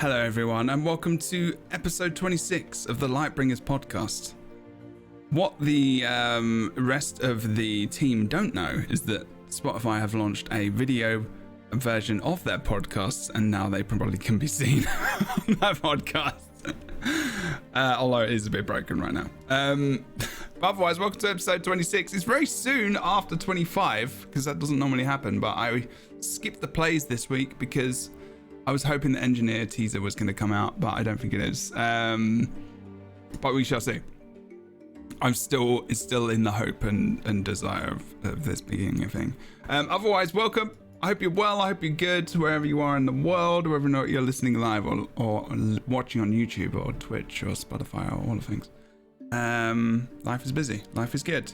Hello everyone and welcome to episode 26 of the LightBringers podcast. What the rest of the team don't know is that Spotify have launched a video version of their podcasts and now they probably can be seen on that podcast. Although it is a bit broken right now. But otherwise, welcome to episode 26. It's very soon after 25 because that doesn't normally happen, but I skipped the plays this week because I was hoping the engineer teaser was going to come out, but I don't think it is. But we shall see. It's still in the hope and desire of this being a thing. Otherwise, welcome. I hope you're well. I hope you're good wherever you are in the world, whether or not you're listening live or watching on YouTube or Twitch or Spotify or all the things. Life is busy. Life is good.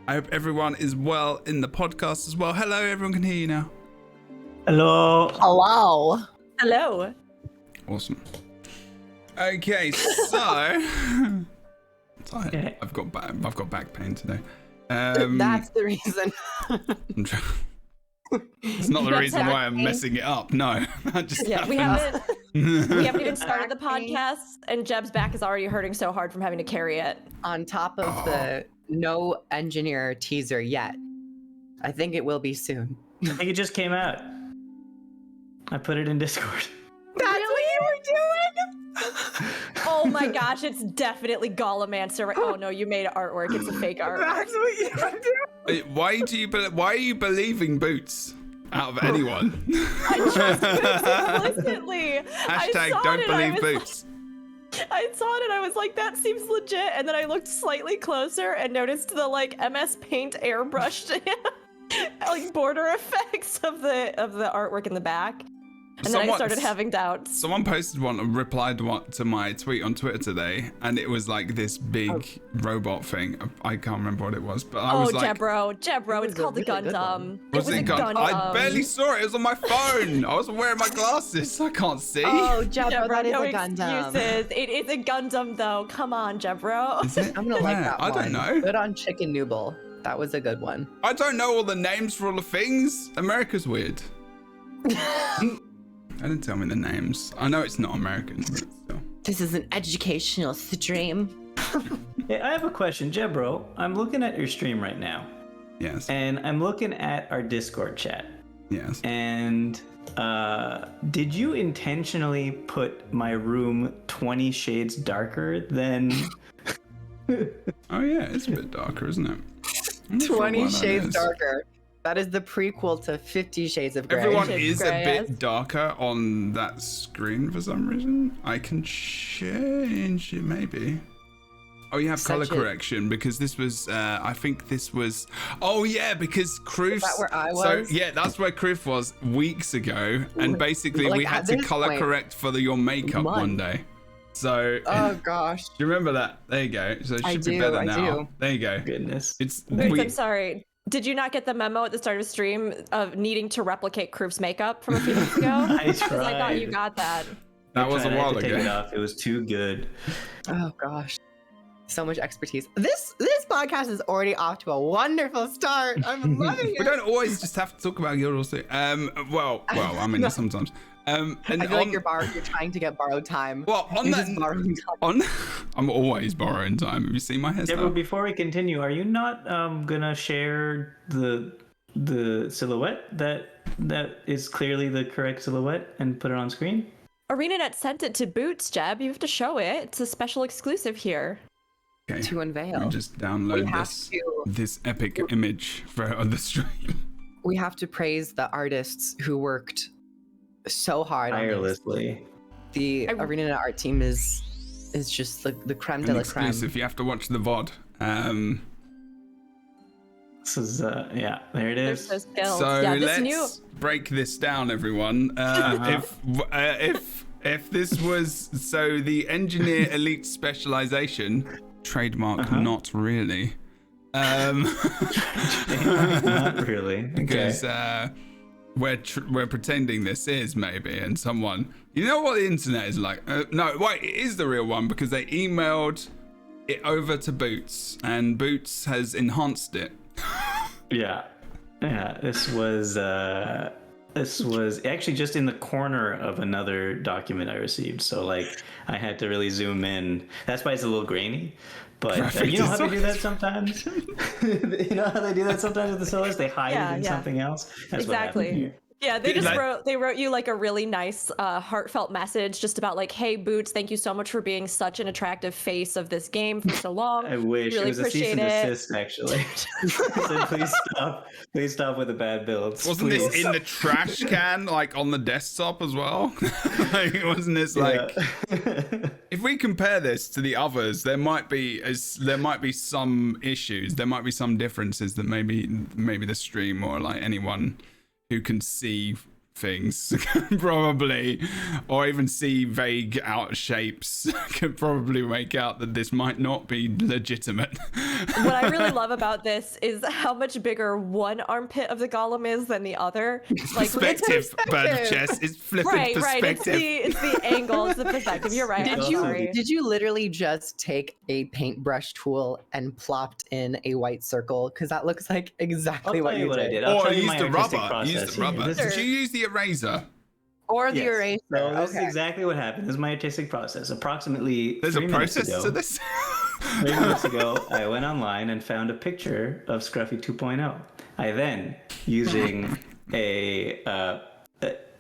I hope everyone is well in the podcast as well. Hello, everyone can hear you now. Hello. Hello. Hello. Awesome. Okay, so I've got back pain today. That's the reason. It's not the reason why I'm messing it up. No, we haven't even started the podcast, and Jeb's back is already hurting so hard from having to carry it. On top of the no engineer teaser yet. I think it will be soon. I think it just came out. I put it in Discord. That's what you were doing? Oh my gosh, it's definitely Gollum-mancer. Oh no, you made artwork. It's a fake art. That's what you were doing. Why are you believing Boots out of anyone? I trust Boots implicitly. Hashtag don't believe Boots. I saw it and I was like, that seems legit. And then I looked slightly closer and noticed the MS Paint airbrushed border effects of the artwork in the back. And then I started having doubts. Someone posted one and replied to my tweet on Twitter today, and it was like this big robot thing. I can't remember what it was, but I was like, Jebro, it's called the Gundam. Was it Gundam? I barely saw it. It was on my phone. I wasn't wearing my glasses. I can't see. Oh, Jebro, that is no a Gundam. Excuses. It is a Gundam, though. Come on, Jebro. Is it? I'm gonna like that one. I don't know. Put on Chicken Noodle. That was a good one. I don't know all the names for all the things. America's weird. I didn't tell me the names. I know it's not American, but still. This is an educational stream. Hey, I have a question, Jebro. I'm looking at your stream right now. Yes. And I'm looking at our Discord chat. Yes. And did you intentionally put my room 20 shades darker than... Oh yeah, it's a bit darker, isn't it? 20 shades darker. That is the prequel to 50 Shades of Grey. Everyone is a bit darker on that screen for some reason. I can change it maybe. Oh, you have color correction because this was, I think this was, oh yeah, because Kruf. Is that where I was? So yeah, that's where Kruf was weeks ago. And basically we had to color correct for your makeup one day. So, oh gosh. Do you remember that? There you go. So it should be better now. There you go. Goodness. I'm sorry. Did you not get the memo at the start of the stream of needing to replicate Kruf's makeup from a few weeks ago? I tried. I thought you got that. That was a while ago. Take it off. It was too good. Oh gosh. So much expertise. This podcast is already off to a wonderful start. I'm loving it. We don't always just have to talk about Guild Wars 2. Well, I mean, No. Sometimes. And I feel like you're trying to get borrowed time. Well, I'm always borrowing time. Have you seen my hairstyle? Deborah, before we continue, are you not gonna share the silhouette that is clearly the correct silhouette and put it on screen? ArenaNet sent it to Boots, Jeb. You have to show it. It's a special exclusive here. Okay. To unveil. Let me just download this epic image for the stream. We have to praise the artists who worked so hard tirelessly. The ArenaNet art team is just the creme de la creme. Exclusive. You have to watch the VOD. This is yeah, there it is. So let's break this down, everyone. If this was the engineer elite specialization trademark, not really. Not really. Because we're pretending this is maybe, and someone, you know what the internet is like. No, wait, it is the real one because they emailed it over to Boots, and Boots has enhanced it. Yeah, this was This was actually just in the corner of another document I received. So like I had to really zoom in. That's why it's a little grainy. But you know how they do that sometimes? You know how they do that sometimes with the solos? They hide it in something else? That's what happened here. Yeah, they wrote you like a really nice heartfelt message just about like, hey Boots, thank you so much for being such an attractive face of this game for so long. I wish really it was a cease and desist actually. Said, please stop with the bad builds. Wasn't this in the trash can, like on the desktop as well? Like, wasn't this like? If we compare this to the others, there might be some issues. There might be some differences that maybe the stream or like anyone who can see things probably, or even see vague out shapes, could probably make out that this might not be legitimate. What I really love about this is how much bigger one armpit of the golem is than the other. Like Perspective, bird chest is flipping perspective. It's the angle, it's the perspective. You're right. Did you literally just take a paintbrush tool and plopped in a white circle? Because that looks like exactly what you did. Or use the rubber. Did you use the eraser? Or the eraser. So this is exactly what happened. This is my artistic process. Approximately There's a process to this? 3 minutes ago, I went online and found a picture of Scruffy 2.0. I then, using a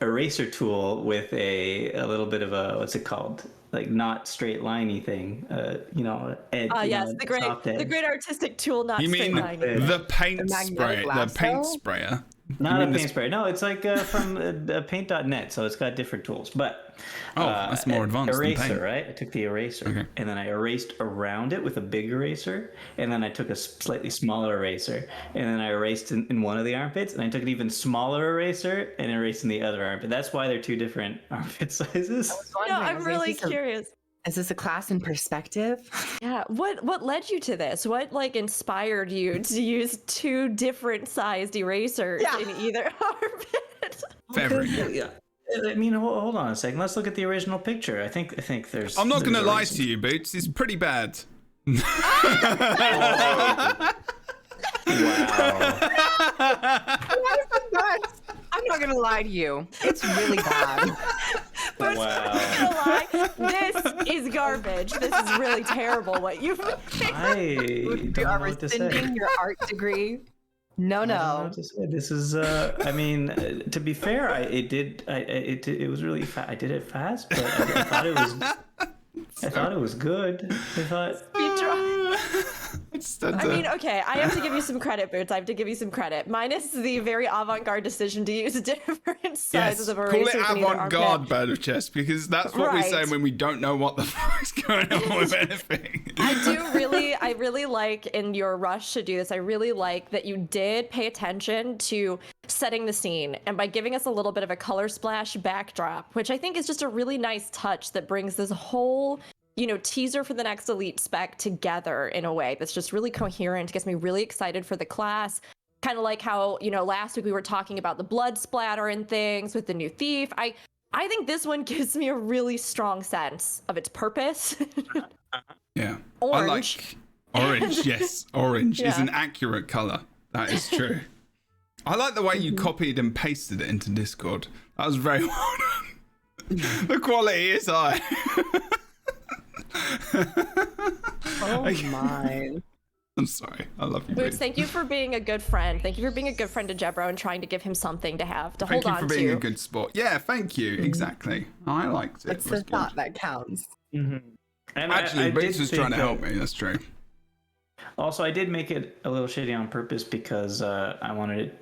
eraser tool with a little bit of a, what's it called? Like not straight liney thing, edge. Yes, the great artistic tool, not you straight mean liney. the paint spray, the paint sprayer? Not a paint sprayer. No, it's like from paint.net, so it's got different tools. But that's more advanced eraser, than paint. right? I took the eraser, and then I erased around it with a big eraser, and then I took a slightly smaller eraser, and then I erased in one of the armpits, and I took an even smaller eraser and erased in the other armpit. That's why they're two different armpit sizes. No, I'm really curious. Is this a class in perspective? Yeah. What led you to this? What like inspired you to use two different sized erasers in either armpit? Very. I mean, hold on a second. Let's look at the original picture. I think there's. I'm not going to lie to you, Boots. It's pretty bad. Wow. I'm not gonna lie to you. It's really bad. But wow. This is garbage. This is really terrible what you've made. You are rescinding your art degree. No. This is. I mean, to be fair, it was really fast. I did it fast, but I thought it was. I thought it was good. I thought. I mean, okay, I have to give you some credit, Boots. I have to give you some credit. Minus the very avant-garde decision to use different sizes of erasers. Call it avant-garde, bird of chess, because that's what we say when we don't know what the fuck's going on with anything. I really like in your rush to do this, I really like that you did pay attention to setting the scene and by giving us a little bit of a color splash backdrop, which I think is just a really nice touch that brings this whole teaser for the next elite spec together in a way that's just really coherent, gets me really excited for the class. Kind of like how, last week we were talking about the blood splatter and things with the new thief. I think this one gives me a really strong sense of its purpose. Yeah. Orange. I like orange, yes. Orange is an accurate color. That is true. I like the way you copied and pasted it into Discord. That was very well done. The quality is high. Oh my. I'm sorry. I love you. Boots, thank you for being a good friend. Thank you for being a good friend to Jebro and trying to give him something to have to hold on to. Thank you for being a good sport. Yeah, thank you. Exactly. I liked it. It's the thought that counts. Mm-hmm. And actually, Boots was trying to help me. That's true. Also, I did make it a little shitty on purpose because I wanted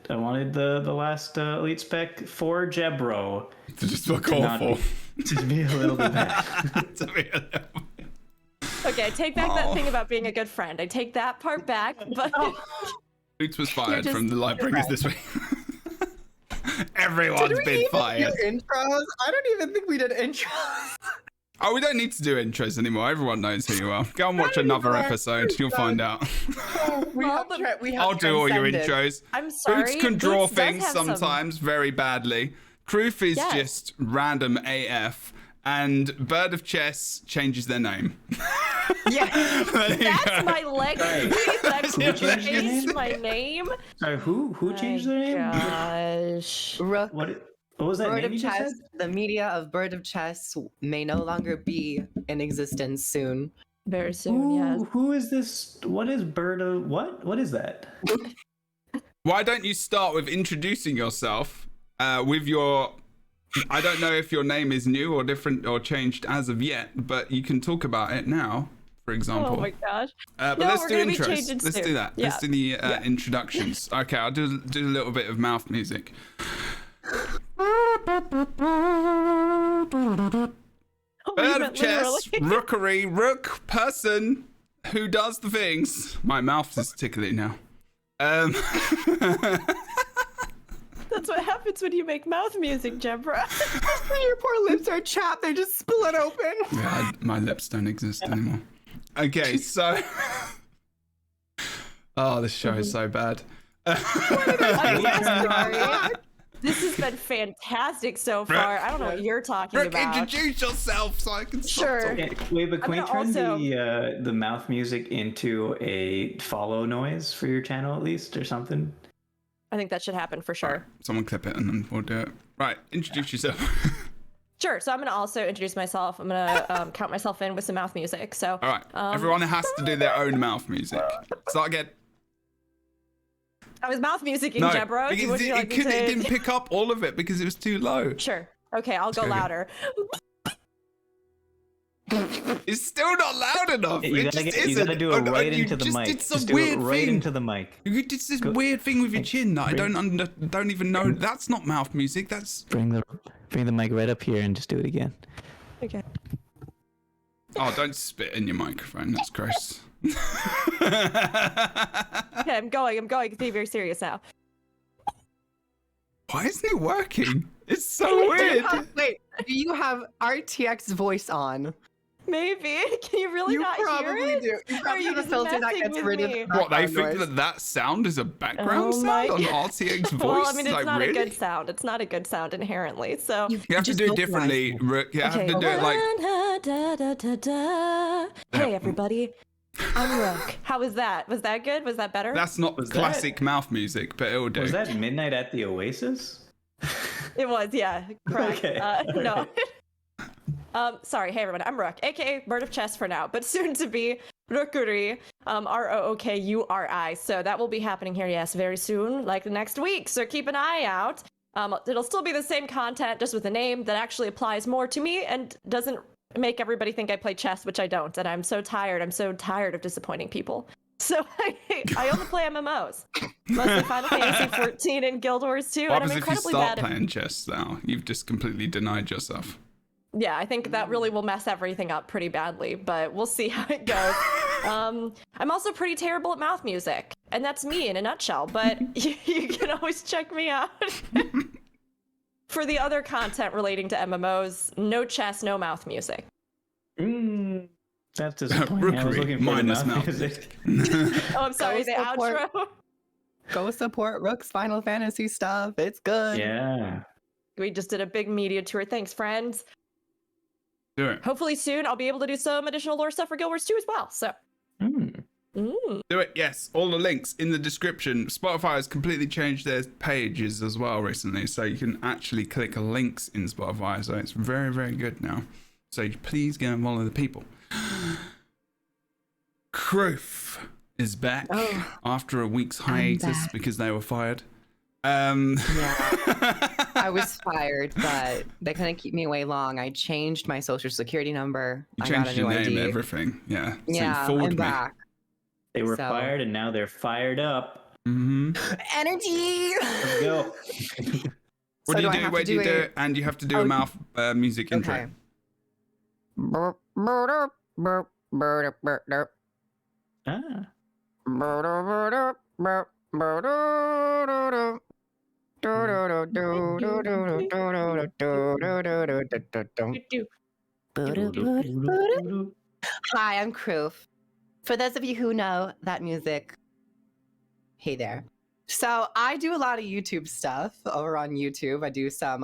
the last elite spec for Jebro to just look awful. To be a little bit bad. To be a little. Okay, I take back that thing about being a good friend. I take that part back, but... Boots was fired from the LightBringers this week. Everyone's been fired. Intros? I don't even think we did intros. Oh, we don't need to do intros anymore. Everyone knows who you are. Go and watch another episode. You'll find out. I'll do all your intros. I'm sorry. Boots can draw things sometimes very badly. Truth is just random AF. and Bird of Chess changes their name. Yeah. There you That's go. my legacy. That Who changed their changed name? my name. Sorry, who changed their name? Gosh. Rook. What was that Bird name of you just Chess. said? The media of Bird of Chess may no longer be in existence soon. Very soon, yes. Who is this? What is Bird of what? What is that? Why don't you start with introducing yourself with your... I don't know if your name is new or different or changed as of yet, but you can talk about it now, for example. Oh my gosh. But No, let's we're do gonna be intros. changing Let's soon. do that. Yeah. Let's do the introductions. Okay, I'll do a little bit of mouth music. Oh, you Bird of meant chess, literally. rookery, rook, person who does the things. My mouth is tickly now. That's what happens when you make mouth music, Jebra. Your poor lips are chapped. They're just split open. Yeah, my lips don't exist anymore. Okay, so... Oh, this show is so bad. Sorry. This has been fantastic so far. I don't know what you're talking Rook, about. introduce yourself so I can stop Sure. talking. Okay, wait, but can we gonna turn also- the mouth music into a follow noise for your channel at least, or something? I think that should happen for sure. Someone clip it and then we'll do it. Right, introduce yourself. Sure. So I'm going to also introduce myself. I'm going to count myself in with some mouth music. So, All right, everyone has to do their own mouth music. Start again. I was mouth musicing, No, Jebra. because Would you like me it to- didn't pick up all of it because it was too low. Sure. Okay, I'll go go again. louder. It's still not loud enough. You It gotta, just you isn't. gotta do it And right you into the just mic. did some Just do it weird right thing. into the mic. You did this weird thing with your chin that I bring- don't even know. That's not mouth music. That's... Bring the mic right up here and just do it again. Okay. Oh, don't spit in your microphone. That's gross. Okay, I'm going. Be very serious now. Why isn't it working? It's so Do you weird. wait, do you have RTX voice on? Maybe. Can you really You not hear probably it? do. You Or are probably you have a just filter that messing gets with rid of me? the What, they background think noise. that sound is a background Oh my sound on God. RTX voice? Well, I mean, it's Like, not really? a good sound. It's not a good sound inherently. So. You have to just do it vocalize differently, it. Rook. You have Okay. to do it like... Hey, everybody. I'm Rook. How was that? Was that good? Was that better? That's not Was classic mouth music, but it'll do. Was that Midnight at the Oasis? It was, yeah. Correct. Okay, No. Sorry. Hey, everyone. I'm Rook, aka Bird of Chess for now, but soon to be Rookuri, Rookuri. So that will be happening here, yes, very soon, like the next week. So keep an eye out. It'll still be the same content, just with a name that actually applies more to me and doesn't make everybody think I play chess, which I don't. And I'm so tired. I'm so tired of disappointing people. So I only play MMOs, mostly Final Fantasy 14 and Guild Wars 2, What and I'm happens if you incredibly start bad at... playing chess now? You've just completely denied yourself. Yeah, I think that really will mess everything up pretty badly, but we'll see how it goes. I'm also pretty terrible at mouth music, and that's me in a nutshell, but you can always check me out. For the other content relating to MMOs, no chess, no mouth music. That's disappointing. I was Rookery looking for the minus mouth mouth music. Oh, I'm sorry, the support. outro. Go support Rook's Final Fantasy stuff. It's good. Yeah. We just did a big media tour. Thanks, friends. Do it. Hopefully soon I'll be able to do some additional lore stuff for Guild Wars 2 as well, so. Do it, yes. All the links in the description. Spotify has completely changed their pages as well recently, so you can actually click links in Spotify, so it's very, very good now. So please go and follow the people. Kroof is back after a week's hiatus back. because they were fired. Yeah. I was fired, but they couldn't keep me away long. I changed my social security number. You I got a changed new your name ID. and everything. Yeah. So Yeah, you fooled I'm me. back. They were So- fired and now they're fired up. Mm-hmm. Energy. Let's go. What So do you I do? have Where to do you do do a- it? And you have to do Oh, a mouth music intro. Okay. Ah. Hi, I'm Kroof. For those of you who know that music, hey there. So I do a lot of YouTube stuff over on YouTube. I do some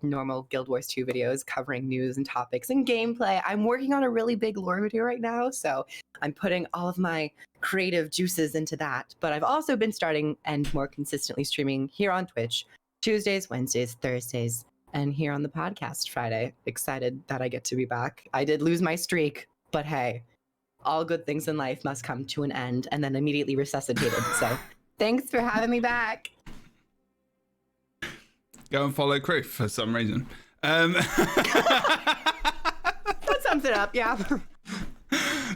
normal Guild Wars 2 videos covering news and topics and gameplay. I'm working on a really big lore video right now, so I'm putting all of my creative juices into that. But I've also been starting and more consistently streaming here on Twitch, Tuesdays, Wednesdays, Thursdays, and here on the podcast Friday. Excited that I get to be back. I did lose my streak, but hey, all good things in life must come to an end, and then immediately resuscitated. So thanks for having me back. Go and follow Crew for some reason. That sums it up, yeah.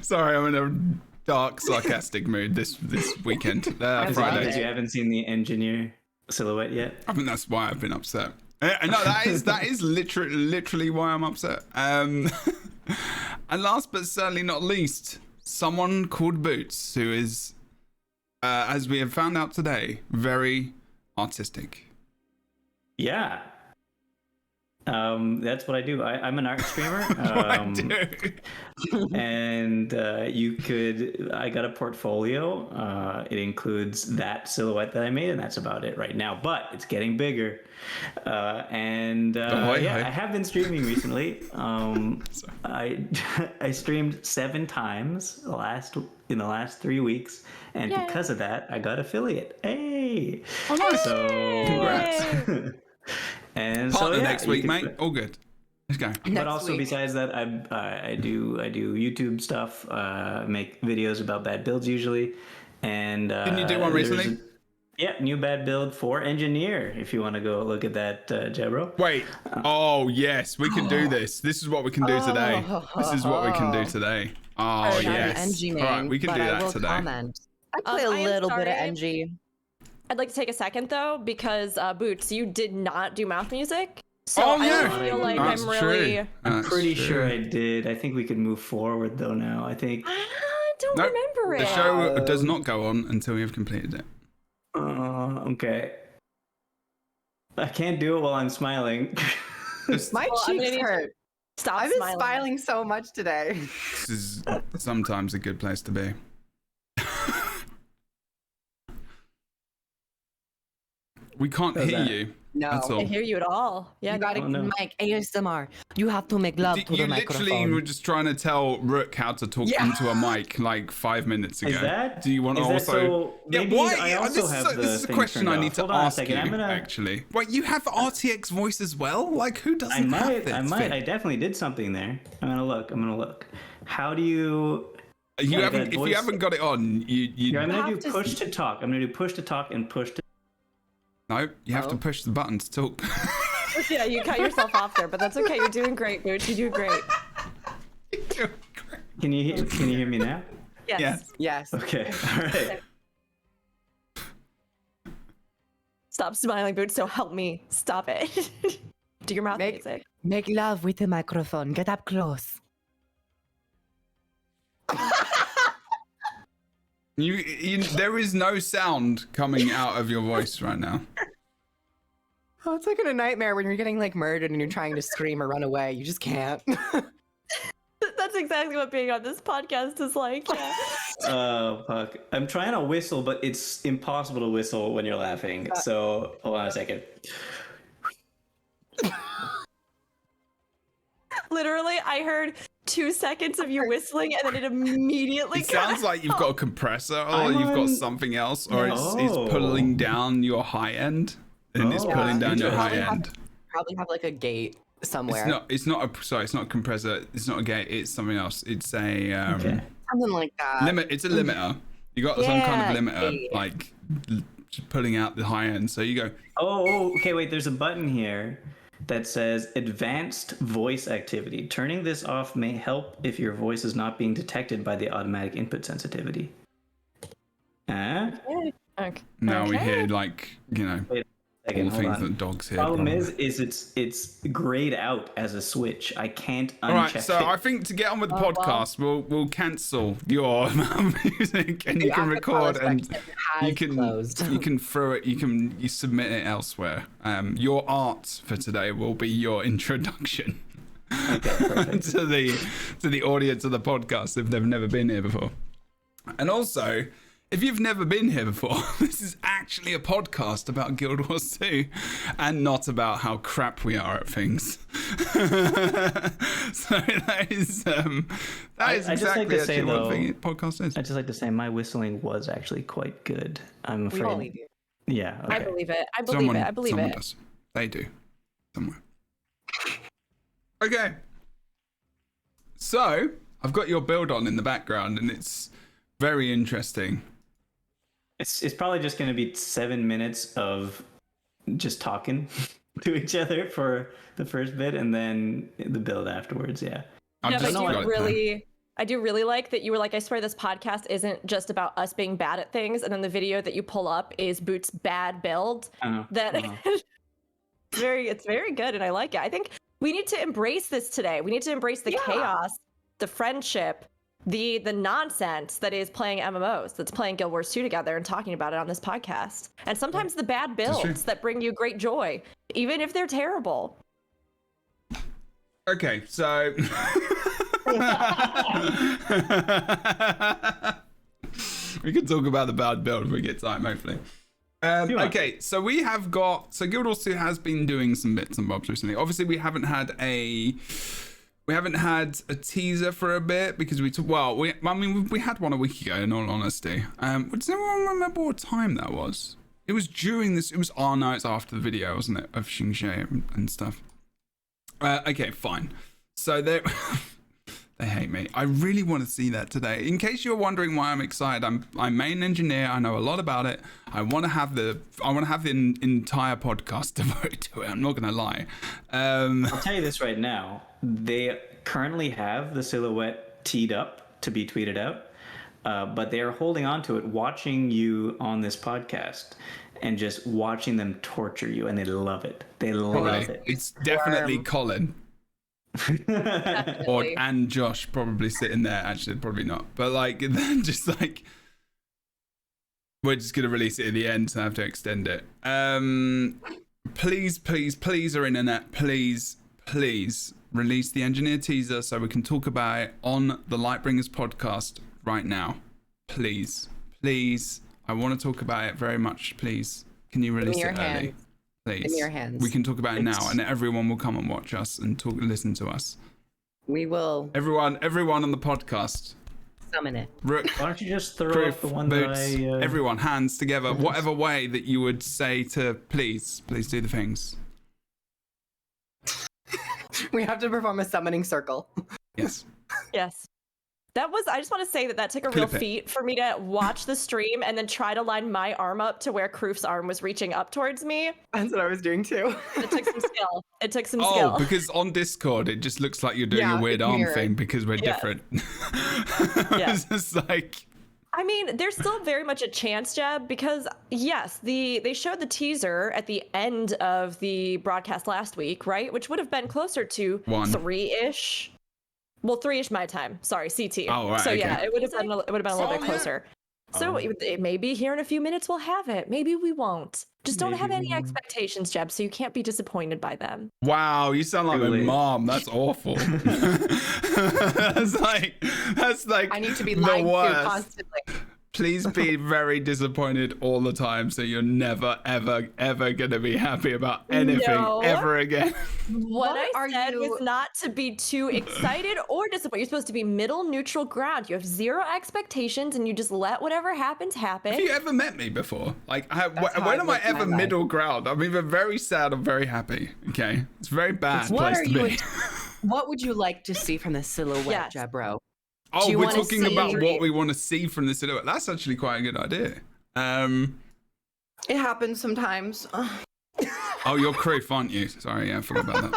Sorry, I'm in a dark, sarcastic mood this weekend. Is it Friday. because you haven't seen the engineer silhouette yet? I think that's why I've been upset. No, that is literally why I'm upset. And last but certainly not least, someone called Boots, who is, as we have found out today, very artistic. Yeah. That's what I do. I'm an art streamer. And I got a portfolio. It includes that silhouette that I made, and that's about it right now. But it's getting bigger. I have been streaming recently. I streamed 7 times in the last 3 weeks, and because of that, I got affiliate. Hey! Oh, nice. So Congrats. And Partner next week, mate. All good. Let's go. But also besides that, I do YouTube stuff. Make videos about bad builds usually. And didn't you do one recently? New bad build for engineer. If you want to go look at that, Jebro. Wait. Oh yes, we can do this. This is what we can do today. This is what we can do today. Oh yes. All right, we can do that today. Comment. I play a little bit of NG. I'd like to take a second though, because Boots, you did not do mouth music. So Oh, I yeah. don't feel like That's I'm really. true. I'm pretty That's sure true. I did. I think we could move forward though now. I think. I don't Nope. remember it. The show does not go on until we have completed it. Okay. I can't do it while I'm smiling. My Well, I'm cheeks gonna need hurt. Stop I've been smiling. smiling so much today. This is sometimes a good place to be. We can't How's hear that? you No. at I all. hear you at all. Yeah. You gotta Oh, no. make ASMR. You have to make love to You the literally microphone. were just trying to tell Rook how to talk Yeah. into a mic like 5 minutes ago. Is that? Do you want to is that also? so? Maybe why? I also this have is, the this is a thing question turned I need off. to Hold on a ask second, you. I'm gonna- Actually, wait, you have RTX voice as well? Like, who doesn't I have might. this? I might. I definitely did something there. I'm gonna look. How do you? You like haven't. that If voice- you haven't got it on, you. Here, I'm gonna have do to push to talk. I'm gonna do push to talk and push to. No, you have to Oh. push the button to talk. Yeah, you cut yourself off there, but that's okay. You're doing great, Boots. You do great. Can you hear me now? Yes. Yes. Yes. Okay. All right. Stop smiling, Boots. So help me. Stop it. Do your mouth Make- music. Make love with the microphone. Get up close. There is no sound coming out of your voice right now. Oh, it's like in a nightmare when you're getting like murdered and you're trying to scream or run away. You just can't. That's exactly what being on this podcast is like. Yeah. Oh fuck! I'm trying to whistle, but it's impossible to whistle when you're laughing. So hold on a second. Literally, I heard 2 seconds of you whistling, and then it immediately. It sounds like you've got a compressor, or you've got something else, or it's No. pulling down your high end, and it's Oh, pulling down your high interesting. end. Probably have like a gate somewhere. It's not a compressor. It's not a gate. It's something else. It's a Okay. Something like that. limit. It's a limiter. You got some kind of Yeah, limiter, yeah. like just pulling out the high end. So you go. Oh, okay. Wait, there's a button here that says advanced voice activity. Turning this off may help if your voice is not being detected by the automatic input sensitivity. Huh? Okay. Now we Okay. hear like all the Hold things on. that dogs hear. Problem probably. is it's grayed out as a switch. I can't uncheck All right, so it. I think to get on with the Oh, podcast, we'll cancel your music, and you The can acapella record, and section has you can closed. you can throw it. You submit it elsewhere. Your art for today will be your introduction to the audience of the podcast if they've never been here before. And also, if you've never been here before, this is actually a podcast about Guild Wars 2 and not about how crap we are at things. So that is exactly to say, what though, the podcast is. I'd just like to say my whistling was actually quite good. I'm afraid. We believe you. Yeah. Okay. I believe it. I believe Someone, it. I believe someone it. does. They do. Somewhere. Okay. So, I've got your build on in the background, and it's very interesting. It's probably just going to be 7 minutes of just talking to each other for the first bit, and then the build afterwards. Yeah. I've Yeah, just but got it there. I do really like that you were like, I swear this podcast isn't just about us being bad at things, and then the video that you pull up is Boot's bad build. It's very good, and I like it. I think we need to embrace this today. We need to embrace the chaos, the friendship, the nonsense that is playing MMOs, that's playing Guild Wars 2 together and talking about it on this podcast. And sometimes the bad builds that bring you great joy, even if they're terrible. Okay, so we can talk about the bad build when we get time, hopefully. Okay, so Guild Wars 2 has been doing some bits and bobs recently. Obviously, we haven't had a teaser for a bit because we had one a week ago, in all honesty. Does anyone remember what time that was? It was during this. It was it's after the video, wasn't it, of Xingxie and stuff. Okay, fine. So they hate me. I really want to see that today. In case you're wondering why I'm excited, I'm main engineer. I know a lot about it. I want to have the entire podcast devoted to it. I'm not gonna lie. I'll tell you this right now. They currently have the silhouette teed up to be tweeted out, but they are holding on to it, watching you on this podcast, and just watching them torture you, and they love it. They love it. It's definitely Colin. And Josh probably sitting there. Actually, probably not. But then just we're just gonna release it at the end, so I have to extend it. Please, or internet, please release the engineer teaser so we can talk about it on the LightBringers podcast right now. Please, I want to talk about it very much. Please, can you release it early? Please. In your hands. We can talk about it now, and everyone will come and watch us and listen to us. We will. Everyone on the podcast. Summon it. Why don't you just throw up the one Boots, that everyone, hands together, whatever way that you would say to please do the things. We have to perform a summoning circle. Yes. Yes. I just want to say that took a real feat for me to watch the stream and then try to line my arm up to where Kroof's arm was reaching up towards me. That's what I was doing too. It took some skill. Oh, because on Discord, it just looks like you're doing a weird arm thing because we're different. It's just I mean, there's still very much a chance, Jeb, because yes, they showed the teaser at the end of the broadcast last week, right? Which would have been closer to 3-ish. Well, 3-ish my time. Sorry, CT. Oh, right. So okay. yeah, it would have been a little bit closer. So maybe here in a few minutes we'll have it. Maybe we won't. Just don't have any expectations, Jeb, so you can't be disappointed by them. Wow, you sound like my mom. That's awful. that's like I need to be lied to constantly. Please be very disappointed all the time, so you're never, ever, ever going to be happy about anything ever again. What I said was not to be too excited or disappointed. You're supposed to be middle, neutral ground. You have zero expectations, and you just let whatever happens happen. Have you ever met me before? When am I ever middle ground? I'm either very sad or very happy. Okay, it's a very bad place to be. What would you like to see from the silhouette, Jebro? Oh, we're talking about what we want to see from the silhouette. That's actually quite a good idea. It happens sometimes. Oh, you're Kroof, aren't you? Sorry, I forgot about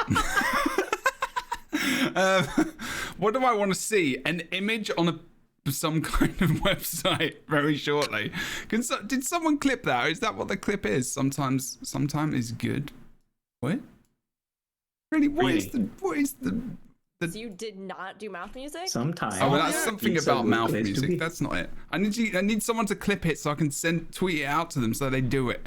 that. What do I want to see? An image on some kind of website very shortly. Did someone clip that? Is that what the clip is? Sometimes is good. What? Really? What is the? So you did not do mouth music? Sometimes. Oh, well, that's something about mouth music. That's not it. I need someone to clip it so I can tweet it out to them so they do it.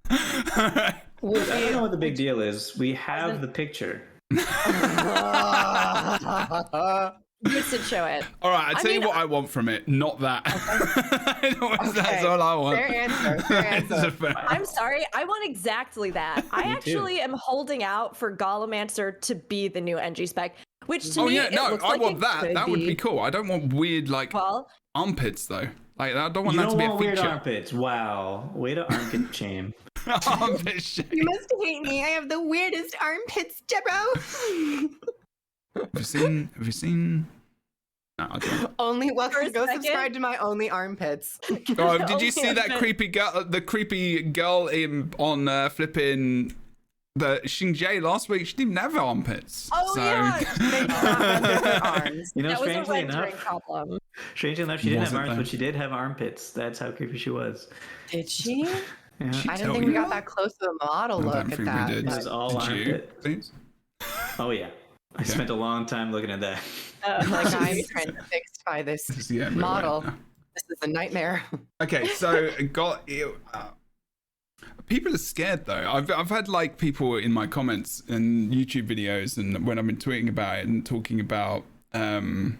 I don't know what the big deal is. We have the picture. You should show it. All right, I tell you mean, what I want from it, not that. That's Okay. all I want. Fair answer. Fair answer. I'm sorry. I want exactly that. I actually am holding out for Golemancr to be the new NG spec, which to Oh me, yeah, it no, looks I like want it that. could That would be cool. I don't want weird like Well, armpits though. Like I don't want You that to don't be a want weird feature. armpits. Wow. Way to armpit shame. Armpit shape. You must hate me. I have the weirdest armpits, Jebro. Have you seen? No, I don't. Only For a go second. subscribe to my only armpits. Oh, did you Only see that armpit. creepy girl? The creepy girl on flipping the Xinjiang last week. She didn't have armpits. Oh so... yeah, they did not render their arms. You know, that was a strangely rendering enough, problem. she didn't have Was it arms, though? but she did have armpits. That's how creepy she was. Did she? Yeah. She I tell didn't think we you got that close to the model I look don't at think that. we did. It was all Did you? armpit. Please? Oh yeah. I spent a long time looking at that. Like I'm transfixed by this This is everywhere model. now. This is a nightmare. Okay, so people are scared though. I've had like people in my comments and YouTube videos, and when I've been tweeting about it and talking about NG,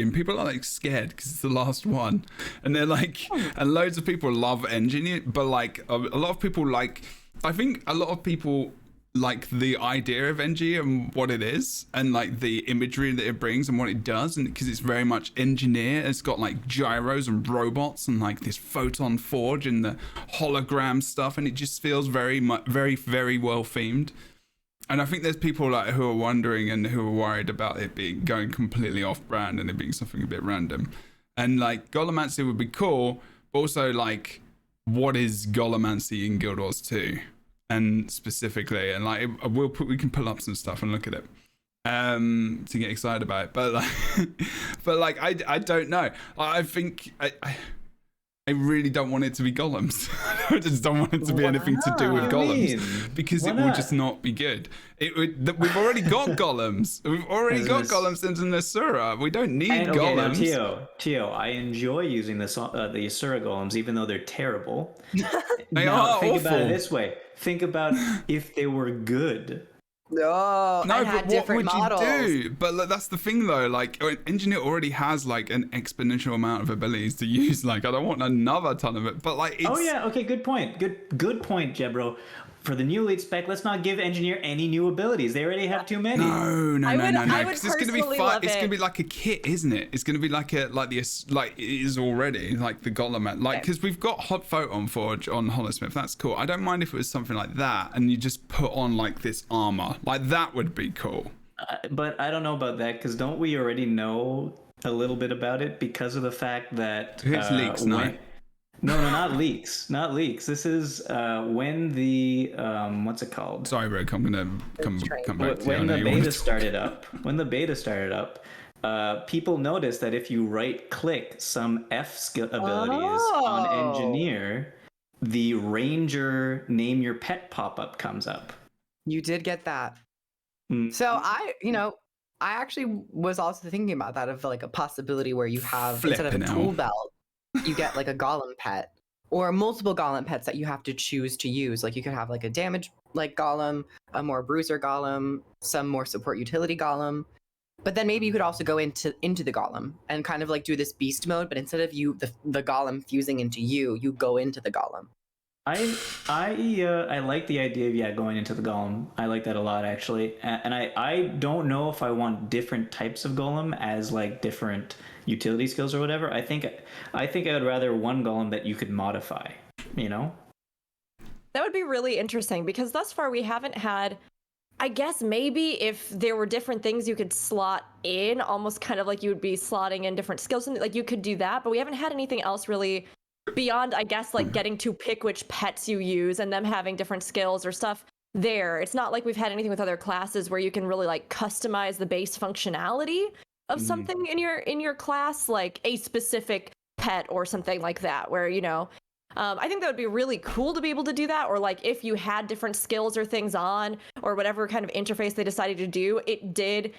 and people are like scared because it's the last one, and they're like, and loads of people love NG, but like a lot of people like, I think a lot of people like the idea of NG and what it is, and like the imagery that it brings and what it does, and because it's very much engineer. It's got like gyros and robots and like this photon forge and the hologram stuff, and it just feels very very well themed. And I think there's people like who are wondering and who are worried about it being going completely off brand and it being something a bit random. And like Golemancr would be cool, but also like, what is Golemancr in Guild Wars 2? And specifically, and like we can pull up some stuff and look at it to get excited about it. But like I don't know. I think I really don't want it to be golems. I just don't want it to be anything to do with What do you golems mean? because Why it will not? just not be good. We've already got golems. We've already As got this- golems into Nasura. We don't need And okay, now golems. Tio, I enjoy using the Asura golems, even though they're terrible. They Now, are think about awful. it this way. Think about if they were good. No, No, and but had what different would models. you do? But like, that's the thing, though. Like, an engineer already has like an exponential amount of abilities to use. Like, I don't want another ton of it. But like, it's, Oh yeah, okay, good point. Good point, Jebro. For the new lead spec, let's not give engineer any new abilities. They already have too many. No. I would 'cause it's gonna be personally fun. love It's gonna it. be like a kit, isn't it? It's gonna be like it is already like the Golem. Like, because we've got Hot Photon Forge on Holosmith. That's cool. I don't mind if it was something like that, and you just put on like this armor. Like that would be cool. But I don't know about that because don't we already know a little bit about it because of the fact that It's leaks, no. No, not leaks, not leaks. This is when the what's it called? Sorry, Rick. I'm gonna come back to you. I When know the you wanted beta to- started up. When the beta started up, people noticed that if you right-click some F skill abilities on Oh. engineer, the Ranger name your pet pop-up comes up. You did get that. Mm. So I actually was also thinking about that of like a possibility where you have instead of a Flippin' tool hell. belt, you get like a golem pet or multiple golem pets that you have to choose to use. Like you could have like a damage like golem, a more bruiser golem, some more support utility golem. But then maybe you could also go into the golem and kind of like do this beast mode, but instead of the golem fusing into you go into the golem. I like the idea of going into the golem. I like that a lot actually, and I don't know if I want different types of golem as like different utility skills or whatever. I think I would rather one golem that you could modify. You know. That would be really interesting because thus far we haven't had. I guess maybe if there were different things you could slot in, almost kind of like you would be slotting in different skills, and like you could do that, but we haven't had anything else really beyond, I guess, like getting to pick which pets you use and them having different skills or stuff there. It's not like we've had anything with other classes where you can really like customize the base functionality of something in your class, like a specific pet or something like that, where, you know, I think that would be really cool to be able to do that. Or like if you had different skills or things on or whatever kind of interface they decided to do, it did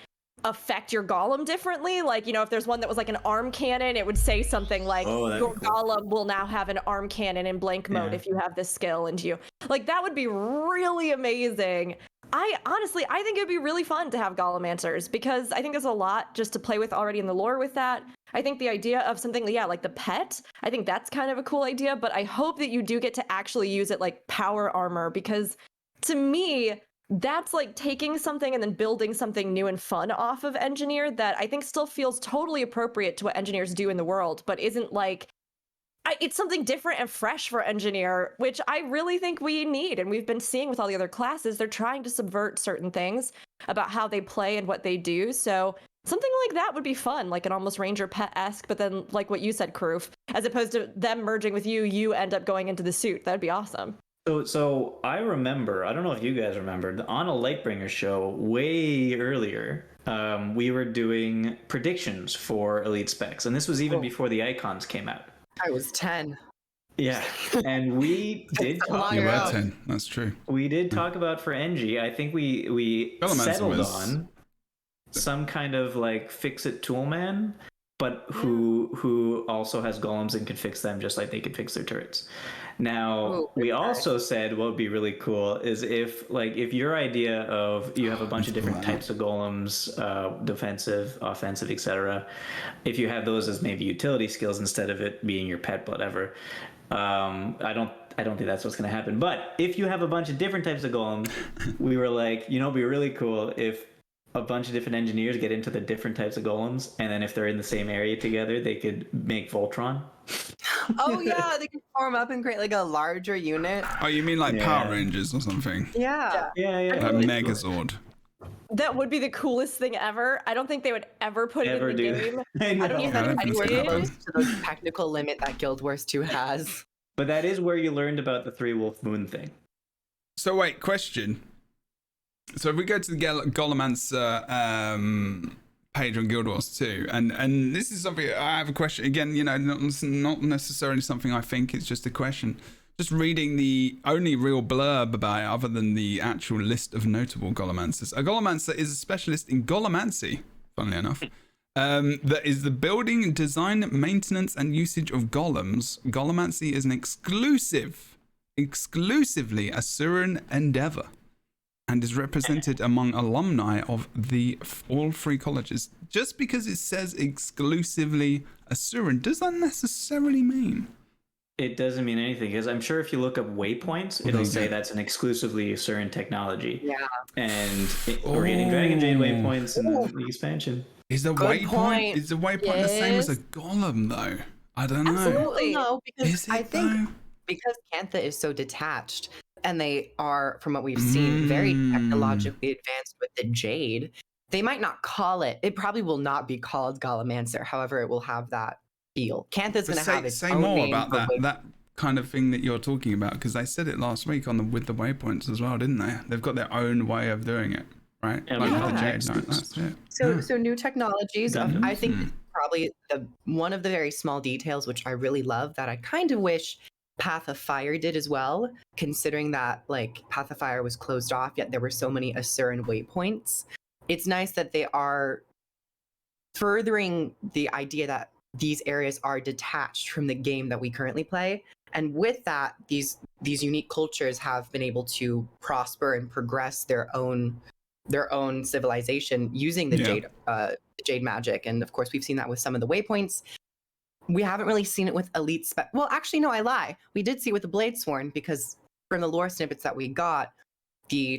affect your golem differently. Like, you know, if there's one that was like an arm cannon, it would say something like your golem will now have an arm cannon in blank mode if you have this skill into you. Like that would be really amazing. I think it'd be really fun to have Golemancers because I think there's a lot just to play with already in the lore with that. I think the idea of something, like the pet, I think that's kind of a cool idea, but I hope that you do get to actually use it like power armor because to me, that's like taking something and then building something new and fun off of Engineer that I think still feels totally appropriate to what engineers do in the world, but isn't like it's something different and fresh for Engineer, which I really think we need. And we've been seeing with all the other classes, they're trying to subvert certain things about how they play and what they do. So something like that would be fun, like an almost Ranger pet-esque, but then like what you said, Karoof, as opposed to them merging with you end up going into the suit. That'd be awesome. So I remember, I don't know if you guys remember, on a Lightbringer show way earlier, we were doing predictions for Elite Specs. And this was even before the icons came out. I was 10. Yeah, and we did talk You were about 10. That's true. We did talk about for NG. I think we settled on some kind of like fix-it toolman, but who also has golems and can fix them just like they could fix their turrets. Now, we also said what would be really cool is if your idea of you have a bunch of different types of golems, defensive, offensive, etc. If you have those as maybe utility skills instead of it being your pet, whatever. I don't think that's what's going to happen. But if you have a bunch of different types of golems, we were like, it'd be really cool if a bunch of different engineers get into the different types of golems, and then if they're in the same area together, they could make Voltron. Oh yeah, they can form up and create like a larger unit. Oh, you mean like Power Rangers or something? Yeah. A Megazord. That would be the coolest thing ever. I don't think they would ever put it in the game. I don't even I think don't we're think close to the technical limit that Guild Wars 2 has. But that is where you learned about the 3 Wolf Moon thing. So wait, question. So if we go to the Golemancer page on Guild Wars 2, and this is something I have a question again. Not necessarily something I think. It's just a question. Just reading the only real blurb about it, other than the actual list of notable Golemancers. A Golemancer is a specialist in Golemancy, funnily enough. That is the building, design, maintenance, and usage of golems. Golemancy is an exclusively Asuran endeavor, and is represented among alumni of all 3 colleges. Just because it says exclusively Asuran, does that necessarily mean? It doesn't mean anything, because I'm sure if you look up waypoints, it'll say that's an exclusively Asuran technology. Yeah. And we're getting Dragon Jade waypoints in the expansion. Is the waypoint the same as a golem though? I don't know. Absolutely. No, because I think though? because Cantha is so detached, and they are, from what we've seen, very technologically advanced with the Jade. They might not call it. It probably will not be called Golemancer. However, it will have that feel. Cantha's going to have its own name. Say more about that kind of thing that you're talking about, because they said it last week with the waypoints as well, didn't they? They've got their own way of doing it, right? Yeah, like with the Jade. That's it. So new technologies. I think probably one of the very small details, which I really love, that I kind of wish Path of Fire did as well, considering that like Path of Fire was closed off, yet there were so many Asuran waypoints. It's nice that they are furthering the idea that these areas are detached from the game that we currently play, and with that, these unique cultures have been able to prosper and progress their own civilization using the Jade magic. And of course, we've seen that with some of the waypoints. We haven't really seen it with Elite Spec. Well, actually, no, I lie. We did see it with the Bladesworn, because from the lore snippets that we got, the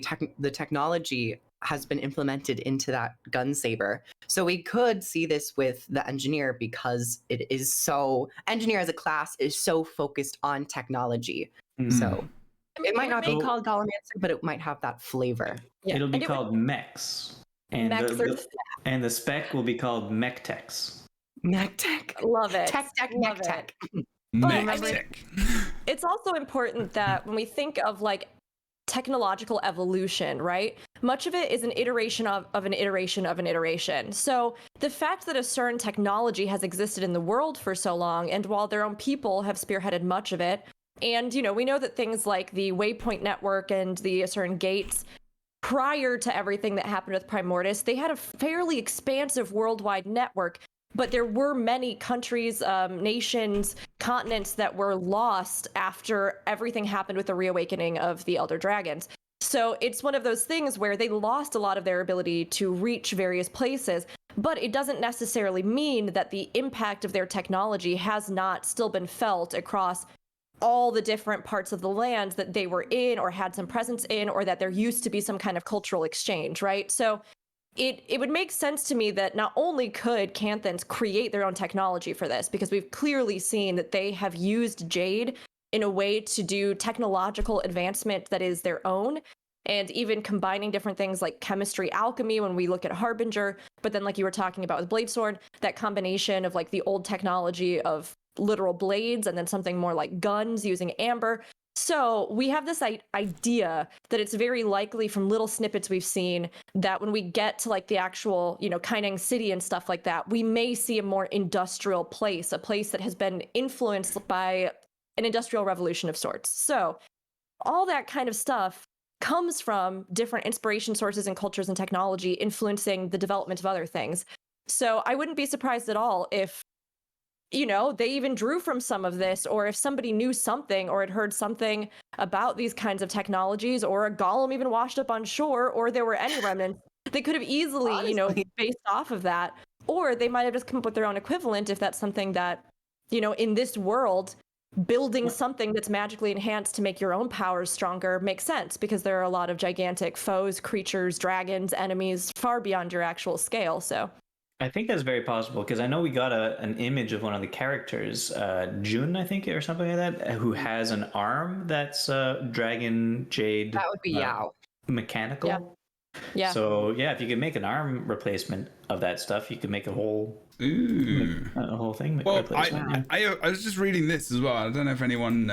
technology has been implemented into that gun saber. So we could see this with the Engineer, because it is so, Engineer as a class is so focused on technology. So it might not be called Golemancer, but it might have that flavor. Yeah. It'll be called Mechs. And the spec will be called Mech-Techs. Mech-Tech. Love it. Tech. Mech-Tech. It's also important that when we think of like technological evolution, right? Much of it is an iteration of an iteration of an iteration. So the fact that a certain technology has existed in the world for so long, and while their own people have spearheaded much of it, and we know that things like the Waypoint Network and the certain gates, prior to everything that happened with Primordius, they had a fairly expansive worldwide network. But there were many countries, nations, continents that were lost after everything happened with the reawakening of the Elder Dragons. So it's one of those things where they lost a lot of their ability to reach various places, but it doesn't necessarily mean that the impact of their technology has not still been felt across all the different parts of the land that they were in or had some presence in, or that there used to be some kind of cultural exchange, right? So it would make sense to me that not only could Canthans create their own technology for this, because we've clearly seen that they have used Jade in a way to do technological advancement that is their own, and even combining different things like chemistry, alchemy when we look at Harbinger, but then like you were talking about with Bladesword, that combination of like the old technology of literal blades and then something more like guns using amber. So we have this idea that it's very likely from little snippets we've seen that when we get to like the actual, Kaineng City and stuff like that, we may see a more industrial place, a place that has been influenced by an industrial revolution of sorts. So all that kind of stuff comes from different inspiration sources and cultures and technology influencing the development of other things. So I wouldn't be surprised at all if they even drew from some of this, or if somebody knew something or had heard something about these kinds of technologies, or a golem even washed up on shore, or there were any remnants, they could have easily, based off of that, or they might have just come up with their own equivalent if that's something that, in this world, building something that's magically enhanced to make your own powers stronger makes sense, because there are a lot of gigantic foes, creatures, dragons, enemies far beyond your actual scale, so... I think that's very possible, because I know we got an image of one of the characters, June, I think, or something like that, who has an arm that's dragon jade. That would be Yao. Mechanical. Yeah. So yeah, if you could make an arm replacement of that stuff, you could make a whole thing. Well, I was just reading this as well. I don't know if anyone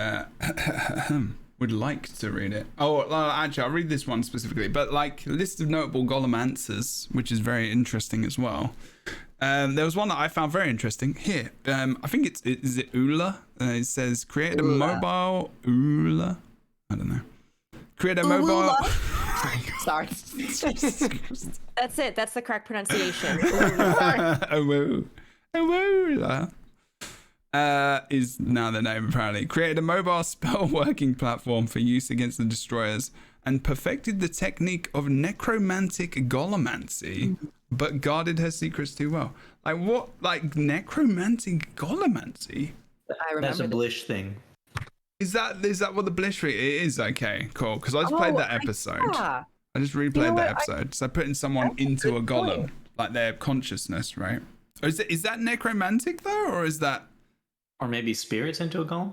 would like to read it. Oh, actually, I'll read this one specifically. But like, list of notable golem answers, which is very interesting as well. There was one that I found very interesting here. I think is it Ula? It says create a mobile Ula. I don't know. Create a mobile. Sorry. That's it. That's the correct pronunciation. Ula. Is now the name apparently. Created a mobile spell working platform for use against the destroyers and perfected the technique of necromantic golemancy, but guarded her secrets too well. Like what? Like necromantic golemancy? I remember. That's a Blish thing. Is that what the Blish it is? Okay, cool. Because I just played that episode. I just replayed that episode. So putting someone into a golem, like their consciousness, right? Is that necromantic though, or is that? Or maybe spirits into a golem?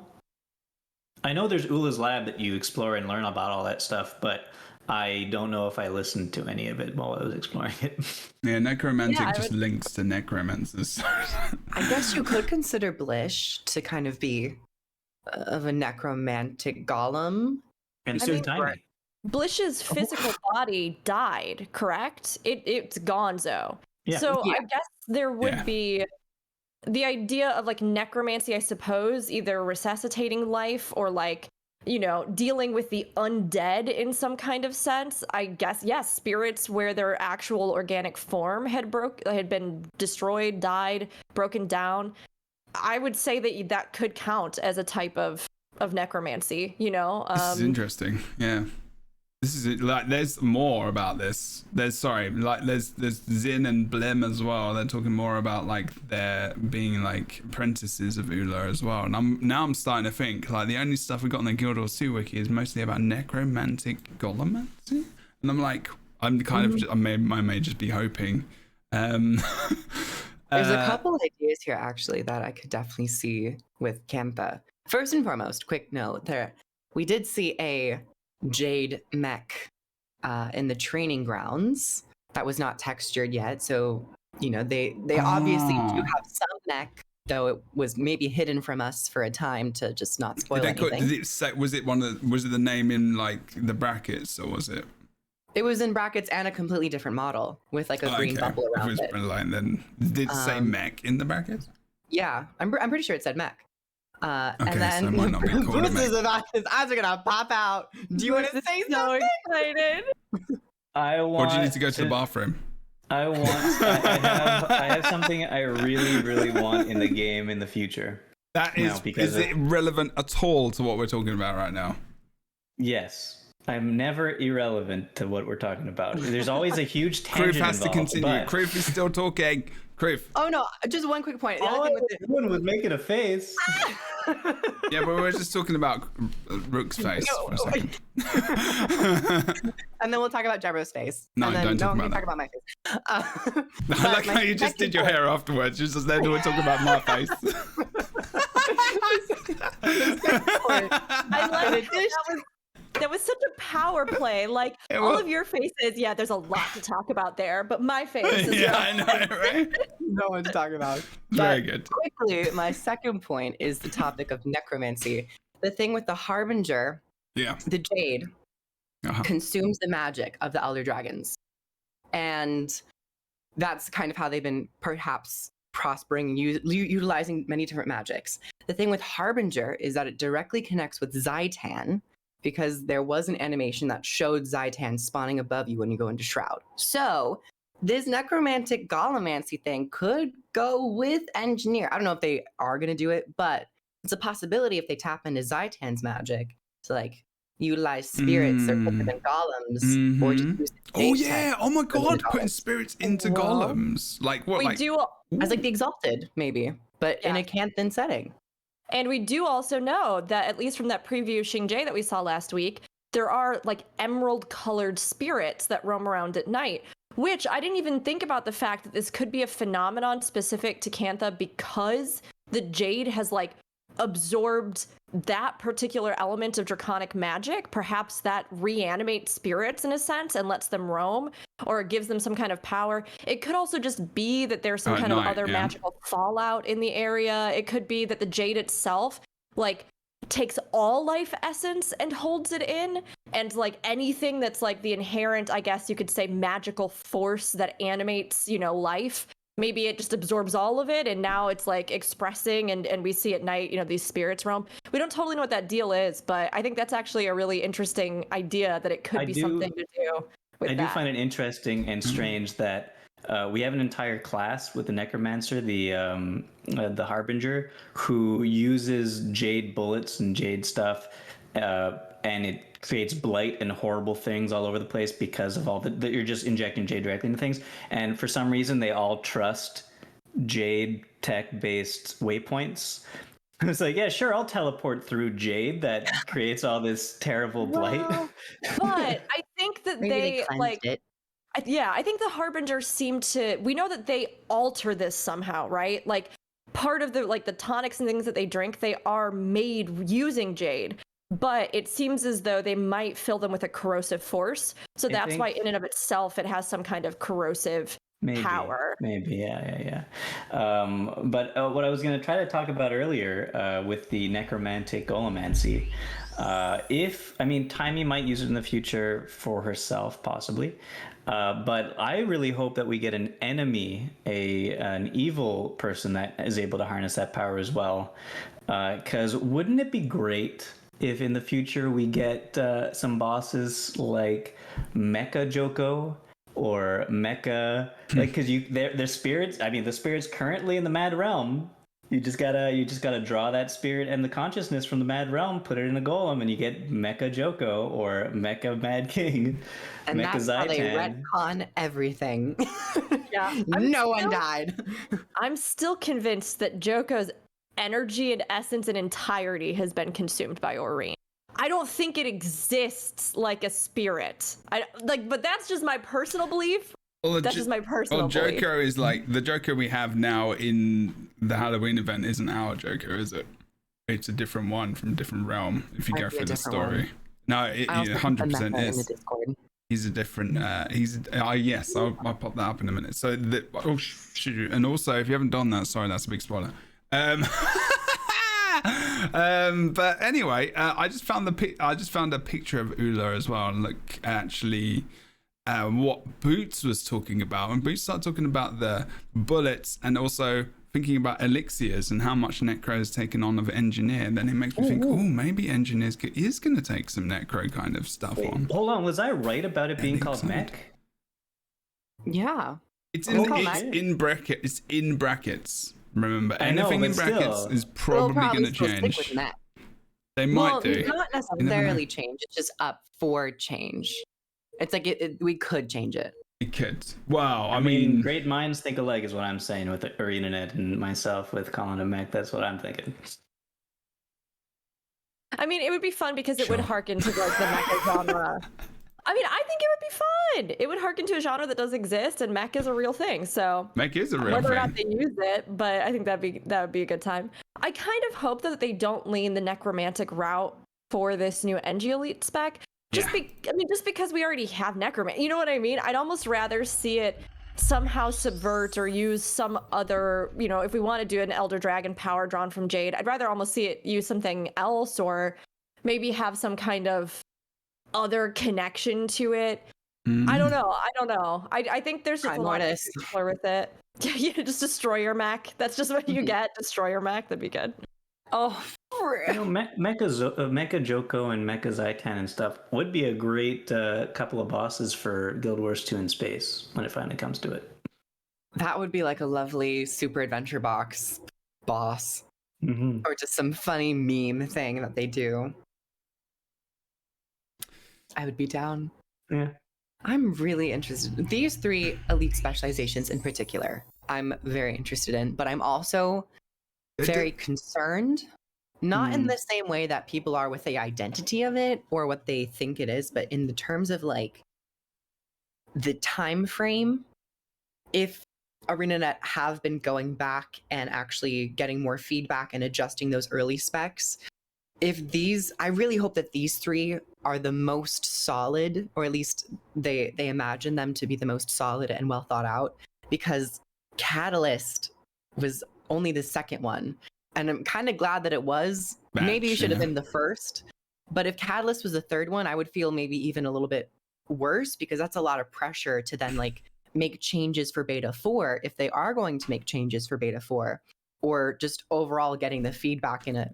I know there's Ula's lab that you explore and learn about all that stuff, but I don't know if I listened to any of it while I was exploring it. Yeah, necromantic just links to necromancers. I guess you could consider Blish to kind of be of a necromantic golem. And so tiny. Blish's physical body died, correct? It's gonzo. Yeah. So I guess there would be the idea of like necromancy, I suppose, either resuscitating life or like, dealing with the undead in some kind of sense. I guess, yes, spirits where their actual organic form had been destroyed, died, broken down. I would say that could count as a type of necromancy, This is interesting. Yeah. This is like, there's more about this. There's Zin and Blim as well. They're talking more about like there being like apprentices of Ula as well. And I'm starting to think like the only stuff we got on the Guild Wars 2 wiki is mostly about necromantic golemancy. And I'm like, I'm kind of, I may just be hoping. There's a couple ideas here actually that I could definitely see with Kantha. First and foremost, quick note there, we did see a Jade mech in the training grounds that was not textured yet, so they obviously do have some mech, though it was maybe hidden from us for a time to just not spoil anything. Did it say, was it the name in like the brackets, or was it? It was in brackets and a completely different model with like a green bubble around it. Then did it say mech in the brackets? Yeah, I'm pretty sure it said mech. Okay, and then so it might not be called a mech. His eyes are gonna pop out. Do you want to say something? Excited. Or do you need to go to the bathroom? I have something I really, really want in the game in the future. Is it relevant at all to what we're talking about right now? Yes. I'm never irrelevant to what we're talking about. There's always a huge Kroof tangent has to involved, continue. but Kroof is still talking. Kroof. Oh no, just one quick point. The all other I thing was doing was making a face. Yeah, but we were just talking about Rook's face for a second. and then we'll talk about Jabro's face. No, and then, don't talk about that. talk about my face. I like how you just did your hair afterwards. You just then we're talking about my face. I like that was such a power play. Like all of your faces, yeah, there's a lot to talk about there, but my face is Yeah, I know, right? No one to talk about. Very But good. Quickly, my second point is the topic of necromancy. The thing with the Harbinger, Yeah. the Jade, Uh-huh. consumes the magic of the Elder Dragons. And that's kind of how they've been perhaps prospering, utilizing many different magics. The thing with Harbinger is that it directly connects with Zaitan, because there was an animation that showed Zaitan spawning above you when you go into Shroud. So this necromantic gollemancy thing could go with Engineer. I don't know if they are going to do it, but it's a possibility if they tap into Zaitan's magic to like utilize spirits or put them in golems or just use the Oh stage yeah! tech Oh my for them god! in Putting golems. spirits into Well, golems. Like what? we Like do, as like the Exalted, maybe, but in Yeah. a Canthan setting. and we do also know that at least from that preview Xingje that we saw last week, there are like emerald colored spirits that roam around at night. Which I didn't even think about the fact that this could be a phenomenon specific to Cantha because the Jade has like absorbed that particular element of draconic magic. Perhaps that reanimates spirits in a sense and lets them roam, or it gives them some kind of power. It could also just be that there's some At kind of night, other yeah. magical fallout in the area. It could be that the Jade itself like takes all life essence and holds it in, and like anything that's like the inherent, I guess you could say, magical force that animates, you know, life, maybe it just absorbs all of it and now it's like expressing, and we see at night, you know, these spirits roam. We don't totally know what that deal is, but I think that's actually a really interesting idea that it could be something to do with I that. do find it interesting and strange that we have an entire class with the Necromancer, the Harbinger, who uses jade bullets and jade stuff, and it creates blight and horrible things all over the place because of all that you're just injecting jade directly into things. And for some reason, they all trust jade tech-based waypoints. It's like, yeah, sure, I'll teleport through jade that creates all this terrible blight. Well, but I think that Maybe they cleansed like it. yeah, I think the Harbingers seem to, we know that they alter this somehow, right? Like part of the like the tonics and things that they drink, they are made using jade, but it seems as though they might fill them with a corrosive force. So I that's think- why in and of itself it has some kind of corrosive power. Maybe, yeah. But what I was going to try to talk about earlier with the necromantic golemancy, Taimi might use it in the future for herself, possibly. But I really hope that we get an enemy, an evil person that is able to harness that power as well. Because wouldn't it be great if in the future we get some bosses like Mecha Joko or Mecha, like, because they're spirits. I mean, the spirits currently in the Mad Realm. You just gotta draw that spirit and the consciousness from the Mad Realm, put it in a golem, and you get Mecha Joko or Mecha Mad King. And Mecha that's how they Zaitan. retcon everything. Yeah. No one died. I'm still convinced that Joko's energy and essence and entirety has been consumed by Aurene. I don't think it exists like a spirit. But that's just my personal belief. Well, That's just my personal belief. Joker is like the Joker we have now in the Halloween event isn't our Joker, is it? It's a different one from a different realm. If you Might go be a through the different story, one. no, it I also put the 100% Mecca in the is. Discord. He's a different. Yes, I'll pop that up in a minute. So shoot, and also if you haven't done that, sorry, that's a big spoiler. But anyway, I just found a picture of Ula as well, and look actually what Boots was talking about. When Boots started talking about the bullets and also thinking about elixirs and how much Necro has taken on of Engineer, then it makes me think, maybe Engineer is going to take some Necro kind of stuff on. Hold on, was I right about it being think called so. Mech? Yeah. It's Mech? in brackets. It's in brackets. Remember, I know, anything in but brackets still. is probably going to still stick change. with Mech. They might do. Not know. necessarily change. It's just up for change. It's like we could change it. It could. Wow. I mean, great minds think alike is what I'm saying with ArenaNet and myself with Colin and Mac. That's what I'm thinking. I mean, it would be fun because it Sure. would harken to like the mecha genre. I mean, I think it would be fun. It would harken to a genre that does exist, and mech is a real thing. So Mech is a real whether thing. or not they use it, but I think that would be a good time. I kind of hope that they don't lean the necromantic route for this new NG Elite spec. Just because we already have necromancy. You know what I mean? I'd almost rather see it somehow subvert or use some other, if we want to do an Elder Dragon power drawn from Jade, I'd rather almost see it use something else, or maybe have some kind of other connection to it. I don't know. I think there's just a lot to explore with it. Yeah, just destroy your mech. That's just what you get. Destroy your mech. That'd be good. Oh, Mecha Joko and Mecha Zaitan and stuff would be a great couple of bosses for Guild Wars 2 in space when it finally comes to it. that would be like a lovely Super Adventure Box boss. Or just some funny meme thing that they do. I would be down. Yeah. I'm really interested. These 3 elite specializations in particular, I'm very interested in, but I'm also very concerned. Not in the same way that people are with the identity of it or what they think it is, but in the terms of like the time frame. If ArenaNet have been going back and actually getting more feedback and adjusting those early specs, I really hope that these 3 are the most solid, or at least they imagine them to be the most solid and well thought out, because Catalyst was only the second one. And I'm kind of glad that it was. Maybe it should have been the first. But if Catalyst was the third one, I would feel maybe even a little bit worse, because that's a lot of pressure to then like make changes for beta 4 if they are going to make changes for beta 4, or just overall getting the feedback in a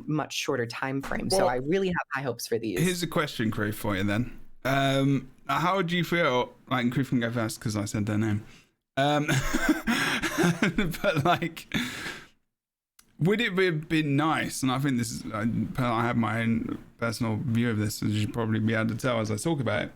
much shorter time frame. So I really have high hopes for these. Here's a question, Crew, for you then. How would you feel, like, Crew can go first because I said their name. But like, would it have been nice, and I think this is, I have my own personal view of this, as you should probably be able to tell as I talk about it,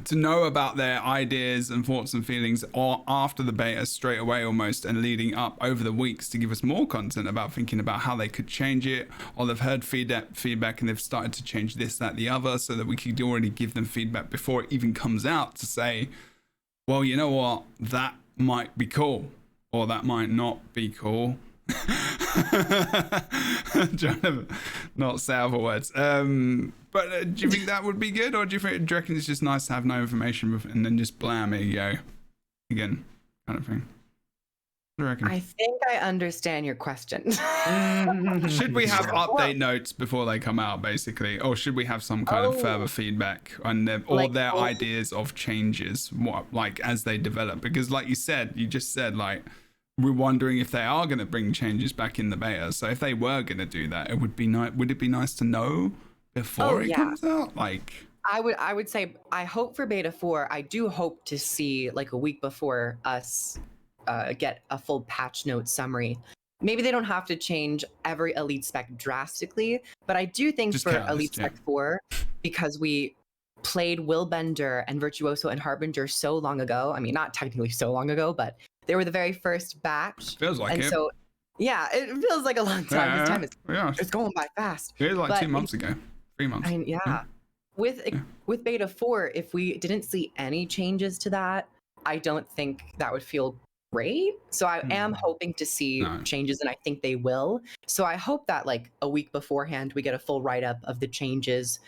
to know about their ideas and thoughts and feelings after the beta straight away almost, and leading up over the weeks to give us more content about thinking about how they could change it, or they've heard feedback and they've started to change this, that, the other, so that we could already give them feedback before it even comes out to say, well, you know what, that might be cool, or that might not be cool. I'm trying to not say other words. But do you think that would be good, or do you reckon it's just nice to have no information and then just blam, here you go again, kind of thing? What do you reckon? I think I understand your question. Should we have update notes before they come out, basically, or should we have some kind of further feedback on their ideas of changes, like as they develop? Because, like you just said, like, we're wondering if they are going to bring changes back in the beta. So if they were going to do that, it would be nice. Would it be nice to know before it comes out? Like, I would say I hope for beta 4. I do hope to see like a week before us get a full patch note summary. Maybe they don't have to change every elite spec drastically, but I do think just for elite spec 4, because we played Willbender and Virtuoso and Harbinger so long ago. I mean, not technically so long ago, but they were the very first batch. Feels like it. So, yeah, it feels like a long time. This time it's going by fast. It was like 2 months ago, 3 months. With beta 4, if we didn't see any changes to that, I don't think that would feel great. So I am hoping to see changes, and I think they will. So I hope that like a week beforehand, we get a full write-up of the changes,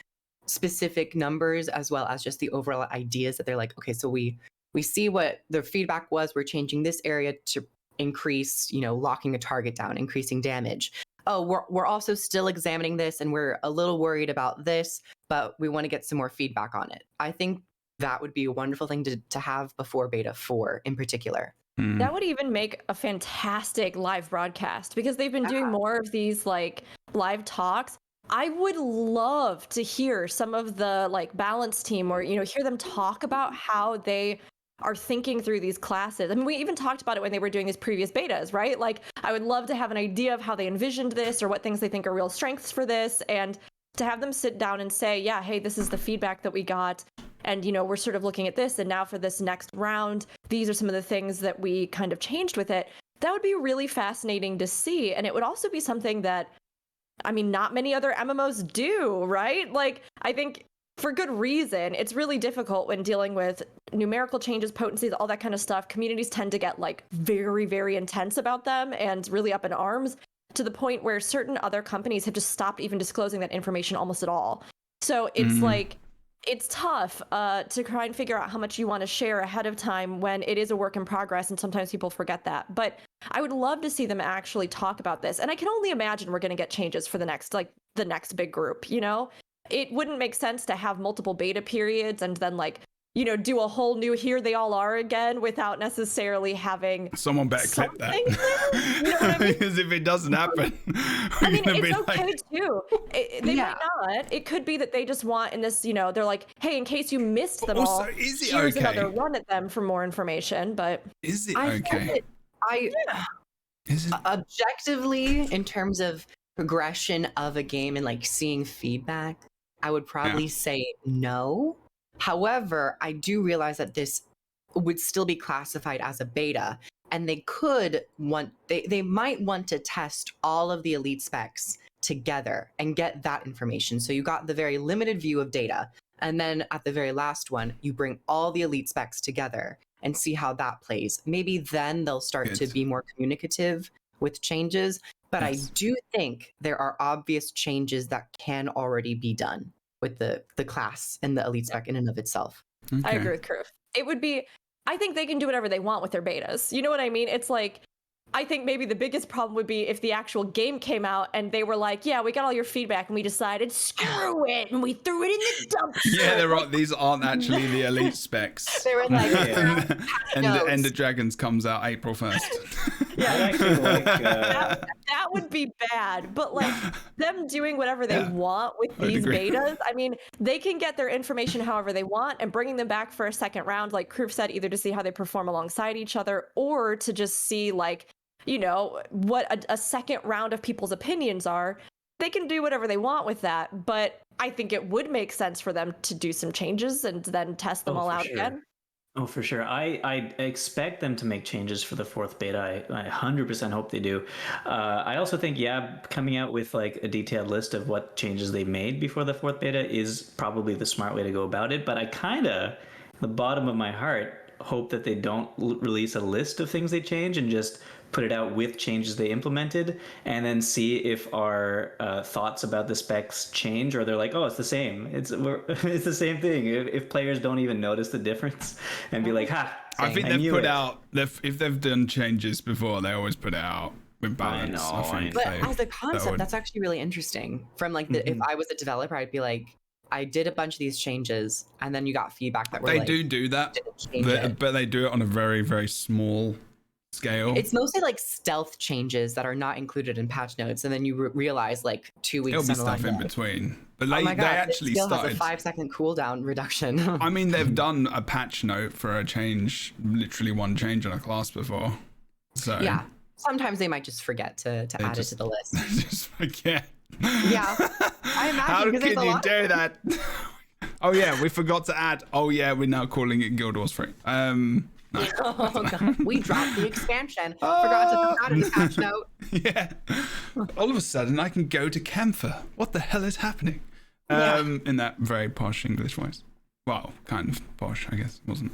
specific numbers, as well as just the overall ideas that they're like, okay, so we see what the feedback was. We're changing this area to increase, locking a target down, increasing damage. Oh, we're also still examining this, and we're a little worried about this, but we want to get some more feedback on it. I think that would be a wonderful thing to have before beta 4 in particular. That would even make a fantastic live broadcast, because they've been doing more of these like live talks. I would love to hear some of the like balance team, or hear them talk about how they are thinking through these classes. I mean, we even talked about it when they were doing these previous betas, right? Like, I would love to have an idea of how they envisioned this or what things they think are real strengths for this, and to have them sit down and say, yeah, hey, this is the feedback that we got, and we're sort of looking at this, and now for this next round, these are some of the things that we kind of changed with it. That would be really fascinating to see, and it would also be something that, I mean, not many other MMOs do, right? Like, I think for good reason, it's really difficult when dealing with numerical changes, potencies, all that kind of stuff. Communities tend to get like very, very intense about them and really up in arms, to the point where certain other companies have just stopped even disclosing that information almost at all. So it's like, it's tough to try and figure out how much you want to share ahead of time when it is a work in progress, and sometimes people forget that. But I would love to see them actually talk about this. And I can only imagine we're going to get changes for the next big group, It wouldn't make sense to have multiple beta periods and then do a whole new here they all are again without necessarily having someone better clip that. You know what I mean? Because if it doesn't happen, I mean, it's okay too. They might not. It could be that they just want in this, they're like, hey, in case you missed them all, is it here's okay? another run at them for more information. But is it okay? Is it? Objectively, in terms of progression of a game and seeing feedback, I would probably say no. However, I do realize that this would still be classified as a beta, and they might want to test all of the elite specs together and get that information. So you got the very limited view of data, and then at the very last one, you bring all the elite specs together and see how that plays. Maybe then they'll start to be more communicative with changes. But I do think there are obvious changes that can already be done with the class and the elite spec in and of itself. Okay. I agree with Kurf. It would be, I think they can do whatever they want with their betas. You know what I mean? It's like, I think maybe the biggest problem would be if the actual game came out and they were like, yeah, we got all your feedback and we decided, screw it, and we threw it in the dumpster. These aren't actually the elite specs. They were like, and the Ender Dragons comes out April 1st. Yeah, that would be bad. But them doing whatever they want with these betas, I mean, they can get their information however they want, and bringing them back for a second round, like Kroof said, either to see how they perform alongside each other or to just see what a second round of people's opinions are. They can do whatever they want with that, but I think it would make sense for them to do some changes and then test them all out again. Oh, for sure. I expect them to make changes for the 4th beta. I 100% hope they do. I also think, coming out with a detailed list of what changes they made before the 4th beta is probably the smart way to go about it. But I kind of, the bottom of my heart, hope that they don't release a list of things they change and just put it out with changes they implemented, and then see if our thoughts about the specs change, or they're like, oh, it's the same. It's the same thing. If players don't even notice the difference and be like, ha. I think they've put out, if they've done changes before, they always put it out with balance. I know. But as a concept, that's actually really interesting. From if I was a developer, I'd be like, I did a bunch of these changes, and then you got feedback that were they do that, but they do it on a very, very small scale. It's mostly stealth changes that are not included in patch notes, and then you realize 2 weeks There'll be down the line, stuff in between. But oh my God, they actually it still started. has a 5-second cooldown reduction. I mean, they've done a patch note for a change, literally one change on a class before. So yeah, sometimes they might just forget to add it to the list. Just forget. Yeah, I imagine. How could you do that? Oh yeah, we forgot to add. Oh yeah, we're now calling it Guild Wars 3. No. Oh God, we dropped the expansion. Forgot to put out a patch note. Yeah. All of a sudden, I can go to Camphor. What the hell is happening? In that very posh English voice. Well, kind of posh, I guess. Wasn't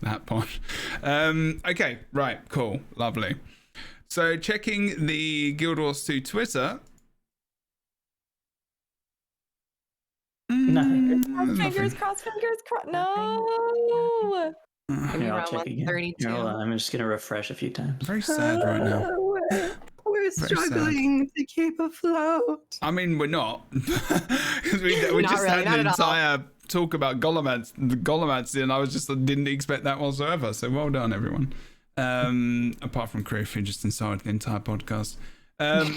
that posh. Okay, right, cool, lovely. So checking the Guild Wars 2 Twitter. Nothing. Cross fingers. No. Here, I'll check again. 32. Hold on, I'm just gonna refresh a few times. Very sad right now. We're struggling to keep afloat. I mean, we're not. Because we just really, had an entire talk about Golomancy, and I didn't expect that whatsoever. So well done, everyone. Apart from Criff, who just insulted the entire podcast. And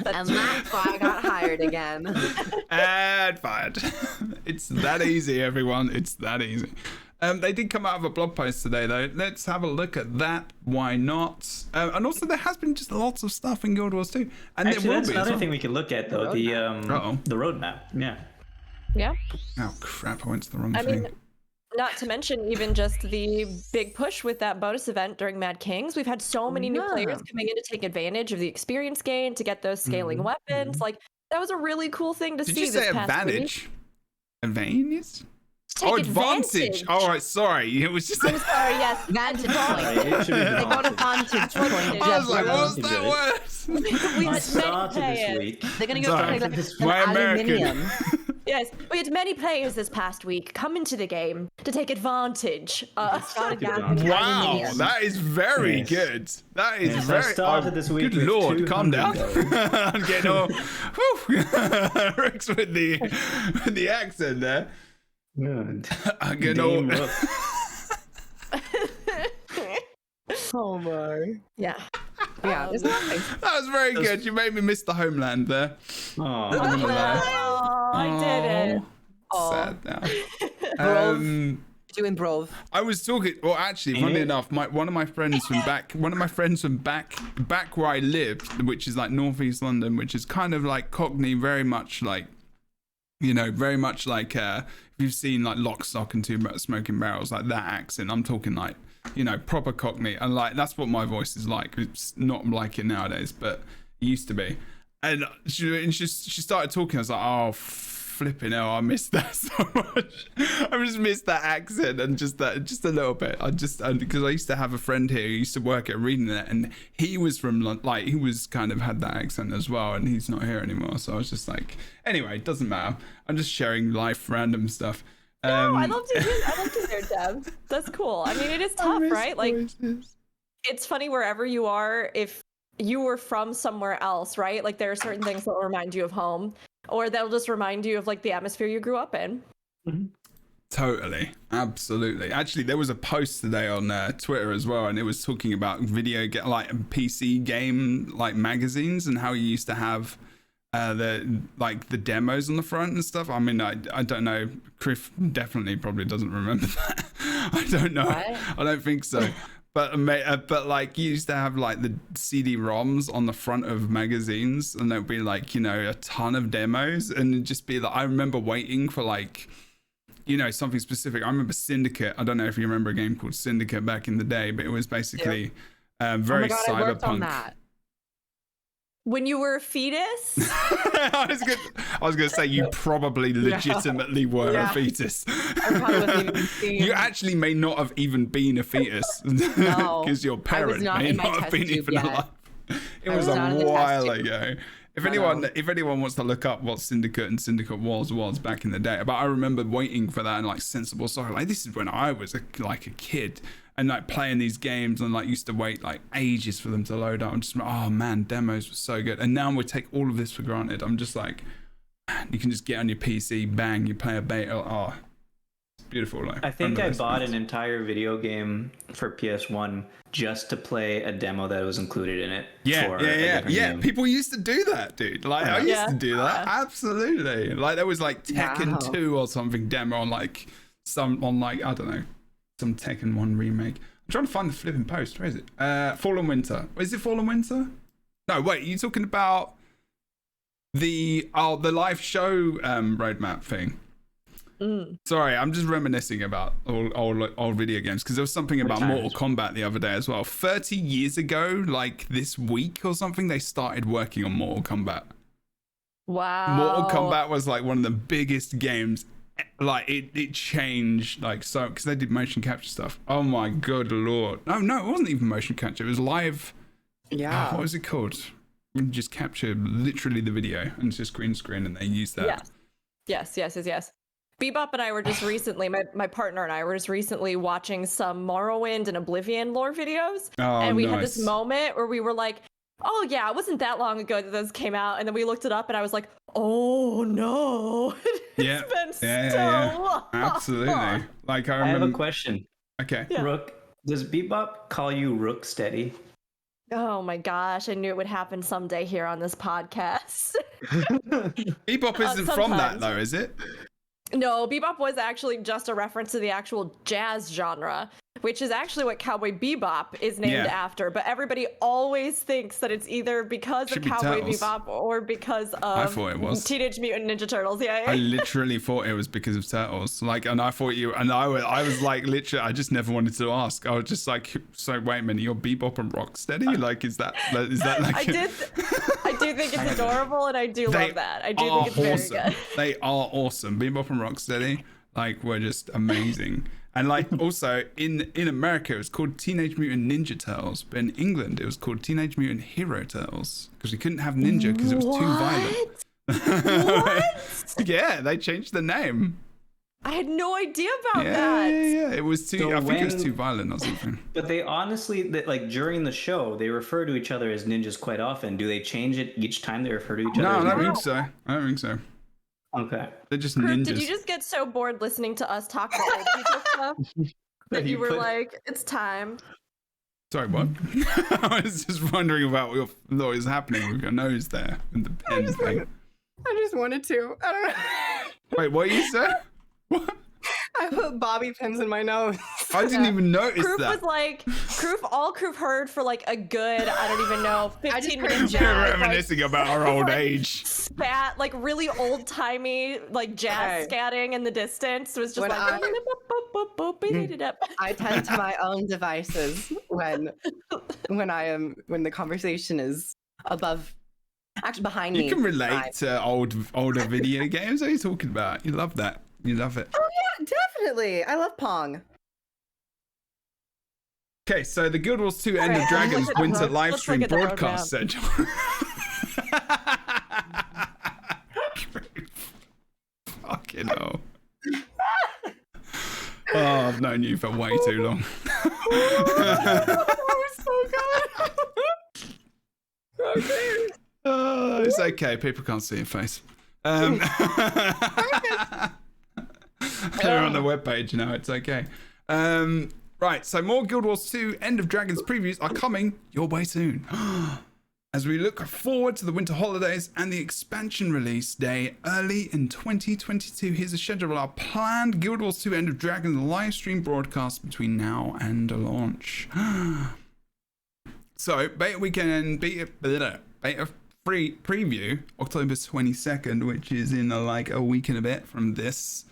that's why I got hired again. And fired. It's that easy, everyone. It's that easy. They did come out of a blog post today, though. Let's have a look at that. Why not? And also, there has been just lots of stuff in Guild Wars 2. And Actually, there will that's be as another well. thing we could look at, though. The roadmap. Yeah. Yeah. Oh, crap. I went to the wrong I thing. mean, not to mention even just the big push with that bonus event during Mad Kings. We've had so many new players coming in to take advantage of the experience gain, to get those scaling weapons. Like, that was that was a really cool thing to Did see. you say this past advantage? week. Advantage? Take advantage. All right, sorry. It was just. I'm sorry, yes. Vantage Right, point. it should be They got a advantage. vantage point. I was like, what was Good. that word? We had many Started this players. week. They're gonna go Sorry. play like My an American. aluminium. Yes, we had many players this past week come into the game to take advantage. Started advantage. Wow, Aluminium. that is very Yes. good. That is Yes, I very. started this week Good with lord, calm 200 down. gold. I'm getting all. Rex with the accent there. Good. I'm getting all. Dame Rook. Oh my. Yeah. Yeah, there's nice. That was very good. You made me miss the homeland there. Aw. I'm gonna lie. Oh, I did it. Aw. Sad now. Brov. Doing brov. I was talking. Well, actually, funny enough, one of my friends from back where I lived, which is like northeast London, which is kind of like Cockney, very much like, very much like if you've seen like Lock, Stock, and Two Smoking Barrels, like that accent. I'm talking like, proper Cockney, and like that's what my voice is like. It's not like it nowadays, but it used to be. And she started talking. I was like, oh, flipping hell, I missed that so much. I just missed that accent and just a little bit. Because I used to have a friend here who used to work at Reading It, and he was from like, he was kind of had that accent as well, and he's not here anymore. So I was just like, anyway, it doesn't matter. I'm just sharing life random stuff. No, I love to hear Deb. That's cool. I mean, it is tough, right? Like, it's funny wherever you are, if you were from somewhere else, right? Like, there are certain things that will remind you of home, or they'll just remind you of like the atmosphere you grew up in. Totally, absolutely. Actually, there was a post today on Twitter as well, and it was talking about like PC game like magazines, and how you used to have the demos on the front and stuff. I mean, I don't know. Criff definitely probably doesn't remember that. I don't know. What? I don't think so. But like you used to have like the CD-ROMs on the front of magazines, and there'd be like a ton of demos, and it'd just be like, I remember waiting for like something specific. I remember Syndicate. I don't know if you remember a game called Syndicate back in the day, but it was basically very Oh my God, I worked on cyberpunk. that. When you were a fetus? I was gonna say you probably legitimately were a fetus. I probably wasn't even seeing. You actually may not have even been a fetus No, because your parent not may in my not have test been tube even yet. alive. It I was was not in a the test while tube. ago. If I anyone know. wants to look up what Syndicate and Syndicate was back in the day, but I remember waiting for that and like Sensible Soccer. Like this is when I was like a kid and like playing these games and like used to wait like ages for them to load up. I'm just oh man, demos were so good. And now we take all of this for granted. I'm just like, man, you can just get on your PC, bang, you play a beta. Oh, it's beautiful. Like, I think I remember bought those an days. entire video game for PS1 just to play a demo that was included in it. Yeah, for a different game. People used to do that, dude. Like I used to do that. Absolutely. Like there was like Tekken Wow. 2 or something demo on like I don't know, some Tekken 1 remake. I'm trying to find the flipping post. Where is it? Fallen Winter. Is it Fallen Winter? No, wait. Are you talking about the live show roadmap thing? Sorry, I'm just reminiscing about old video games because there was something about Mortal Kombat the other day as well. 30 years ago, like this week or something, they started working on Mortal Kombat. Wow. Mortal Kombat was like one of the biggest games. Like it changed like so because they did motion capture stuff. Oh my good lord! No, it wasn't even motion capture. It was live. Yeah. What was it called? You just capture literally the video and it's just green screen and they use that. Yes. Bebop and I were just recently, my partner and I were just recently watching some Morrowind and Oblivion lore videos. Oh, and we had this nice. moment where we were like, oh yeah, it wasn't that long ago that those came out. And then we looked it up and I was like, oh no. Yeah. It's been Yeah. so long. Absolutely. Like I I have remember. a question. Okay. Yeah. Rook, does Bebop call you Rook Steady? Oh my gosh, I knew it would happen someday here on this podcast. Bebop isn't from that sometimes. though, is it? No, bebop was actually just a reference to the actual jazz genre, which is actually what Cowboy Bebop is named after. But everybody always thinks that it's either because of Cowboy Bebop or because of I thought it was Teenage Mutant Ninja Turtles. Yeah. I literally thought it was because of Turtles. Like, and I thought I was like, literally, I just never wanted to ask. I was just like, so wait a minute, you're Bebop and Rocksteady? Like, is that like? I do think it's adorable, and I do love that. I do think it's very good. They are awesome. Bebop and Rocksteady, like, were just amazing. And like, also in America, it was called Teenage Mutant Ninja Turtles, but in England, it was called Teenage Mutant Hero Turtles because we couldn't have ninja because it was too violent. What? Yeah, they changed the name. I had no idea about that. Yeah. It was too. So I think it was too violent or something. But they honestly, like during the show, they refer to each other as ninjas quite often. Do they change it each time they refer to each other? No, as I don't ninjas? think so. I don't think so. Okay. They're just Kurt, ninjas. did you just get so bored listening to us talk about old people stuff that you were like, it's time? Sorry, what? I was just wondering about what was happening with your nose there and the pen thing. I just wanted to. I don't know. Wait, what you said? What? I put bobby pins in my nose. I didn't even notice Kroof that. was like, all Kroof heard for like a good, I don't even know, 15 minutes. We're reminiscing about our old age. Spat, like really old timey, like jazz scatting in the distance. It was just When like, I tend to my own devices when the conversation is actually behind me. You can relate to older video games. What are you talking about? You love that. You love it. Oh yeah, definitely. I love Pong. Okay, so the Guild Wars 2 End of Dragons winter live stream look at the broadcast schedule. Fucking hell. Oh, I've known you for way too long. That was so good. Okay. Oh, it's okay. People can't see your face. They're on the webpage now. It's okay. Right, so more Guild Wars 2 End of Dragons previews are coming your way soon. As we look forward to the winter holidays and the expansion release day early in 2022, here's a schedule of our planned Guild Wars 2 End of Dragons live stream broadcast between now and launch. So, beta weekend, beta free preview, October 22nd, which is in like a week and a bit from this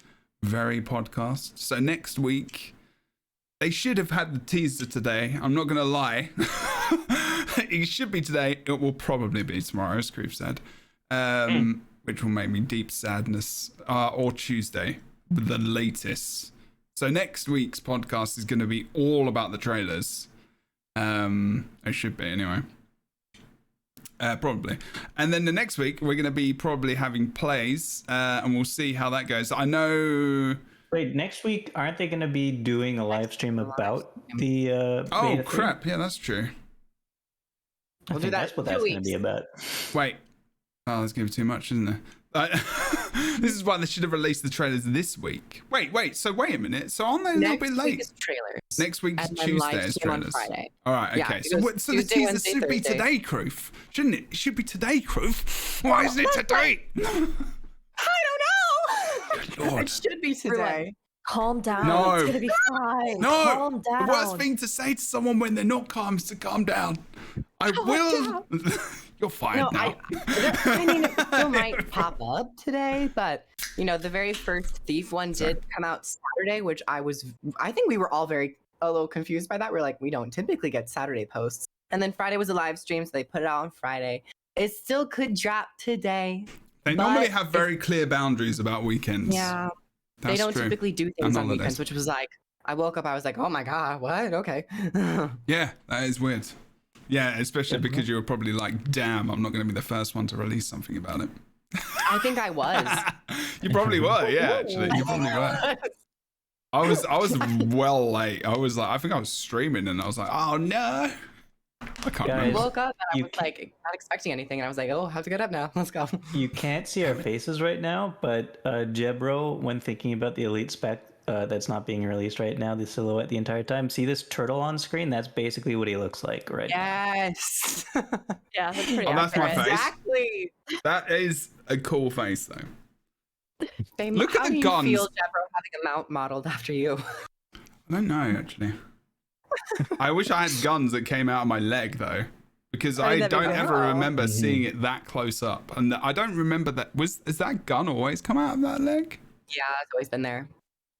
very podcast. So next week, they should have had the teaser today. I'm not going to lie. It should be today. It will probably be tomorrow, as Kroof said, which will make me deep sadness, or Tuesday, the latest. So next week's podcast is going to be all about the trailers. It should be anyway. Probably. And then the next week, we're going to be probably having plays, and we'll see how that goes. I know... Wait, next week, aren't they going to be doing a live stream about the Oh, beta crap. Yeah, that's true. I think that's what that's going to be about. Wait. Oh, there's going to be too much, isn't there? This is why they should have released the trailers this week. Wait. So wait a minute. So aren't they a little bit late? Next week's Tuesday is trailers. All right. Okay. Yeah, So the teaser should be today, Kroof, shouldn't it? It should be today, Kroof. Why isn't it today? I don't know. Good Lord. It should be today. Calm down. No. It's gonna be fine. No. Calm down. The worst thing to say to someone when they're not calm is to calm down. I will. You're fine now. I mean, it still might pop up today, but the very first Thief one did come out Saturday, which I think we were all a little confused by that. We're like, we don't typically get Saturday posts. And then Friday was a live stream, so they put it out on Friday. It still could drop today. They normally have very clear boundaries about weekends. Yeah. That's they don't true. typically do things on holidays. weekends, which was like, I woke up, I was like, oh my God, what? Okay. Yeah, that is weird. Yeah, especially because you were probably like, damn, I'm not going to be the first one to release something about it. I think I was. You probably were, yeah, actually. You probably were. I was well late. I was like, I think I was streaming and I was like, oh no. I can't Guys, I remember. woke up and I was like, not expecting anything. And I was like, oh, I have to get up now. Let's go. You can't see our faces right now, but Jebro, when thinking about the Elite spec that's not being released right now, the silhouette the entire time, see this turtle on screen? That's basically what he looks like right Yes. Yeah, that's pretty Oh, that's my accurate. face. Exactly. That is a cool face though. Fame, Look at how the do you guns. feel, Jeffro, having a mount modeled after you? I don't know, actually. I wish I had guns that came out of my leg, though. Because I I think that'd be don't great. ever remember Mhm. seeing it that close up. And I don't remember that. Is that gun always come out of that leg? Yeah, it's always been there.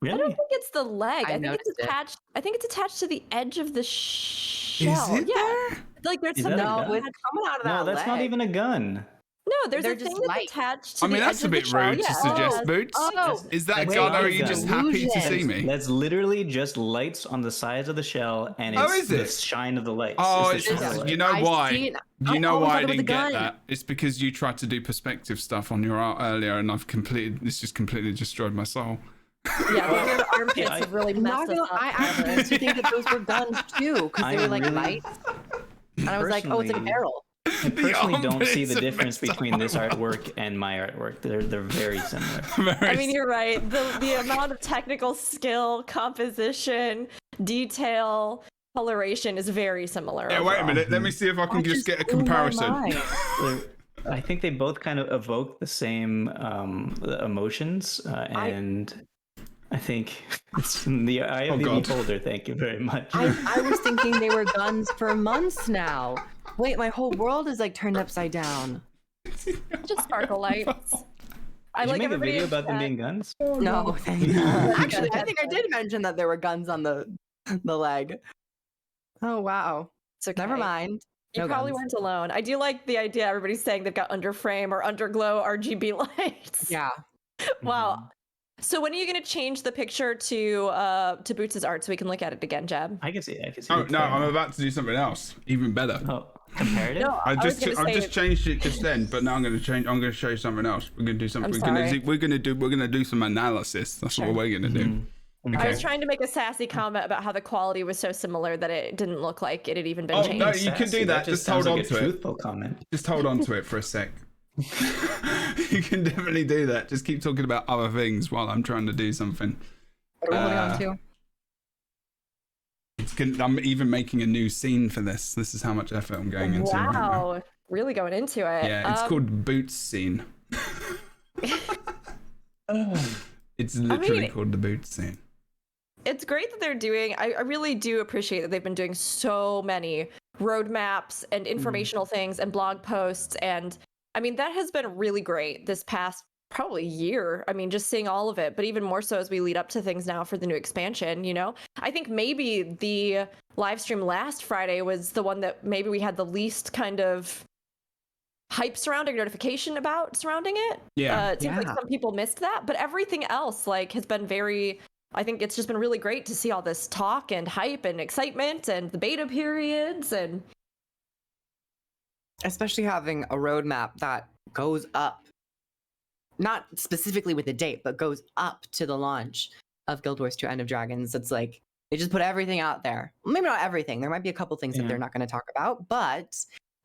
I don't Really? think it's the leg. I I think it's noticed it. attached. I think it's attached to the edge of the shell. Is it yeah, there? like there's Is that something. a No, gun? it's coming out of No, that that's not leg. even a gun. No, there's They're a thing just that's light. attached to I mean, the that's edge a of the bit shell. rude to Yeah. suggest, Oh. Boots. Oh, Is that That's gun, or not are a you just gun. happy to see Illusion. me? That's literally just lights on the sides of the shell, and Oh, it's is the it? shine of the lights. Oh, It's the shine of the you lights. know I why? see it. You I know always why I thought it was a didn't get gun. that? It's because you tried to do perspective stuff on your art earlier, and it's just completely destroyed my soul. Yeah, the weird armpits Yeah, have really I'm not messed us gonna, up. I actually used to think that those were guns too, because they I were like really- lights. And I was like, oh, it's like a Personally- barrel. I personally don't see armpits the have difference messed up between my this world. artwork and my artwork. They're very similar. I mean, you're right. The amount of technical skill, composition, detail, coloration is very similar. Yeah, wait a overall. minute. Let me see if I can just get a comparison. I think they both kind of evoke the same emotions, and I think it's in the eye of the God. beholder. Thank you very much. I was thinking they were guns for months now. Wait, my whole world is like turned upside down. Just sparkle lights. I Did you like make a everybody video in about them chat. being guns? No, thank you. Yeah. Actually, I think I did mention that there were guns on the leg. Oh wow. It's okay. Never mind. You No probably guns. weren't alone. I do like the idea everybody's saying they've got underframe or underglow RGB lights. Yeah. Wow. So when are you going to change the picture to Boots' art so we can look at it again, Jeb? I can see. I can see. Oh it no, there. I'm about to do something else, even better. Oh, comparative. No, I was just gonna say- changed it just then, but now I'm going to change. I'm going to show you something else. We're going to do something. I'm We're going to do some analysis. That's what we're going to do. Mhm. I Okay. was trying to make a sassy comment about how the quality was so similar that it didn't look like it had even been Oh, changed. no, you can do Sassy, that. just Just hold sounds on like a to it. truthful comment. Just hold on to it for a sec. You can definitely do that. Just keep talking about other things while I'm trying to do something. What are we holding on to? I'm even making a new scene for this. This is how much effort I'm going into. right now. Wow, really going into it. Yeah, it's called Boots Scene. It's literally called the Boots Scene. It's great that they're doing. I really do appreciate that they've been doing so many roadmaps and informational things and blog posts, and I mean that has been really great this past probably year. I mean, just seeing all of it, but even more so as we lead up to things now for the new expansion. You know, I think maybe the live stream last Friday was the one that maybe we had the least kind of hype surrounding notification about surrounding it. It seems like some people missed that, but everything else like has been very. I think it's just been really great to see all this talk and hype and excitement and the beta periods and Especially having a roadmap that goes up, not specifically with the date, but goes up to the launch of Guild Wars 2 End of Dragons. It's like they just put everything out there. Maybe not everything. There might be a couple things that they're not going to talk about, but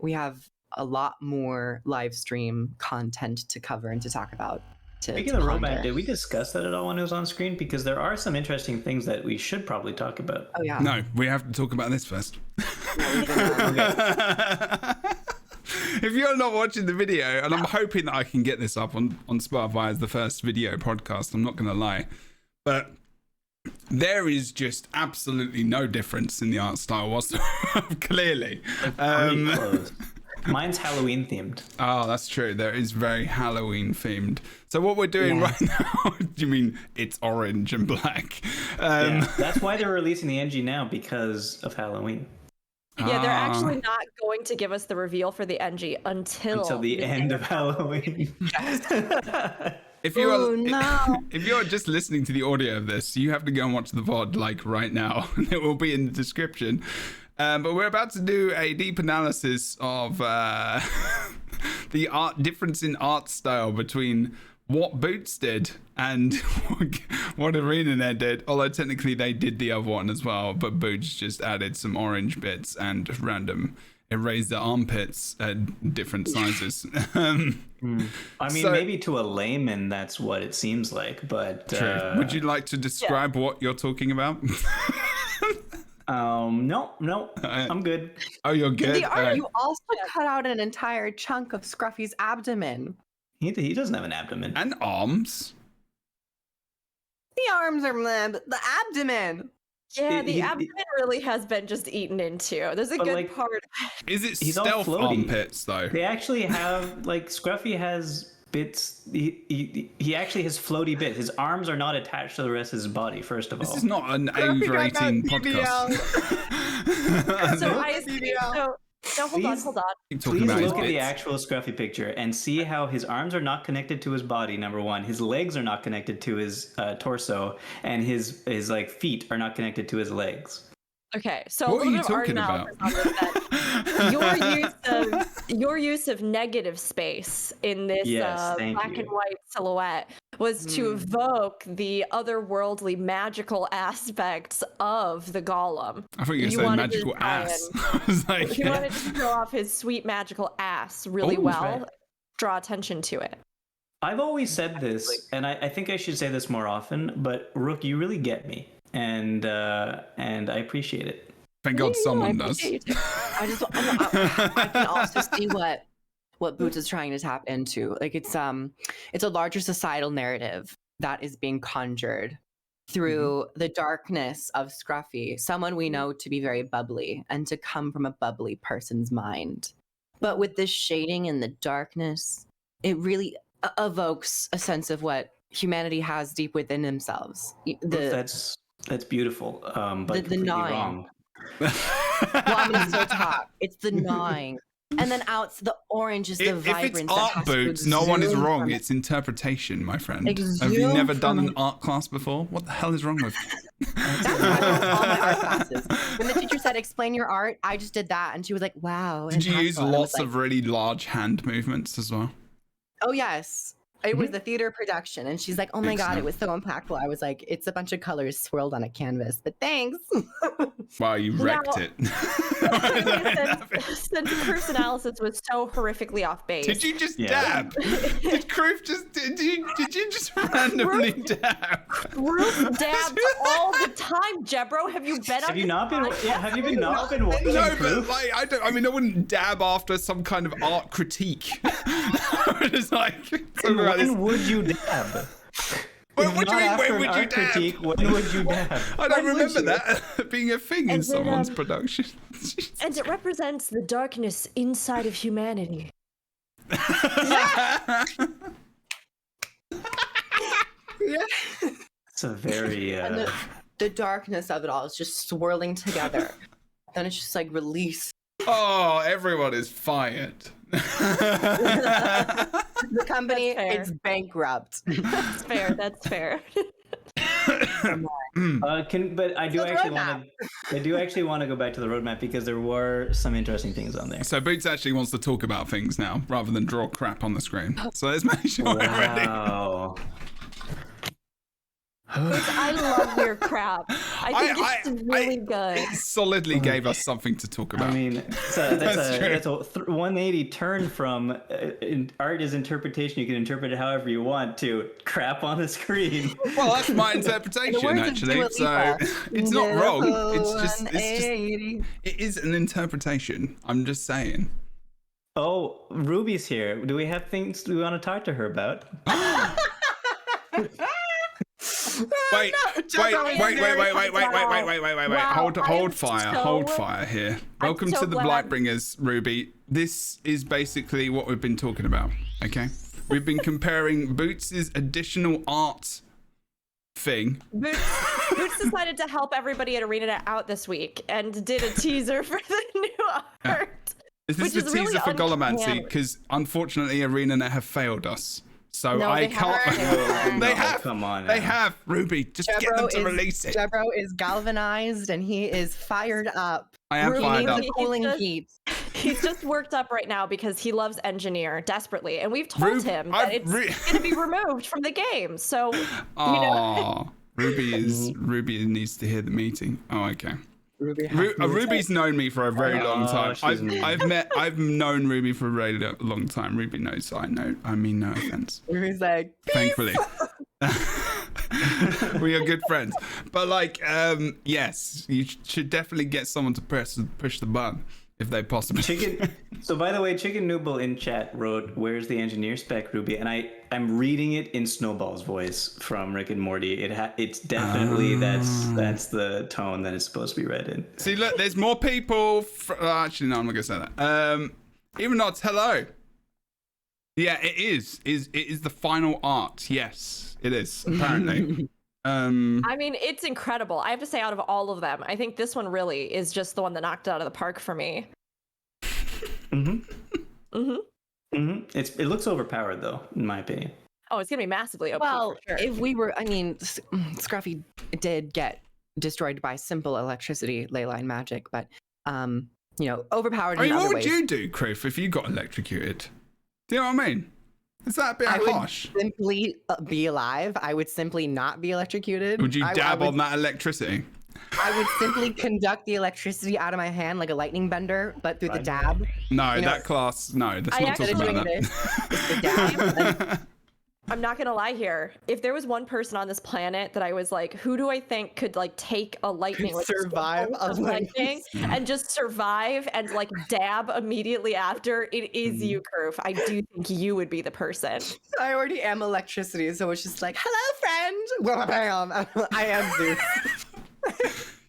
we have a lot more live stream content to cover and to talk about. Speaking of the roadmap, did we discuss that at all when it was on screen? Because there are some interesting things that we should probably talk about. Oh yeah. No, we have to talk about this first. If you're not watching the video, and I'm hoping that I can get this up on Spotify as the first video podcast, I'm not going to lie, but there is just absolutely no difference in the art style whatsoever, clearly. Pretty close. Mine's Halloween themed. Oh, that's true. There is very Halloween themed. So what we're doing right now, do you mean it's orange and black? Yeah, that's why they're releasing the NG now, because of Halloween. yeah, they're actually not going to give us the reveal for the NG until The end of Halloween. If you are, Oh, no. if you're just listening to the audio of this, you have to go and watch the VOD like right now. It will be in the description. But we're about to do a deep analysis of the difference in art style between what Boots did and what ArenaNet did. Although technically they did the other one as well, but Boots just added some orange bits and random erased the armpits at different sizes. I mean, So- maybe to a layman, that's what it seems like, but... Would you like to describe what you're talking about? No, I'm good. Oh, you're good? The art, you also cut out an entire chunk of Scruffy's abdomen. He doesn't have an abdomen. And arms. The arms are meh, but the abdomen. Yeah, the He- abdomen really has been just eaten into. There's a But, good like, part. Is it He's all stealth floaty. armpits though? They actually have like Scruffy has bits. He actually has floaty bits. His arms are not attached to the rest of his body. First of all, This is not an Scruffy over got 18 that podcast. So no, hold Please- on. Keep talking please about his look at the bits. actual Scruffy picture and see how his arms are not connected to his body. Number one, his legs are not connected to his torso, and his like feet are not connected to his legs. Okay, so What a are little you bit of art talking about? analysis on this then. Your use of negative space in this Yes, thank black you. and white silhouette was to evoke the otherworldly magical aspects of the golem. I thought you were You saying wanted to magical try ass. I was like, He wanted to show off his sweet magical ass really Oh, well, right. draw attention to it. I've always said this, and I think I should say this more often. But Rook, you really get me, and I appreciate it. thank God someone does. I can also see what Boots is trying to tap into. Like it's a larger societal narrative that is being conjured through the darkness of Scruffy, someone we know to be very bubbly and to come from a bubbly person's mind. But with this shading in the darkness, it really evokes a sense of what humanity has deep within themselves. That's beautiful, but the completely gnawing. wrong. Well, I'm gonna still talk. It's the gnawing. And then out the orange is the If vibrance. it's that art has to boots, no one is exude wrong. from it. It's interpretation, my friend. Exude Have you never done from an it. art class before? What the hell is wrong with you? That's why I love all my art classes. When the teacher said, "Explain your art," I just did that, and she was like, "Wow." Did you use impactful. And I was lots like, of really large hand movements as well? Oh yes, it was the theater production, and she's like, "Oh my god, Excellent. it was so impactful." I was like, "It's a bunch of colors swirled on a canvas," but thanks. Wow, you wrecked Now- it. Since curse analysis was so horrifically off base. Did you just Yeah. dab? Did Kroof just did you just randomly dab? Ruth dabs all the time, Jebro. Have you been on Have you his not been? podcast? Yeah, have you been not been watching? No, but Proof? like I wouldn't dab after some kind of art critique. It's like talking about this. When would you dab? What If do you mean, not when after would an you art dab? critique, when would you dab? I don't When would remember you? that being a thing in And then, someone's production. And it represents the darkness inside of humanity. It's a very. And the darkness of it all is just swirling together. Then it's just like release. Oh, everyone is fired. The company That's fair. is bankrupt. That's fair. That's fair. But I do So the actually roadmap. want to. I do actually want to go back to the roadmap because there were some interesting things on there. So Boots actually wants to talk about things now rather than draw crap on the screen. So let's make sure we're ready. Wow. I love your crap. I think it's really good. It solidly gave us something to talk about. I mean, that's a That's true. 180 turn from art is interpretation. You can interpret it however you want to crap on the screen. well, that's my In the interpretation words of actually. Dua So Lipa, it's not wrong. It's just 180. it is an interpretation. I'm just saying. Oh, Ruby's here. Do we have things we want to talk to her about? Wait. Wow, I am Hold so- fire here. I'm Welcome so to the glad- Lightbringers, Ruby. This is basically what we've been talking about. Okay, we've been comparing Boots' additional art thing. Boots decided to help everybody at Arena out this week and did a teaser for the new art. Is this Which the is really teaser for Golomancy? uncanny. Because unfortunately, ArenaNet have failed us. So No, I they can't. haven't. They No, have. come on They now. have. Ruby, just get them to release it. Jebro is galvanized and he is fired up. I am He fired needs up. the cooling He's just- heat. He's just worked up right now because he loves Engineer desperately, and we've told him that I've it's going to be removed from the game. So, Oh, Ruby needs to hear the meeting. Oh, okay. Ruby's known me for a very long time. she's mean. I've known Ruby for a very long time. Ruby knows I know. I mean no offense. Ruby's like, Thankfully. We are good friends. But like, yes, you should definitely get someone to push the button. if they possibly. Chicken. So by the way, Chicken Nooble in chat wrote, "Where's the engineer spec, Ruby?" And I'm reading it in Snowball's voice from Rick and Morty. It's definitely that's the tone that it's supposed to be read in. See, look, there's more people. Actually, no, I'm not gonna say that. Even not hello. Yeah, it is. It is the final art. Yes, it is. Apparently. I mean, it's incredible. I have to say, out of all of them, I think this one really is just the one that knocked it out of the park for me. It looks overpowered though, in my opinion. Oh, it's gonna be massively OP Well, for sure. if we were, I mean, Scruffy did get destroyed by simple electricity leyline magic, but overpowered I mean, in what other would ways. you do, Criff, if you got electrocuted? Do you know what I mean? Is that a bit I would harsh? simply be alive. I would simply not be electrocuted. Would you I dab would- on that electricity? I would simply conduct the electricity out of my hand like a lightning bender, but through the dab. No, You know, that class. No, that's I not actually talking about doing that. It's the dab. I'm not gonna lie here. If there was one person on this planet that I was like, who do I think could like take a lightning, like survive a lightning, and just survive and like dab immediately after? It is you, Kroof. I do think you would be the person. I already am electricity, so it's just like, hello, friend. Bam. I am Zeus.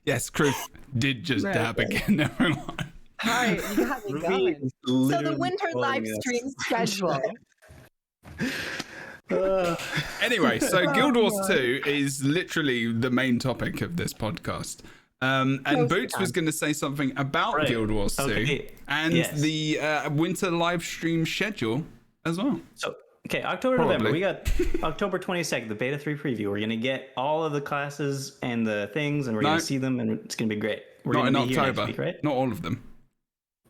Yes, Criff did just Right, dab right. again, everyone. Hi, you got me Ruby going. is So the literally winter quoting live us. stream schedule. Anyway, so Guild Wars 2 is literally the main topic of this podcast. And Most Boots of was the going to say something about Right. Guild Wars 2 Okay. and Yes. the winter live stream schedule as well. So, okay, October, Probably. November. We got October 22nd, the beta 3 preview. We're going to get all of the classes and the things, and we're going No. to see them, and it's going to be great. We're Not going in to be here October. next week, right? Not all of them.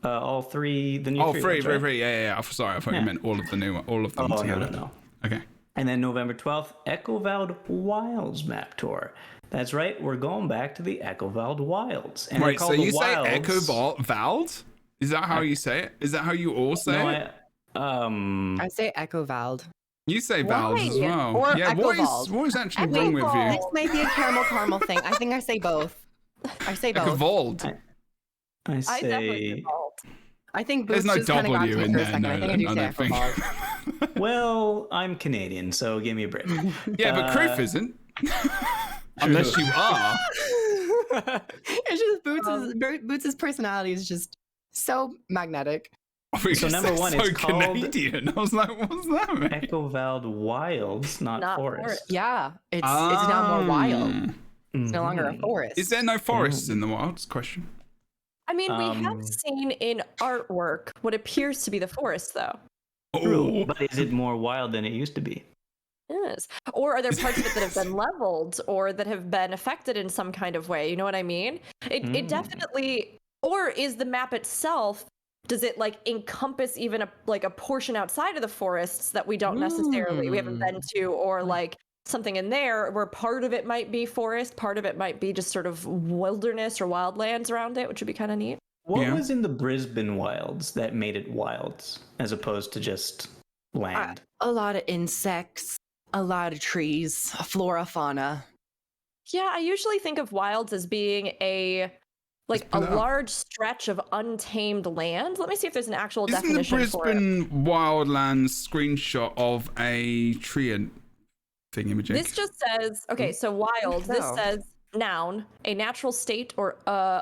All three, the new Oh, three. free, ones, free, right? free. Yeah. I'm sorry, I thought you Yeah. meant all of the new, all of them Oh, together. no. Okay. And then November 12th, Echovald Wilds map tour. That's right, we're going back to the Echovald Wilds. And they're Wait, so called the you say Wilds. Echo Vald? Is that how you say it? Is that how you all say No, it? I say Echo Vald. You say Vald as Why? well. Or Yeah, Echovald. what is actually Echo wrong with This you? might be a caramel thing. I think I say both. I say both. Echovald. I I definitely say, default. I think There's Boots no just kind of got W to me in for a there. second. No, I think no, I do I say don't Echo think. Vald. well, I'm Canadian, so give me a break. Yeah, but Criff isn't. Unless you are. It's just Boots's personality is just so magnetic. So number one, so it's called- Canadian. I was like, what's that, mate? Echovald Wilds, not Not forest. forest. Yeah, it's now more wild. Ah. It's no longer a Mhm. forest. Is there no forests in the wilds? Question. I mean, we have Um, seen in artwork what appears to be the forest, though. True, Oh, but is it more wild than it used to be? Yes. Or are there parts of it that have been leveled or that have been affected in some kind of way? You know what I mean? It definitely. Or is the map itself? Does it like encompass even a portion outside of the forests that we don't necessarily we haven't been to, or like something in there where part of it might be forest, part of it might be just sort of wilderness or wildlands around it, which would be kind of neat. What Yeah. was in the Brisbane wilds that made it wilds as opposed to just land? A lot of insects, a lot of trees, flora, fauna. Yeah, I usually think of wilds as being a pull it up. large stretch of untamed land. Let me see if there's an actual isn't the definition for it. Brisbane wildlands screenshot of a tree and thing imaging? This just says, okay, so wild, this so. says noun, a natural state or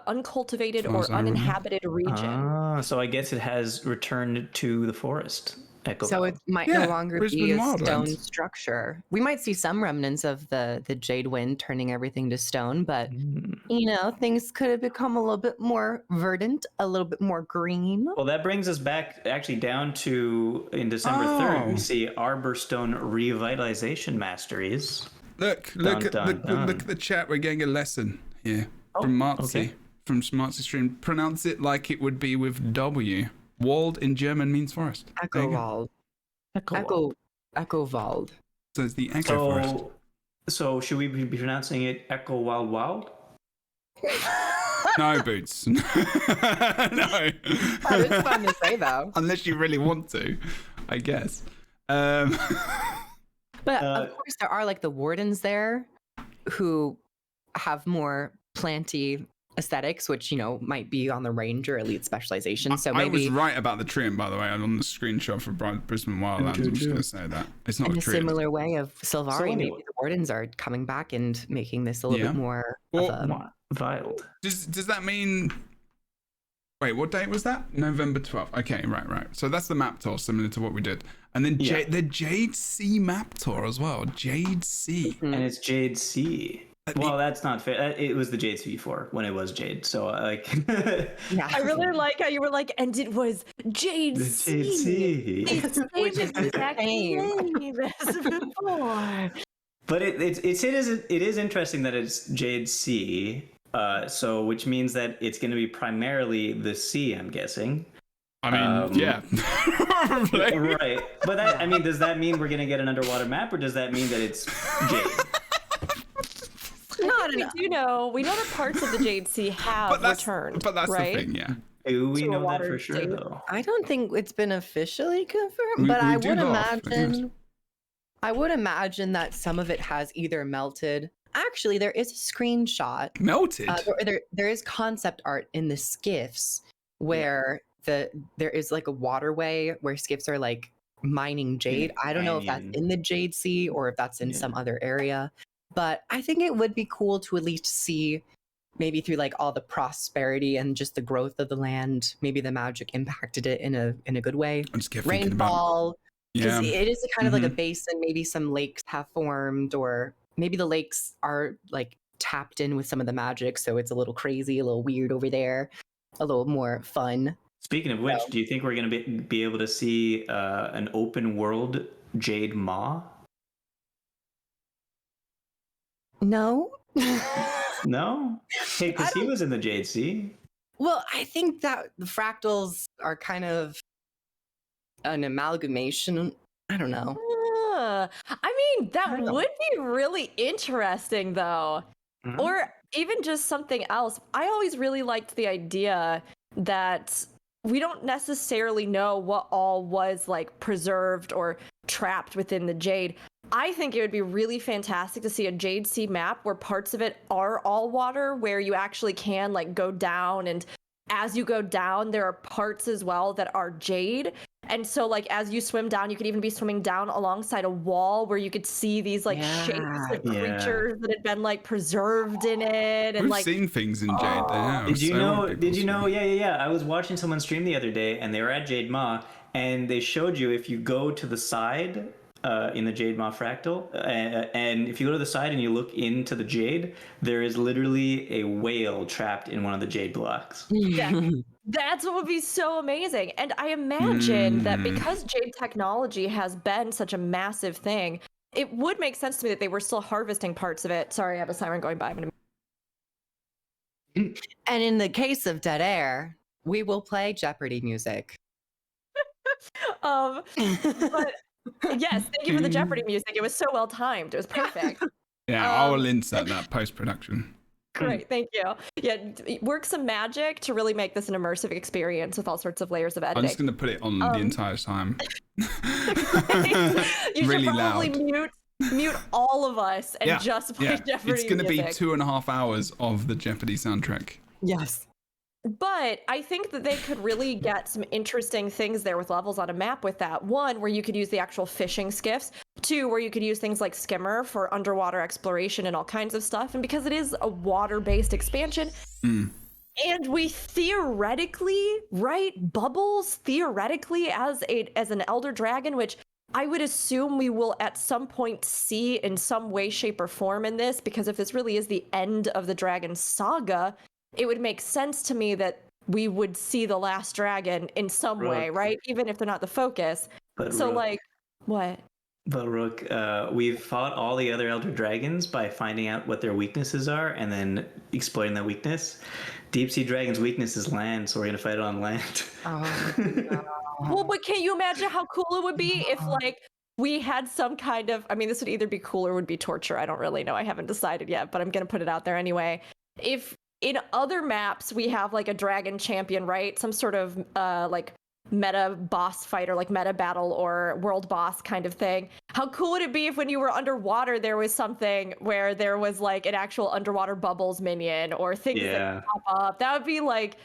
uncultivated As far or as I remember. uninhabited region. Ah, so I guess it has returned to the forest. So it might Yeah, no longer Brisbane be a Wildlands. stone structure. We might see some remnants of the jade wind turning everything to stone, but things could have become a little bit more verdant, a little bit more green. Well, that brings us back actually down to in December 3rd, Oh. we see Arbor Stone Revitalization Masteries. Look Dun, at dun, dun. look at the chat. We're getting a lesson here Oh, from Marzi. okay. From Smartzy Stream. Pronounce it like it would be with W. Wald in German means forest. There you go. Echowald. Echo. Echowald. So it's the Echo Forest. So should we be pronouncing it Echo Wild Wild? No, Boots. No. That is fun to say though. Unless you really want to, I guess. But of course, there are like the wardens there who have more planty aesthetics, which might be on the range or elite specialization. So I maybe was right about the treant, by the way, on the screenshot for Brisbane Wildlands. I'm just going to say that it's not in a a treant. similar way of Sylvari, So- maybe the Wardens are coming back and making this a little bit more Well, of a... Wild. Does that mean? Wait, what date was that? November 12th. Okay, right. So that's the map tour, similar to what we did, and then the Jade Sea map tour as well. Jade Sea, And it's Jade Sea. Well, that's not fair. It was the Jade Sea before when it was Jade. So like, Yeah. I really like how you were like, and it was Jade the Sea. Jade Sea. It's the Which same is the exact same. name as before. But it is interesting that it's Jade Sea. So which means that it's going to be primarily the sea, I'm guessing. I mean, yeah. Probably. Right. But does that mean we're going to get an underwater map, or does that mean that it's Jade? We know that parts of the Jade Sea have returned. But that's right? the thing, yeah. Do we To a know that water for sure, state. though? I don't think it's been officially confirmed, but we I do would laugh, but yes. imagine. I would imagine that some of it has either melted. Actually, there is a screenshot. Melted. There is concept art in the skiffs where there is like a waterway where skiffs are like mining jade. I don't know if that's in the Jade Sea or if that's in some other area, but I think it would be cool to at least see, maybe through like all the prosperity and just the growth of the land, maybe the magic impacted it in a good way. I just kept thinking about. Rainfall, Yeah. because it is kind of like a basin. Maybe some lakes have formed, or maybe the lakes are like tapped in with some of the magic, so it's a little crazy, a little weird over there, a little more fun. Speaking of which, do you think we're going to be able to see an open world Jade Maw? No. No? Hey, because he was in the Jade Sea. Well, I think that the fractals are kind of an amalgamation. I don't know. I mean, that I don't know. would be really interesting, though. Mhm. Or even just something else. I always really liked the idea that we don't necessarily know what all was like preserved or trapped within the Jade. I think it would be really fantastic to see a Jade Sea map where parts of it are all water, where you actually can like go down, and as you go down, there are parts as well that are jade. And so like as you swim down, you could even be swimming down alongside a wall where you could see these like shapes of creatures that had been like preserved in it. And We've like seen things in Jade. They have. Did you so know? many people Did you know? stream. Yeah. I was watching someone stream the other day, and they were at Jade Maw, and they showed you if you go to the side in the Jade Maw fractal, and if you go to the side and you look into the Jade, there is literally a whale trapped in one of the Jade blocks. Yeah. That's what would be so amazing. And I imagine that because Jade technology has been such a massive thing, it would make sense to me that they were still harvesting parts of it. Sorry, I have a siren going by. And in the case of Dead Air, we will play Jeopardy music. But yes, thank you for the Jeopardy music. It was so well timed. It was perfect. Yeah, I will insert that post production. Great, thank you. Yeah, work some magic to really make this an immersive experience with all sorts of layers of editing. I'm just going to put it on the entire time. You Really should probably loud. mute all of us and just play Jeopardy It's going to be music. 2.5 hours of the Jeopardy soundtrack. Yes. But I think that they could really get some interesting things there with levels on a map with that. One, where you could use the actual fishing skiffs. Two, where you could use things like Skimmer for underwater exploration and all kinds of stuff. And because it is a water-based expansion, and we theoretically, right, Bubbles theoretically as an Elder Dragon, which I would assume we will at some point see in some way, shape, or form in this, because if this really is the end of the Dragon Saga, it would make sense to me that we would see the last dragon in some way, right? Even if they're not the focus. But So Rook, like, what? but Rook, we've fought all the other Elder Dragons by finding out what their weaknesses are and then exploiting that weakness. Deep Sea Dragon's weakness is land, so we're gonna fight it on land. Well, but can you imagine how cool it would be if like we had some kind of, I mean, this would either be cool or would be torture. I don't really know. I haven't decided yet, but I'm gonna put it out there anyway. If in other maps we have like a dragon champion, right? Some sort of like meta boss fight or like meta battle or world boss kind of thing. How cool would it be if when you were underwater there was something where there was like an actual underwater bubbles minion or things that pop up? That would be like,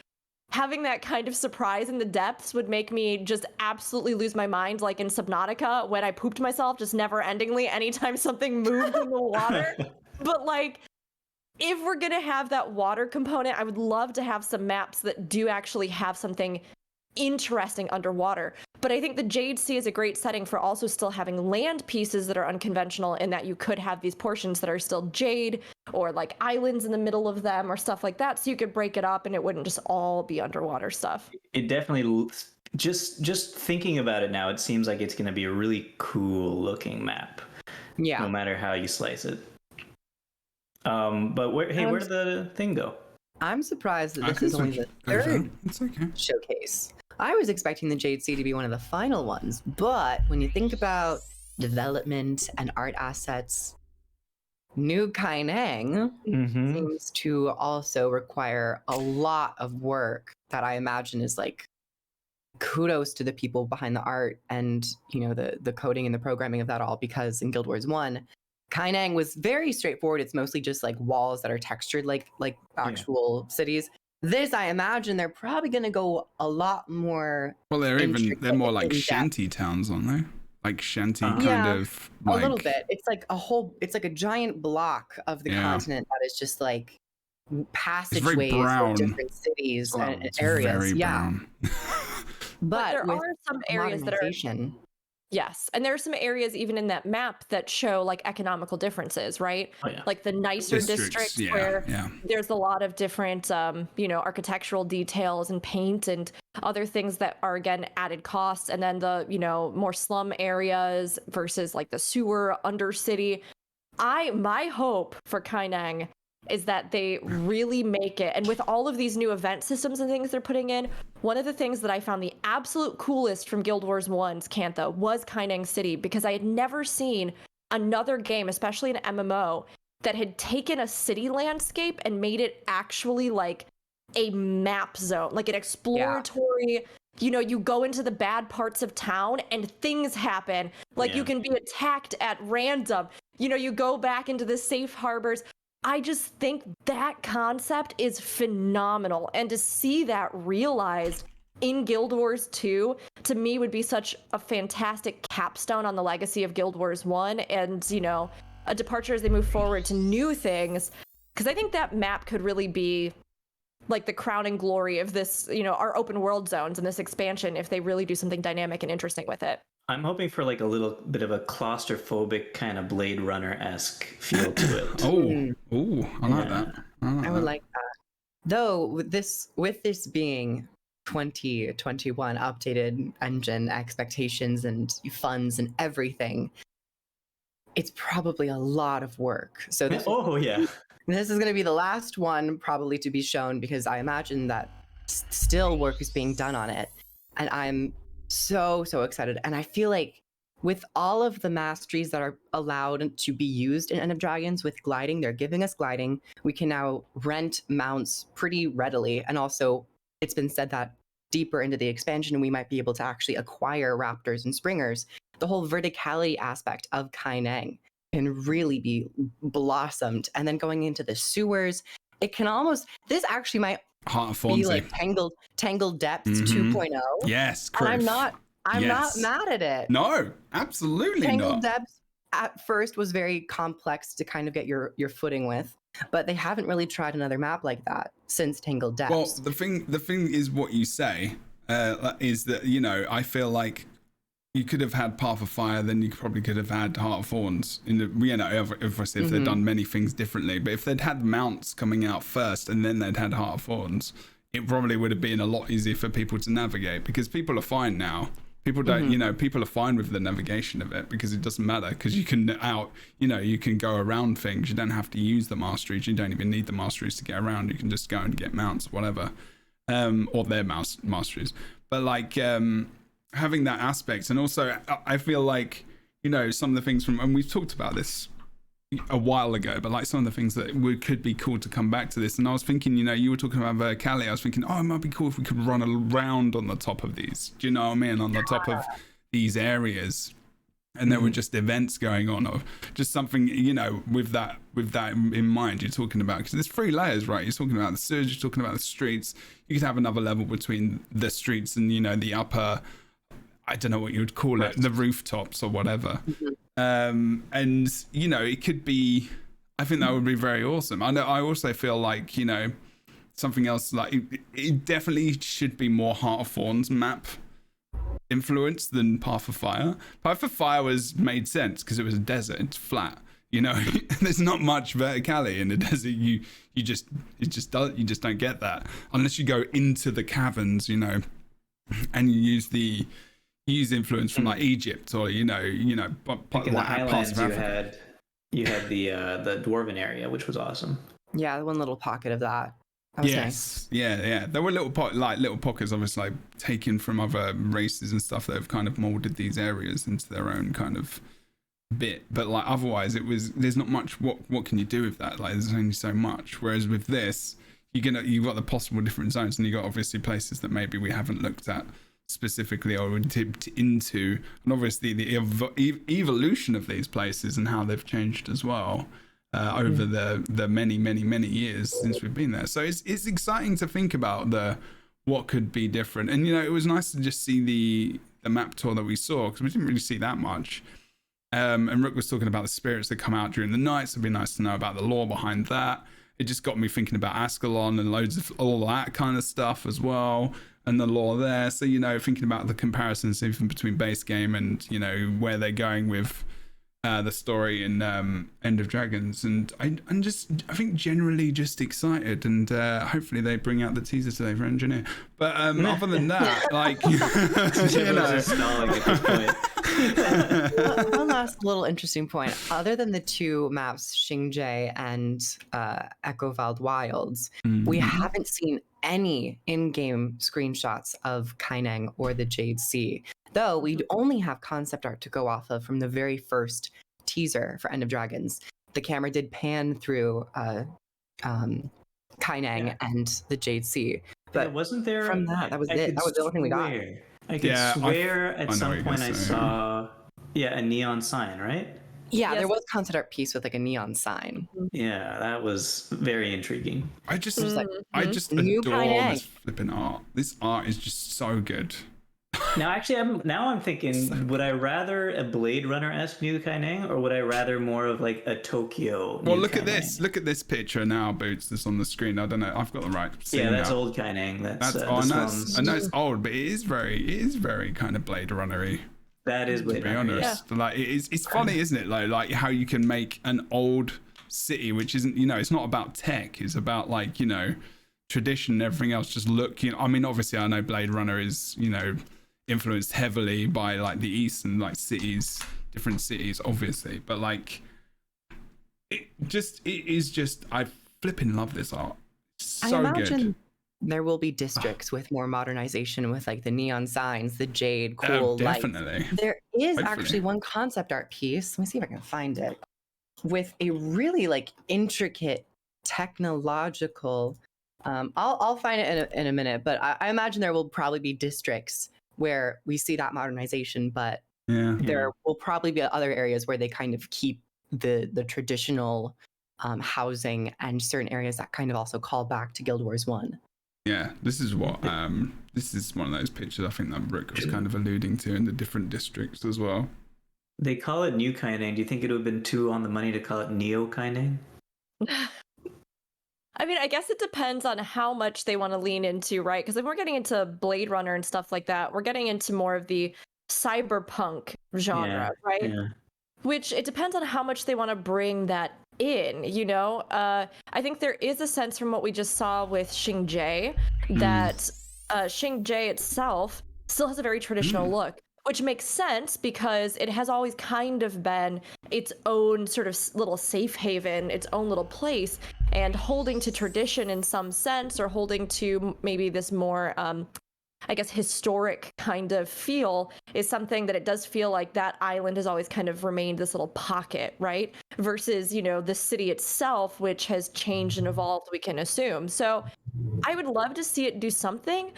having that kind of surprise in the depths would make me just absolutely lose my mind, like in Subnautica when I pooped myself just never endingly anytime something moved in the water. But like, if we're gonna have that water component, I would love to have some maps that do actually have something interesting underwater. But I think the Jade Sea is a great setting for also still having land pieces that are unconventional, in that you could have these portions that are still jade or like islands in the middle of them or stuff like that, so you could break it up and it wouldn't just all be underwater stuff. It definitely, just thinking about it now, it seems like it's going to be a really cool looking map. Yeah. No matter how you slice it. But where did the thing go? I'm surprised that this is only the third showcase. I was expecting the Jade Sea to be one of the final ones, but when you think about development and art assets, New Kaineng seems to also require a lot of work that I imagine is like, kudos to the people behind the art and, you know, the coding and the programming of that all, because in Guild Wars 1, Kaineng was very straightforward. It's mostly just like walls that are textured like actual cities. This, I imagine, they're probably going to go a lot more. Well, they're more like shanty towns, aren't they? Like shanty kind of. Like, a little bit. It's like a giant block of the continent that is just like passageways of different cities and areas. But there are some areas that are. Yes, and there are some areas even in that map that show like economical differences, right? Oh, yeah. Like the nicer districts where there's a lot of different, architectural details and paint and other things that are, again, added costs. And then the, more slum areas versus like the sewer undercity. My hope for Kaineng is that they really make it. And with all of these new event systems and things they're putting in, one of the things that I found the absolute coolest from Guild Wars 1's Cantha was Kaineng City, because I had never seen another game, especially an MMO, that had taken a city landscape and made it actually like a map zone, like an exploratory, you go into the bad parts of town and things happen. Like you can be attacked at random. You go back into the safe harbors. I just think that concept is phenomenal. And to see that realized in Guild Wars 2, to me, would be such a fantastic capstone on the legacy of Guild Wars 1 and, a departure as they move forward to new things. Because I think that map could really be like the crowning glory of this, our open world zones and this expansion, if they really do something dynamic and interesting with it. I'm hoping for like a little bit of a claustrophobic kind of Blade Runner-esque feel to it. I like that. I would like that. Though with this being 2021 updated engine expectations and funds and everything, it's probably a lot of work. So this is going to be the last one probably to be shown, because I imagine that still work is being done on it, and I'm so excited. And I feel like with all of the masteries that are allowed to be used in End of Dragons with gliding, they're giving us gliding. We can now rent mounts pretty readily. And also, it's been said that deeper into the expansion, we might be able to actually acquire raptors and springers. The whole verticality aspect of Kaineng can really be blossomed. And then going into the sewers, it can almost, this actually might be like Tangled Depths 2.0. Yes, and I'm not mad at it. No, absolutely Tangled not. Depths at first was very complex to kind of get your footing with, but they haven't really tried another map like that since Tangled Depths. Well, the thing is what you say is that, I feel like you could have had Path of Fire, then you probably could have had Heart of Thorns. Obviously, if they'd done many things differently, but if they'd had mounts coming out first and then they'd had Heart of Thorns, it probably would have been a lot easier for people to navigate, because people are fine now. People don't, people are fine with the navigation of it, because it doesn't matter, because you can you can go around things. You don't have to use the masteries. You don't even need the masteries to get around. You can just go and get mounts, whatever, or their masteries. But like, having that aspect, and also I feel like some of the things and we've talked about this a while ago, but like some of the things that could be cool to come back to this. And I was thinking, you were talking about Verkali. I was thinking, it might be cool if we could run around on the top of these. Do you know what I mean? On the top of these areas. And there were just events going on, or just something, with that in mind. You're talking about, because there's 3 layers, right? You're talking about the sewers, you're talking about the streets. You could have another level between the streets and the upper, I don't know what you would call it, the rooftops or whatever. And it could be, I think that would be very awesome. I also feel like something else, like it definitely should be more Heart of Thorns map influence than Path of Fire. Path of Fire made sense because it was a desert, it's flat, there's not much verticality in the desert. You just don't get that unless you go into the caverns, and you use influence from like Egypt or in the Highlands you had the Dwarven area, which was awesome. Yeah, the one little pocket of that. That was nice. Yeah. There were little pockets, obviously, like, taken from other races and stuff that have kind of molded these areas into their own kind of bit. But like otherwise, there's not much. What can you do with that? Like, there's only so much. Whereas with this, you've got the possible different zones, and you got obviously places that maybe we haven't looked at specifically or dipped into, and obviously the evolution of these places and how they've changed as well. Over the many years since we've been there. So it's exciting to think about what could be different. And it was nice to just see the map tour that we saw, because we didn't really see that much. And Rook was talking about the spirits that come out during the night, so it'd be nice to know about the lore behind that. It just got me thinking about Ascalon and loads of all that kind of stuff as well, and the lore there. So thinking about the comparisons even between base game and where they're going with the story in End of Dragons, and I think generally just excited, and hopefully they bring out the teaser today for Engineer. But other than that, like One last little interesting point. Other than the 2 maps, Xingje and Echovald Wilds, we haven't seen any in-game screenshots of Kaineng or the Jade Sea. Though we only have concept art to go off of from the very first teaser for End of Dragons. The camera did pan through Kaineng and the Jade Sea. But wasn't there from that was it. That was the only thing we got. I could swear at some point I saw a neon sign, right? Yeah, there was concept art piece with like a neon sign. Yeah, that was very intriguing. I just adore this flipping art. This art is just so good. Now, actually, I'm thinking, would I rather a Blade Runner-esque New Kaineng, or would I rather more of like a Tokyo? Well, look at this. Look at this picture now, Boots. That's on the screen. I don't know. I've got the right. That's now. Old Kaineng. I know it's old, but it is very kind of Blade Runner-y. That is Blade Runner. To be honest, like it's funny, isn't it? Like how you can make an old city, which isn't, it's not about tech. It's about like tradition and everything else. Just look. I mean, obviously, I know Blade Runner is influenced heavily by like the East and like different cities, obviously, but like it is just I flipping love this art. So I imagine good. There will be districts with more modernization, with like the neon signs, the jade, cool definitely. lights. There is actually one concept art piece. Let me see if I can find it, with a really like intricate technological. I'll find it in a minute, but I imagine there will probably be districts where we see that modernization, but there will probably be other areas where they kind of keep the traditional housing, and certain areas that kind of also call back to Guild Wars 1. Yeah, this is what this is one of those pictures I think that Rick was kind of alluding to in the different districts as well. They call it New Kaineng. Do you think it would have been too on the money to call it Neo Kaineng? I mean, I guess it depends on how much they want to lean into, right? Because if we're getting into Blade Runner and stuff like that, we're getting into more of the cyberpunk genre, right? Yeah. Which it depends on how much they want to bring that in, I think there is a sense from what we just saw with Xingje that Xingje itself still has a very traditional look, which makes sense because it has always kind of been its own sort of little safe haven, its own little place, and holding to tradition in some sense, or holding to maybe this more I guess, historic kind of feel is something that it does feel like that island has always kind of remained this little pocket, right? Versus, you know, the city itself, which has changed and evolved, we can assume. So I would love to see it do something,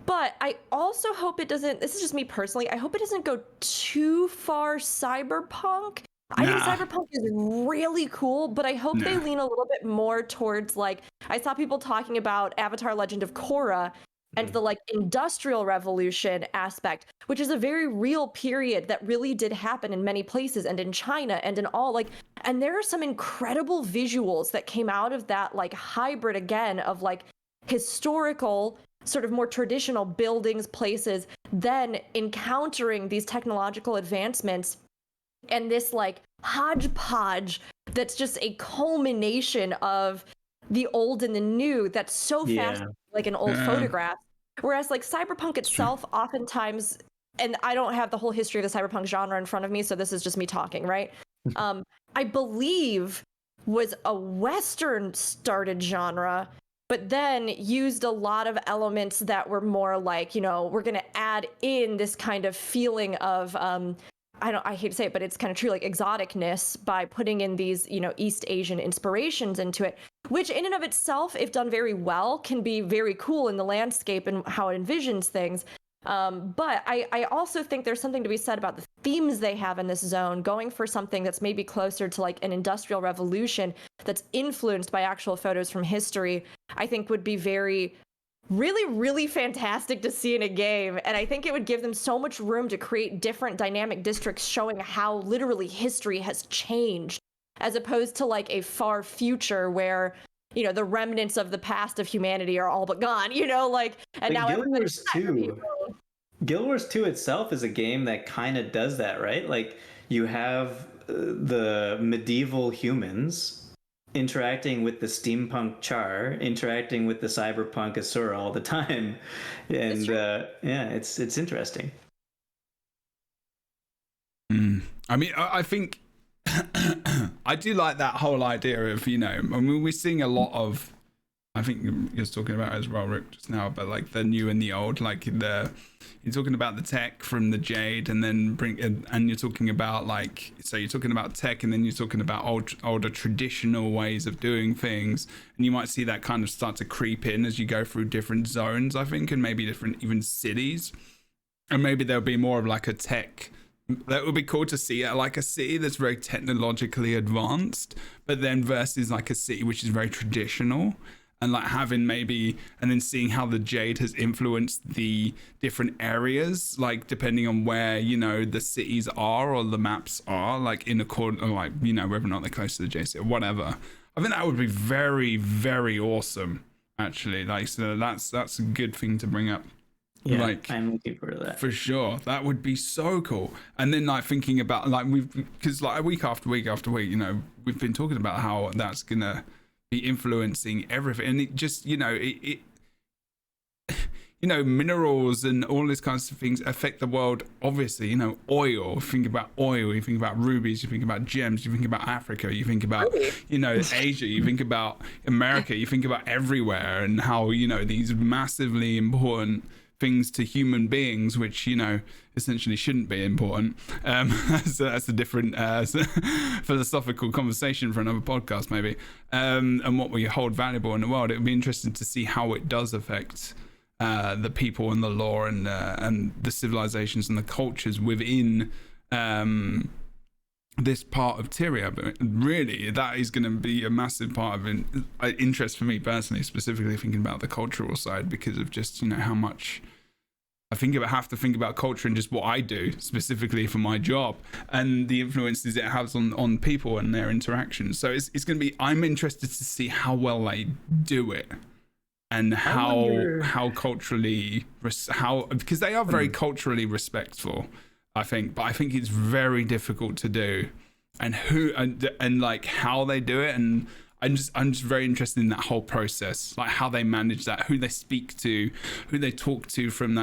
but I also hope it doesn't, this is just me personally, I hope it doesn't go too far cyberpunk. I think cyberpunk is really cool, but I hope they lean a little bit more towards, like, I saw people talking about Avatar Legend of Korra and the like industrial revolution aspect, which is a very real period that really did happen in many places and in China and in all, like, and there are some incredible visuals that came out of that, like, hybrid again of like historical sort of more traditional buildings, places, then encountering these technological advancements and this like hodgepodge that's just a culmination of the old and the new that's so fast, like an old photograph. Whereas like cyberpunk itself oftentimes, and I don't have the whole history of the cyberpunk genre in front of me, so this is just me talking, right? I believe was a Western started genre, but then used a lot of elements that were more like, you know, we're going to add in this kind of feeling of, I hate to say it, but it's kind of true, like exoticness by putting in these, you know, East Asian inspirations into it, which in and of itself, if done very well, can be very cool in the landscape and how it envisions things. But I also think there's something to be said about the themes they have in this zone, going for something that's maybe closer to like an industrial revolution that's influenced by actual photos from history, I think would be really fantastic to see in a game. And I think it would give them so much room to create different dynamic districts showing how literally history has changed, as opposed to like a far future where, you know, the remnants of the past of humanity are all but gone, you know, like, and now Guild Wars 2. Guild Wars 2 itself is a game that kind of does that, right? Like you have the medieval humans interacting with the steampunk Char, interacting with the cyberpunk Asura all the time, and it's interesting. I mean, I think I do like that whole idea of, you know, I mean, we're seeing a lot of, I think you're talking about as well, Rick, just now, but like the new and the old, like you're talking about the tech from the Jade, and then and you're talking about like, so you're talking about tech, and then you're talking about older traditional ways of doing things, and you might see that kind of start to creep in as you go through different zones, I think, and maybe different even cities, and maybe there'll be more of like a tech. That would be cool to see, like a city that's very technologically advanced, but then versus like a city which is very traditional, and like having maybe, and then seeing how the Jade has influenced the different areas, like depending on where, you know, the cities are or the maps are, like in accord, or like, you know, whether or not they're close to the JC or whatever. I think that would be very, very awesome, actually. Like, so that's a good thing to bring up. Yeah, like, I'm looking forward to that. For sure. That would be so cool. And then like thinking about like because like week after week after week, you know, we've been talking about how that's gonna be influencing everything, and it just, you know, it you know, minerals and all these kinds of things affect the world. Obviously, you know, oil, you think about oil, you think about rubies, you think about gems, you think about Africa, you think about, you know, Asia, you think about America, you think about everywhere, and how, you know, these massively important things to human beings, which, you know, essentially shouldn't be important. So that's a different philosophical conversation for another podcast, maybe. And what we hold valuable in the world. It would be interesting to see how it does affect the people and the lore and the civilizations and the cultures within this part of Tyria. But really, that is going to be a massive part of interest for me personally, specifically thinking about the cultural side, because of just, you know, how much I have to think about culture and just what I do specifically for my job and the influences it has on people and their interactions. So it's going to be, I'm interested to see how well they do it, and how culturally, because they are very culturally respectful, I think, but I think it's very difficult to do, and like how they do it, and I'm just very interested in that whole process, like how they manage that, who they speak to, who they talk to from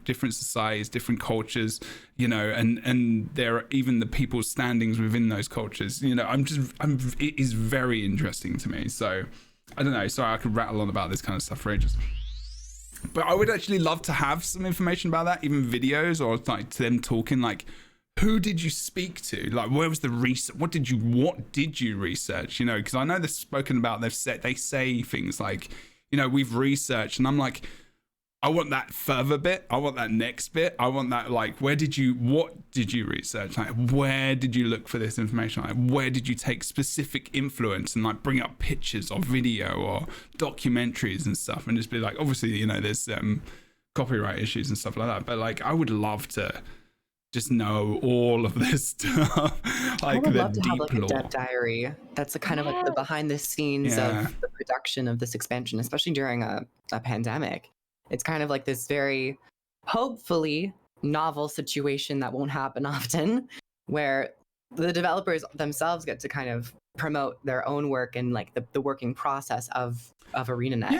different societies, different cultures, you know, and there are even the people's standings within those cultures, you know. It is very interesting to me. So I don't know, sorry, I could rattle on about this kind of stuff for ages. But I would actually love to have some information about that, even videos or like them talking like, who did you speak to? Like, where was the research? What did you research? You know, because I know they've spoken about, they say things like, you know, we've researched, and I'm like, I want that further bit. I want that next bit. I want that, like, what did you research? Like, where did you look for this information? Like, where did you take specific influence and like bring up pictures or video or documentaries and stuff, and just be like, obviously, you know, there's copyright issues and stuff like that. But like, I would love to just know all of this stuff. Like, I would the love to have deep like a lore. dev diary. That's a kind of like the behind the scenes Yeah. of the production of this expansion, especially during a pandemic. It's kind of like this very, hopefully, novel situation that won't happen often, where the developers themselves get to kind of promote their own work and like the working process of ArenaNet.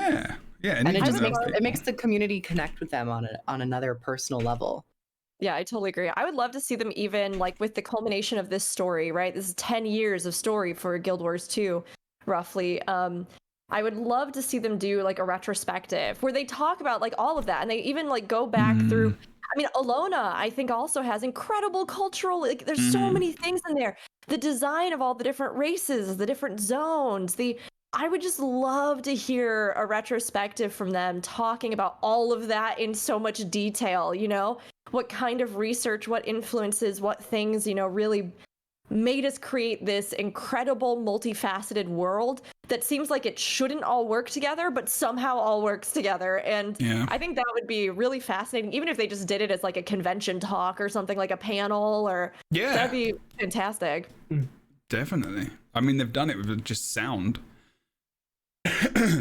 Yeah, And it even just those makes people. the community connect with them on another personal level. Yeah, I totally agree. I would love to see them even like with the culmination of this story, right? This is 10 years of story for Guild Wars 2, roughly. I would love to see them do like a retrospective where they talk about like all of that, and they even like go back through. I mean, Alona, I think, also has incredible cultural, like there's so many things in there. The design of all the different races, the different zones, I would just love to hear a retrospective from them talking about all of that in so much detail, you know? What kind of research, what influences, what things, you know, really made us create this incredible multifaceted world that seems like it shouldn't all work together, but somehow all works together. And I think that would be really fascinating, even if they just did it as like a convention talk or something, like a panel, or that'd be fantastic. Definitely. I mean, they've done it with just sound.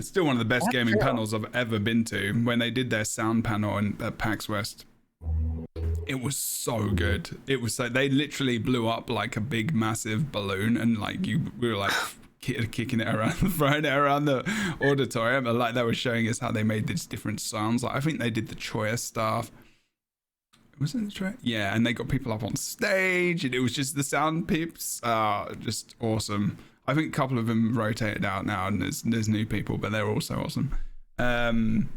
Still one of the best gaming panels I've ever been to. When they did their sound panel at PAX West, it was so good. It was so, they literally blew up like a big massive balloon, and like we were like kicking it around, throwing it around the auditorium, and like they were showing us how they made these different sounds. Like I think they did the Choya stuff. Was it the Choya? Yeah, and they got people up on stage, and it was just the sound peeps, just awesome. I think a couple of them rotated out now, and there's new people, but they're also awesome. In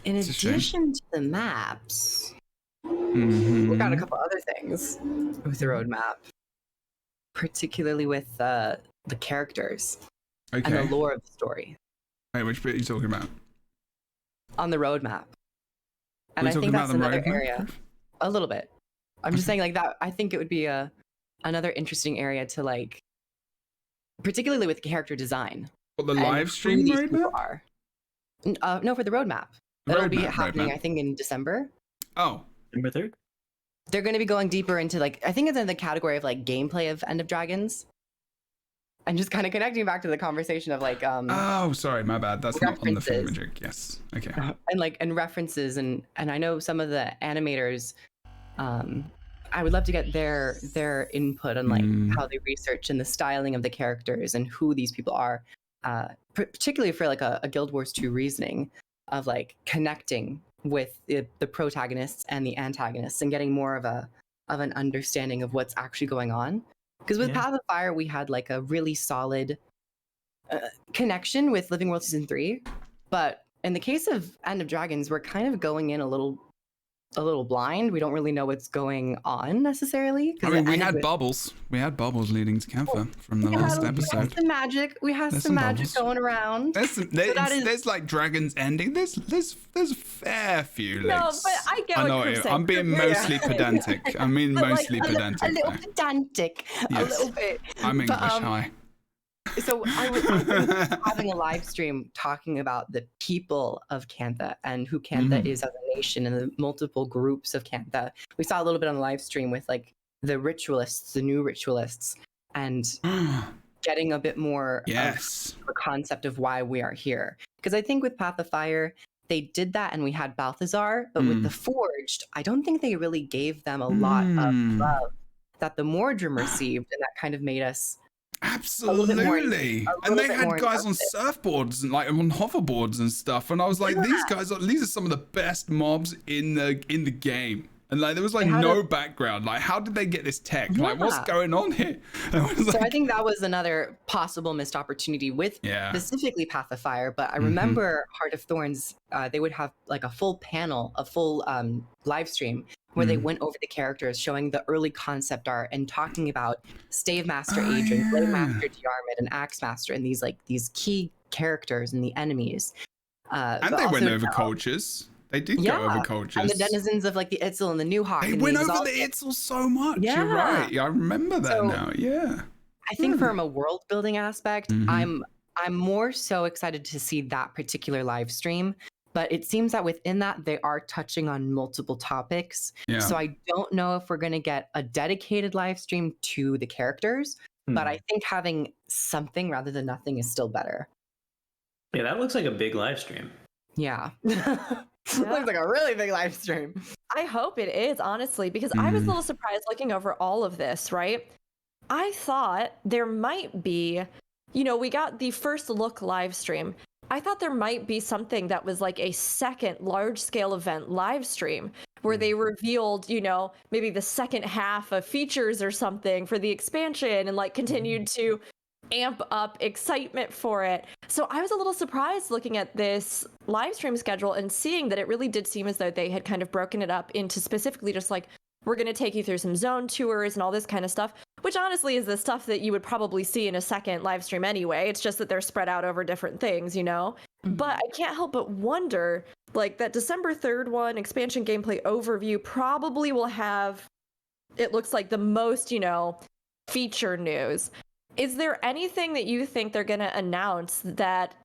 addition to the maps, we got a couple other things with the roadmap, particularly with the characters and the lore of the story. Wait, which bit are you talking about? On the roadmap. And I think that's another area. A little bit. I'm just saying like that. I think it would be another interesting area to like, particularly with character design. What, the live stream roadmap? No, for the roadmap. That'll be happening, I think, in December. Oh, December 3rd? They're going to be going deeper into like, I think it's in the category of like gameplay of End of Dragons. And just kind of connecting back to the conversation of like oh, sorry, my bad. That's not on the thingamajig. Yes. Okay. And references and I know some of the animators, I would love to get their input on like how they research and the styling of the characters and who these people are, particularly for like a Guild Wars 2 reasoning of like connecting with the protagonists and the antagonists and getting more of an understanding of what's actually going on. Because with Path of Fire, we had like a really solid connection with Living World Season 3. But in the case of End of Dragons, we're kind of going in a little blind. We don't really know what's going on necessarily. I mean, we had bubbles. We had bubbles leading to Kempha from the last episode. We have some magic. We have some magic going around. There's like dragons ending. There's a fair few links. No, but I get what you're saying. I'm being mostly pedantic. I mean, mostly pedantic. A little pedantic. Yes. A little bit. I'm English high. So I was having a live stream talking about the people of Kantha and who Kantha is as a nation and the multiple groups of Kantha. We saw a little bit on the live stream with like the ritualists, the new ritualists, and getting a bit more of the concept of why we are here. Because I think with Path of Fire, they did that and we had Balthazar, but with the Forged, I don't think they really gave them a lot of love that the Mordrim received, and that kind of made us absolutely. And they had guys on surfboards and like on hoverboards and stuff, and I was like, these are some of the best mobs in the game. And like there was like no background. Like how did they get this tech? Like what's going on here? So I think that was another possible missed opportunity with specifically Path of Fire. But I remember Heart of Thorns, they would have like a full panel, a full live stream where they went over the characters, showing the early concept art and talking about Stave Master Adrian, Blade Master Diarmid, and Axe Master, and these key characters and the enemies. And they went over cultures. They did go over cultures. And the denizens of like the Itzel and the New Hawk. They went over the Itzel so much. Yeah. You're right. Yeah, I remember that now. Yeah. I think from a world building aspect, I'm more so excited to see that particular live stream. But it seems that within that, they are touching on multiple topics. Yeah. So I don't know if we're going to get a dedicated live stream to the characters. But I think having something rather than nothing is still better. Yeah, that looks like a big live stream. Yeah. Looks like a really big live stream. I hope it is, honestly, because I was a little surprised looking over all of this, right? I thought there might be, we got the first look live stream. I thought there might be something that was like a second large scale event live stream where they revealed, maybe the second half of features or something for the expansion and like continued to amp up excitement for it. So I was a little surprised looking at this live stream schedule and seeing that it really did seem as though they had kind of broken it up into specifically just like, we're going to take you through some zone tours and all this kind of stuff, which honestly is the stuff that you would probably see in a second live stream anyway. It's just that they're spread out over different things, But I can't help but wonder, like that December 3rd one, expansion gameplay overview, probably will have, it looks like the most, feature news. Is there anything that you think they're going to announce that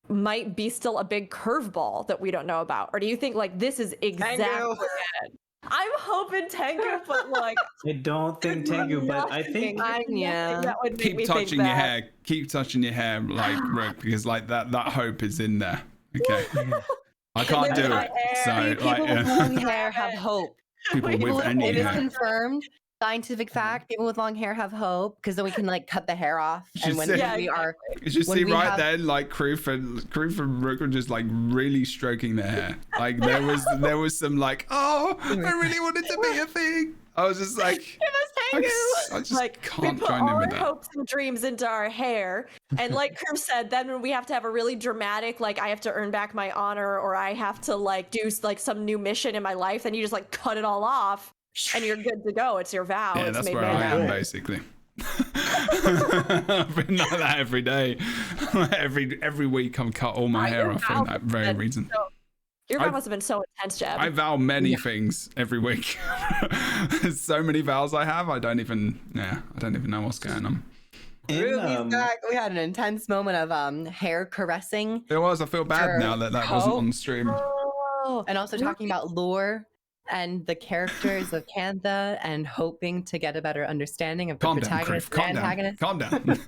might be still a big curveball that we don't know about? Or do you think like this is exactly it? I'm hoping Tengu, but like I don't think Tengu, but I think that would make keep touching your hair. Keep touching your hair, like Rook, because like that hope is in there. Okay, I can't do it. So people with long hair have hope. People with any it is hair. confirmed. Scientific fact: people with long hair have hope because then we can like cut the hair off. And when we are, you see right then, like crew from Rook were just like really stroking their hair. Like there was some like, oh, I really wanted to be a thing. I was just like, it was I just like can't we put join all in our with that. hopes and dreams into our hair, and like Crew said, then when we have to have a really dramatic, like I have to earn back my honor, or I have to like do like some new mission in my life, then you just like cut it all off. And you're good to go. It's your vow. Yeah, it's that's where I am basically. I've been like that every day. every week I'm cut all my hair off for that very reason. Your vow must have been so intense, Jeb. I vow many things every week. There's so many vows I have. I don't even know what's going on. We had an intense moment of hair caressing. It was. I feel bad now that wasn't on stream. And also talking about lore and the characters of Cantha and hoping to get a better understanding of the protagonist and antagonist. Calm down.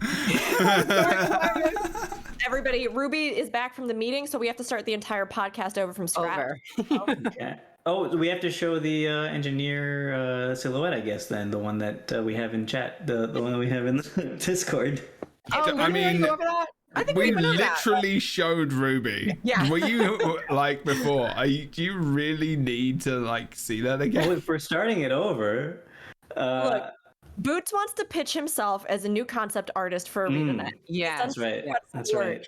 Everybody, Ruby is back from the meeting, so we have to start the entire podcast over from scratch. Okay. Oh, we have to show the engineer silhouette, I guess, then. The one that we have in chat. The one that we have in the Discord. I mean, we literally showed Ruby. Yeah. Were you like before? Do you really need to like see that again? Well, if we're starting it over, look, Boots wants to pitch himself as a new concept artist for ArenaNet. Yeah, that's right. That's right.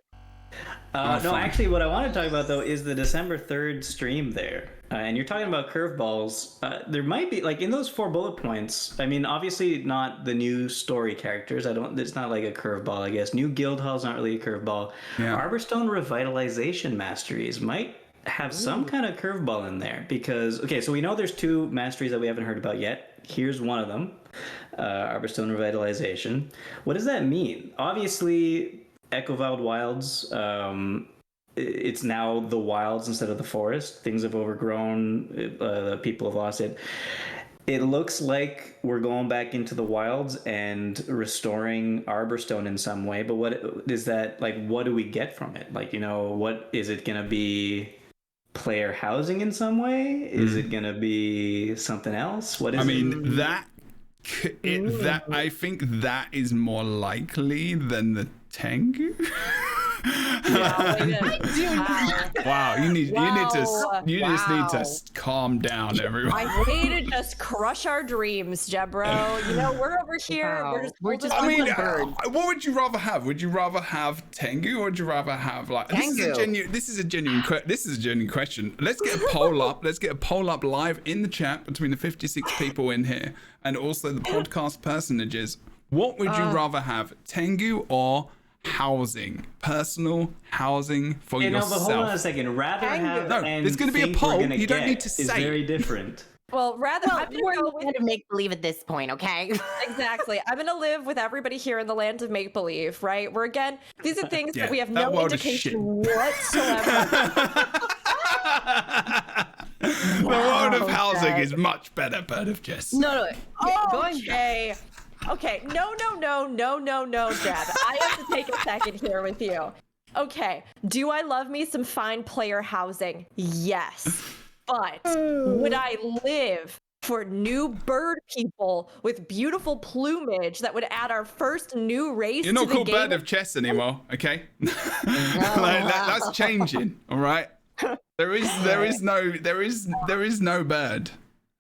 No, actually, what I want to talk about though is the December 3rd stream there. And you're talking about curveballs. There might be like in those 4 bullet points. I mean, obviously not the new story characters. It's not like a curveball, I guess. New guild hall's not really a curveball. Yeah. Arborstone Revitalization Masteries might have some kind of curveball in there because so we know there's 2 masteries that we haven't heard about yet. Here's one of them, Arborstone Revitalization. What does that mean? Obviously, Echo-Vowed Wilds. It's now the wilds instead of the forest. Things have overgrown. People have lost it. It looks like we're going back into the wilds and restoring Arborstone in some way. But what is that like? What do we get from it? Like, what is it going to be? Player housing in some way? Is it going to be something else? What is that I think that is more likely than the Tengu. Wow, you Wow. just need to calm down, everyone. I way to just crush our dreams, Jebro. You know, we're over here. Wow. We're just I mean, bird. what would you rather have? Would you rather have Tengu, or would you rather have like? Tengu. This is a genuine question. Let's get a poll up. Let's get a poll up live in the chat between the 56 people in here and also the podcast personages. What would you rather have, Tengu or housing? Personal housing for yourself. But hold on a second. Rather have No, and there's gonna be a think poll. we're gonna You don't get need to is say. very different. well, rather I'm We're gonna go with going to make believe at this point, okay? exactly. I'm gonna live with everybody here in the land of make believe, right? We're again, these are things Yeah, that we have that no world is shit. indication whatsoever. The world of housing okay. is much better, Bird of Jess. No. Going Okay. No, Jeb. I have to take a second here with you. Okay. Do I love me some fine player housing? Yes. But would I live for new bird people with beautiful plumage that would add our first new race You're not to the called game? Bird of Chess anymore, okay? That's changing, all right? There is no bird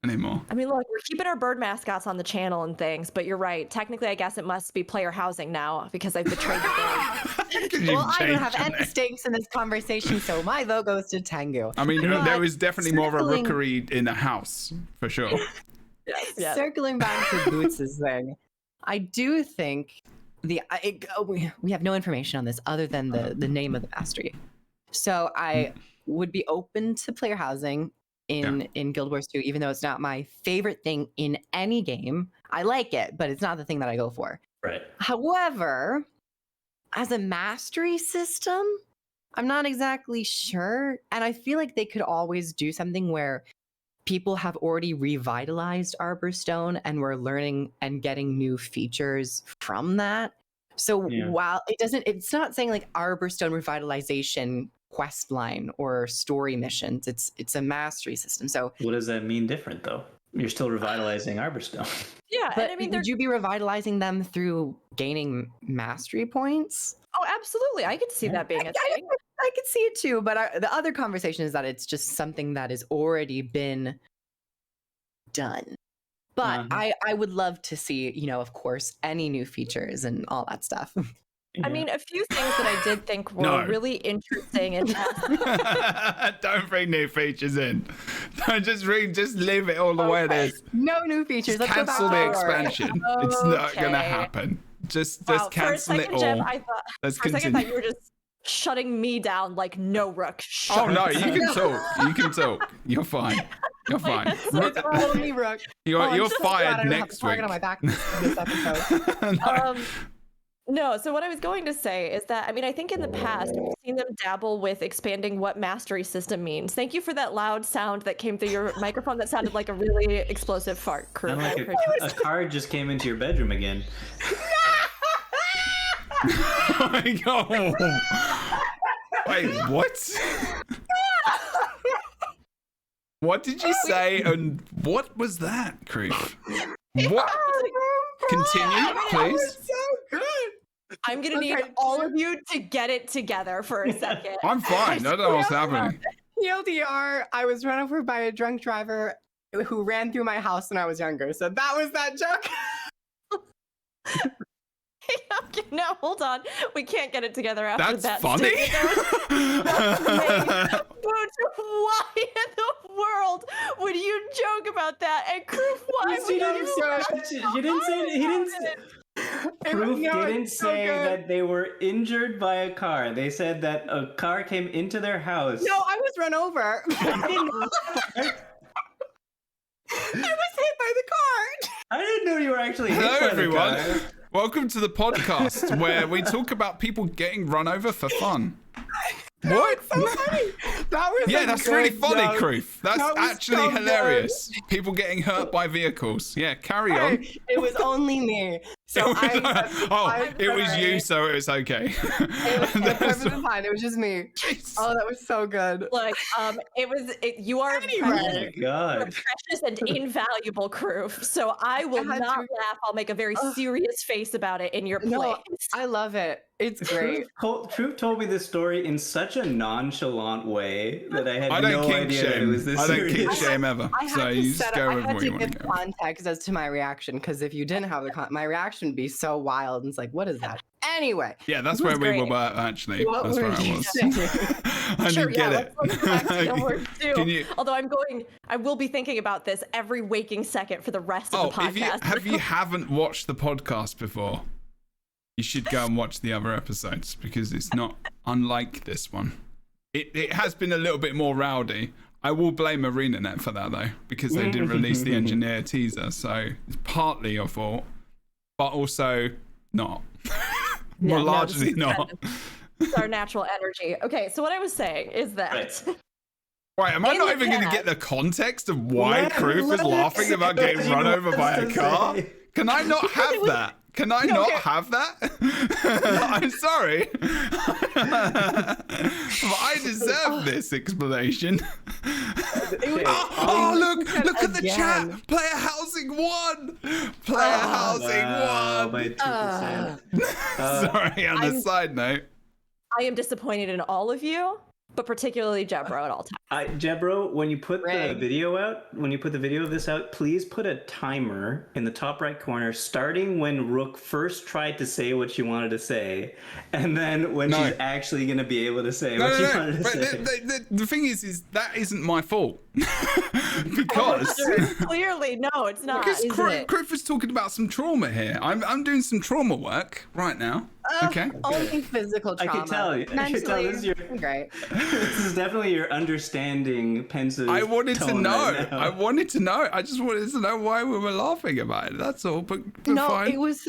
anymore. I mean, look, we're keeping our bird mascots on the channel and things, but you're right. Technically, I guess it must be player housing now because I've betrayed the bird. Well, I don't have any stakes in this conversation, so my vote goes to Tengu. I mean, there is definitely more of a circling- rookery in a house, for sure. Yes. Circling back to Boots' thing, I do think we have no information on this other than the name of the mastery. So I would be open to player housing in Guild Wars 2, even though it's not my favorite thing in any game. I like it, but it's not the thing that I go for. Right. However, as a mastery system, I'm not exactly sure. And I feel like they could always do something where people have already revitalized Arbor Stone and we're learning and getting new features from that. So while it's not saying like Arbor Stone revitalization quest line or story missions. It's a mastery system. So What does that mean different though? You're still revitalizing Arborstone. Yeah, but and I mean, would you be revitalizing them through gaining mastery points? oh, absolutely. I could see that being a thing. I could see it too, but the other conversation is that it's just something that has already been done. But I would love to see, of course, any new features and all that stuff. I mean, a few things that I did think were really interesting and Don't bring new features in. Don't just leave it all the way it is. No new features. Just Let's go back cancel to the Arbor. expansion. It's not gonna happen. Just cancel it all. Jeb, Let's for a second, continue. I thought you were just shutting me down like no, Rook. Oh no, you can talk. You can talk. You're fine. You're fine. Only Rook. You're fired I next week. on my back this episode. No, so what I was going to say is that, I mean, I think in the past, we've seen them dabble with expanding what mastery system means. Thank you for that loud sound that came through your microphone that sounded like a really explosive fart. Crew. Like a card just came into your bedroom again. Oh my god. Wait, what? What did you say? And what was that, Creef? What? Continue, please. So good. I'm going to need all of you to get it together for a second. I'm fine. I don't know what's happening. TLDR, I was run over by a drunk driver who ran through my house when I was younger. So that was that joke. Okay, no, hold on. We can't get it together after That's that. funny. Boots, why in the world would you joke about that? And Crew, why would you didn't say he didn't say Proof didn't say that they were injured by a car. They said that a car came into their house. No, I was run over. I was hit by the car. I didn't know you were actually hit Hello, by everyone. the car. Welcome to the podcast where we talk about people getting run over for fun. What? So funny. That was That's really funny, Creef. That's That was actually so hilarious. People getting hurt by vehicles. Yeah, carry on. It was only me. So It was you, so it was okay. It was perfectly fine. It was just me. Oh, that was so good. Look, you are Anyway. Oh precious, my you are god. precious and invaluable, Crew. So I will I had not to- laugh. I'll make a very serious face about it in your place. No, I love it. It's great. Troop told me this story in such a nonchalant way that I had I don't no kink idea that it shame. was this I don't serious. kink shame ever. I So had you to just set go up, I with had what to you want give to go. context as to my reaction, because if you didn't have my reaction would be so wild and it's like, what is that? Anyway. Yeah, that's It was where we great. were actually. What That's were where I you was. saying? I Sure, didn't get it. let's go back to Guild too. Can you? Although I will be thinking about this every waking second for the rest of the Oh, if podcast. you haven't watched the podcast before, you should go and watch the other episodes because it's not unlike this one. It has been a little bit more rowdy. I will blame ArenaNet for that though, because they didn't release the engineer teaser, so it's partly your fault, but also not. Well, largely not. It's our natural energy. Okay, so what I was saying is that Right, am I In not the even going to past- get the context of why Let- Kroof is let laughing it about say getting what run he over by a wants to car? say. Can I not have that? Can I not okay. have that? I'm sorry. But I deserve this explanation. Oh, look at the chat. Again. Player housing 1. Player housing Wow, 1. by 2%. Sorry, on a side note. I am disappointed in all of you, but particularly Jebro at all times. Jebro, when you put the Greg. video out, when you put the video of this out, please put a timer in the top right corner, starting when Rook first tried to say what she wanted to say, and then when No. she's actually going to be able to say No, what she no, no. wanted to But say. the thing is that isn't my fault. Because Clearly, no, it's not. Because is it? Kroof is talking about some trauma here. I'm doing some trauma work right now. Okay. Only physical I trauma. can tell you. I can Mentally, tell this is your. great. This is definitely your understanding pensive. I wanted to tone know. right now. I wanted to know. I just wanted to know why we were laughing about it. That's all. But No, fine. it was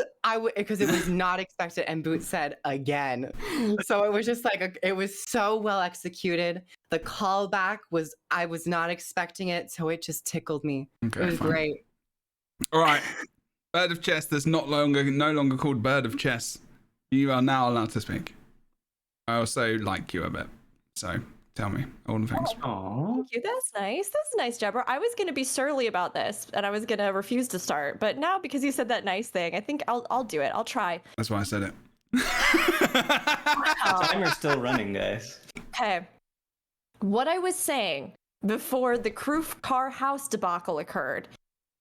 because it was not expected, and Boots said again. So it was just like it was so well executed. The callback was I was not expecting it, so it just tickled me. Okay, It was fine. great. All right. Bird of Chess. That's no longer called Bird of Chess. You are now allowed to speak. I also like you a bit. So tell me all the things. Aw. Thank you. That's nice. That's nice, Jebro. I was going to be surly about this, and I was going to refuse to start. But now, because you said that nice thing, I think I'll do it. I'll try. That's why I said it. Timer's still running, guys. Okay. What I was saying before the Kroof car house debacle occurred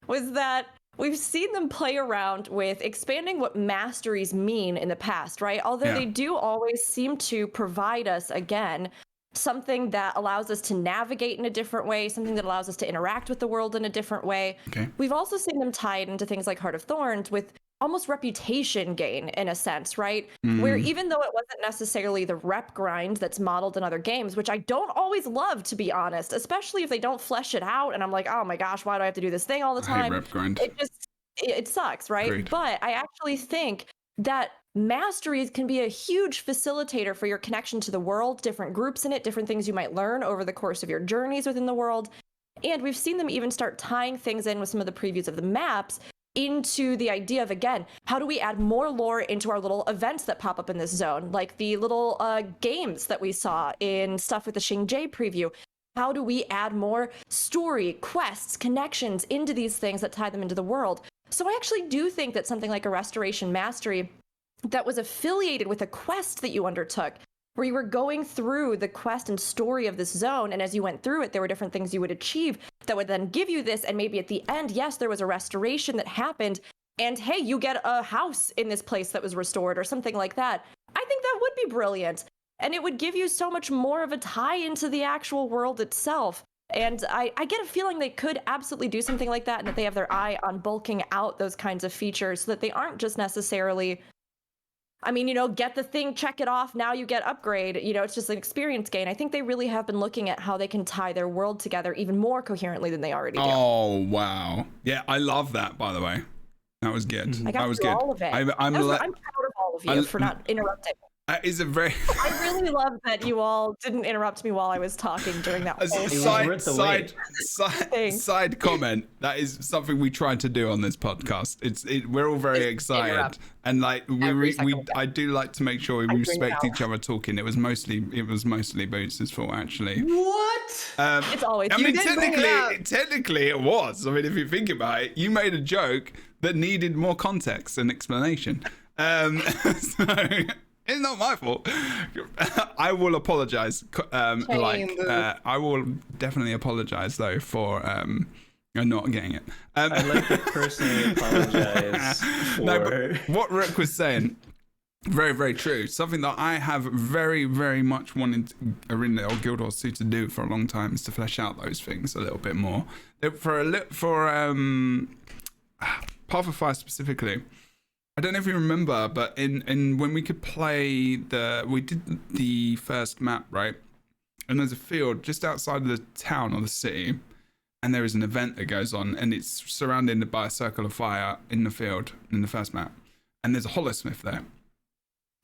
was that we've seen them play around with expanding what masteries mean in the past, right? Although Yeah. they do always seem to provide us, again, something that allows us to navigate in a different way, something that allows us to interact with the world in a different way. Okay. We've also seen them tied into things like Heart of Thorns with almost reputation gain in a sense, right? Where even though it wasn't necessarily the rep grind that's modeled in other games, which I don't always love, to be honest, especially if they don't flesh it out and I'm like, oh my gosh, why do I have to do this thing all the I hate time? rep grind. It sucks, right? Agreed. But I actually think that masteries can be a huge facilitator for your connection to the world, different groups in it, different things you might learn over the course of your journeys within the world. And we've seen them even start tying things in with some of the previews of the maps into the idea of, again, how do we add more lore into our little events that pop up in this zone, like the little games that we saw in stuff with the Xingje preview. How do we add more story, quests, connections into these things that tie them into the world? So I actually do think that something like a Restoration Mastery that was affiliated with a quest that you undertook, where you were going through the quest and story of this zone, and as you went through it, there were different things you would achieve that would then give you this, and maybe at the end, yes, there was a restoration that happened, and hey, you get a house in this place that was restored, or something like that. I think that would be brilliant, and it would give you so much more of a tie into the actual world itself. And I get a feeling they could absolutely do something like that, and that they have their eye on bulking out those kinds of features so that they aren't just necessarily, I mean, get the thing, check it off, now you get upgrade. It's just an experience gain. I think they really have been looking at how they can tie their world together even more coherently than they already do. Oh wow. Yeah, I love that. By the way, that was good. I got That was through good. all of it. I'm I'm proud of all of you for not interrupting. That is a very I really love that you all didn't interrupt me while I was talking during that whole was worth the wait. side comment. That is something we try to do on this podcast. We're all very excited, interrupt. and like Every second. I do like to make sure we bring respect it each other talking. It was mostly Boots' fault actually. What? It's always I you mean, did bring it up. technically it was. I mean, if you think about it, you made a joke that needed more context and explanation. So It's not my fault. I will apologize. I will definitely apologize though for not getting it. I'd like to personally apologize for. No, but what Rook was saying, very, very true. Something that I have very, very much wanted Arena or Guild Wars 2 to do for a long time is to flesh out those things a little bit more. For Path of Fire specifically, I don't know if you remember, but in when we could play we did the first map, right? And there's a field just outside of the town or the city, and there is an event that goes on, and it's surrounded by a circle of fire in the field in the first map, and there's a holosmith there.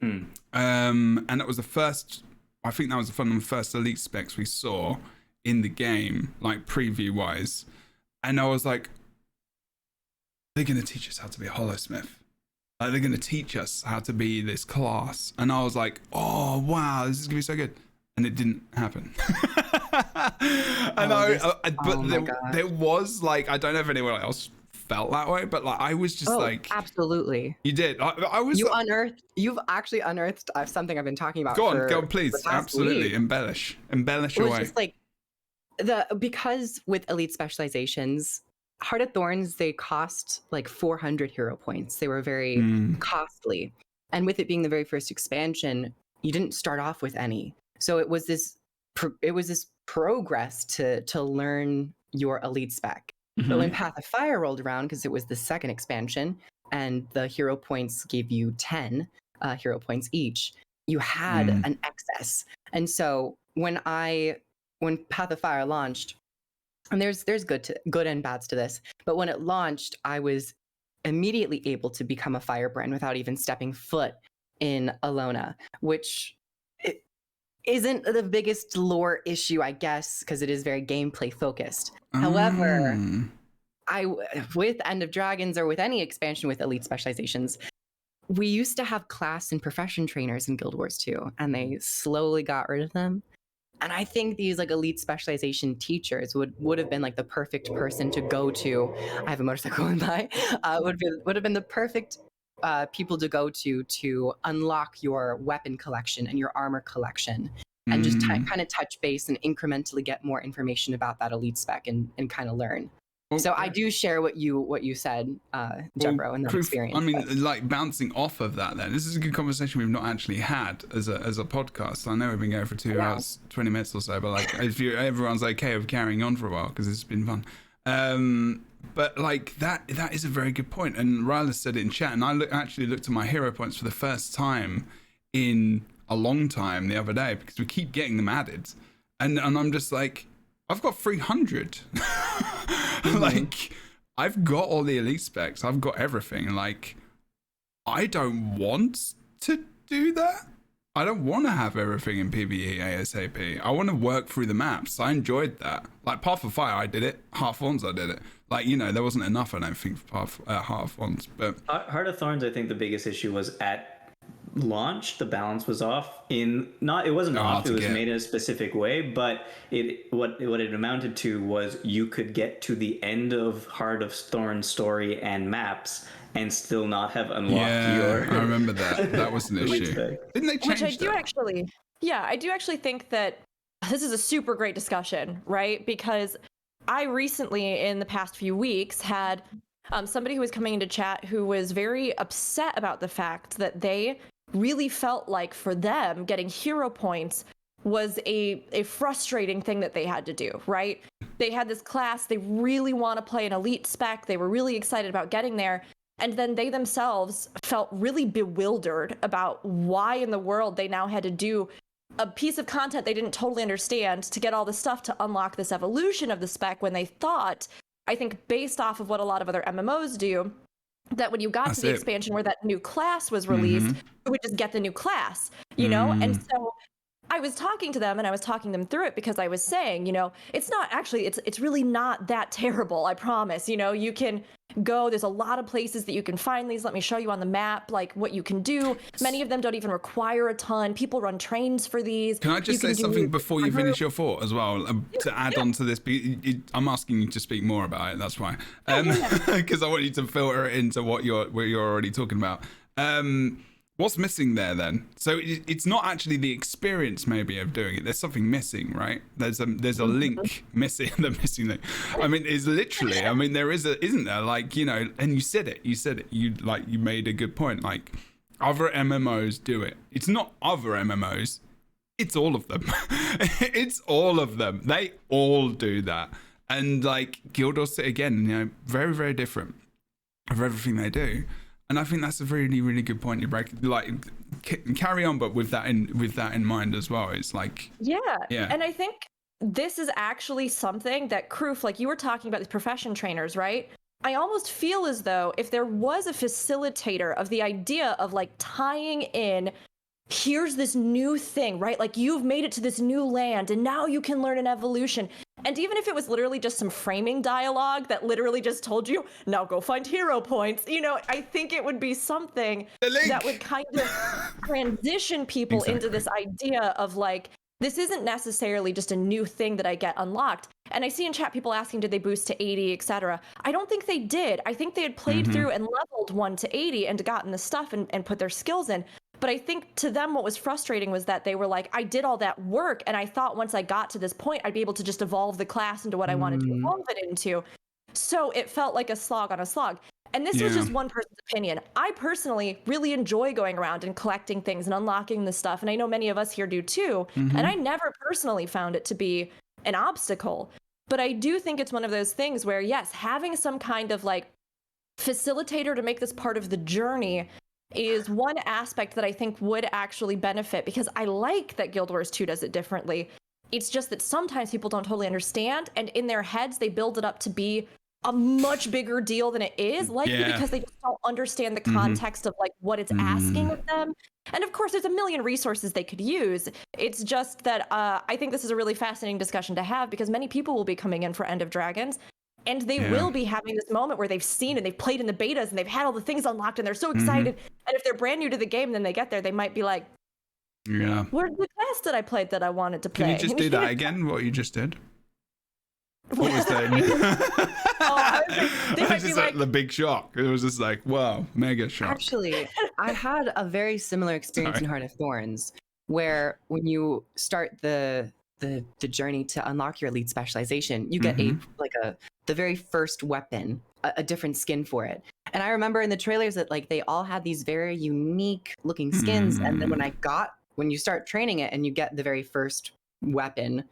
And that was the first. I think that was one of the first elite specs we saw in the game, like preview wise, and I was like, they're gonna teach us how to be a holosmith. Like they're gonna teach us how to be this class, and I was like, "Oh wow, this is gonna be so good," and it didn't happen. There was like, I don't know if anyone else felt that way, but like I was just like, absolutely. You did. I was. You've actually unearthed something I've been talking about. Go on, please, absolutely embellish away. Just like because with elite specializations. Heart of Thorns, they cost like 400 hero points. They were very costly. And with it being the very first expansion, you didn't start off with any. So it was this progress to learn your elite spec. But when Path of Fire rolled around, because it was the second expansion, and the hero points gave you 10 hero points each, you had an excess. And so when Path of Fire launched, and there's good and bads to this, but when it launched, I was immediately able to become a firebrand without even stepping foot in Alona, which isn't the biggest lore issue, I guess, because it is very gameplay focused. However, with End of Dragons or with any expansion with elite specializations, we used to have class and profession trainers in Guild Wars 2, and they slowly got rid of them. And I think these like elite specialization teachers would have been like the perfect person to go to. I have a motorcycle going by. Would have been the perfect people to go to unlock your weapon collection and your armor collection, and just kind of touch base and incrementally get more information about that elite spec and kind of learn. Okay. So I do share what you said, Jebro, and that experience. I mean, like bouncing off of that, then this is a good conversation we've not actually had as a podcast. I know we've been going for 2 hours, 20 minutes or so, but like if everyone's okay with carrying on for a while because it's been fun. But like that is a very good point, and Ryla said it in chat, and I actually looked at my hero points for the first time in a long time the other day because we keep getting them added, and I'm just like, I've got 300. Like, I've got all the elite specs. I've got everything. Like, I don't want to do that. I don't want to have everything in PvE ASAP. I want to work through the maps. I enjoyed that. Like, Path of Fire, I did it. Heart of Thorns, I did it. Like, you know, there wasn't enough, I don't think, for Heart of Thorns. But Heart of Thorns, I think the biggest issue was at launch, the balance was off. It wasn't off, it was made in a specific way, but what it amounted to was you could get to the end of Heart of Thorns story and maps and still not have unlocked your... I remember that. That was an issue. Didn't they change I do actually think that this is a super great discussion, right? Because I recently, in the past few weeks, had somebody who was coming into chat who was very upset about the fact that they really felt like for them getting hero points was a frustrating thing that they had to do, right? They had this class, they really want to play an elite spec, they were really excited about getting there, and then they themselves felt really bewildered about why in the world they now had to do a piece of content they didn't totally understand to get all the stuff to unlock this evolution of the spec, when they thought, I think based off of what a lot of other MMOs do, that when you got to the expansion where that new class was released, you would just get the new class, you know? And so I was talking to them and I was talking them through it because I was saying, you know, it's not actually, it's really not that terrible, I promise. You know, you can go, there's a lot of places that you can find these. Let me show you on the map, like what you can do. Many of them don't even require a ton. People run trains for these. Can I just say something before you finish your thought as well, to add on to this? I'm asking you to speak more about it, that's why. Because I want you to filter it into what you're already talking about. What's missing there then? So it's not actually the experience maybe of doing it. There's something missing, right? There's a link missing. The missing link. I mean, it's literally. I mean, there isn't there? Like, you know, and you said it. You made a good point. Like, other MMOs do it. It's not other MMOs. It's all of them. It's all of them. They all do that. And like Guild Wars, again, you know, very, very different of everything they do. And I think that's a really, really good point you break. Like, carry on, but with that in mind as well. It's like, yeah. And I think this is actually something that Kroof, like you were talking about these profession trainers, right? I almost feel as though if there was a facilitator of the idea of like tying in, here's this new thing, right? Like you've made it to this new land and now you can learn an evolution. And even if it was literally just some framing dialogue that literally just told you, now go find hero points, you know, I think it would be something that would kind of transition people into this idea of like, this isn't necessarily just a new thing that I get unlocked. And I see in chat people asking, did they boost to 80, etc. I don't think they did. I think they had played through and leveled 1 to 80 and gotten the stuff and put their skills in. But I think to them what was frustrating was that they were like, I did all that work and I thought once I got to this point, I'd be able to just evolve the class into what I wanted to evolve it into. So it felt like a slog on a slog. And this was just one person's opinion. I personally really enjoy going around and collecting things and unlocking the stuff. And I know many of us here do too. And I never personally found it to be an obstacle. But I do think it's one of those things where, yes, having some kind of like facilitator to make this part of the journey is one aspect that I think would actually benefit, because I like that Guild Wars 2 does it differently. It's just that sometimes people don't totally understand, and in their heads they build it up to be a much bigger deal than it is, likely because they just don't understand the context of like what it's asking of them. And of course there's a million resources they could use. It's just that I think this is a really fascinating discussion to have, because many people will be coming in for End of Dragons and they will be having this moment where they've seen and they've played in the betas and they've had all the things unlocked and they're so excited. And if they're brand new to the game, then they get there, they might be like, where's the class that I played that I wanted to play? Can you just do that again, what you just did? What was that? They might be just like, the big shock. It was just like, wow, mega shock. Actually, I had a very similar experience in Heart of Thorns, where when you start the journey to unlock your elite specialization, you get the very first weapon, a different skin for it. And I remember in the trailers that like they all had these very unique looking skins. And then when you start training it and you get the very first weapon,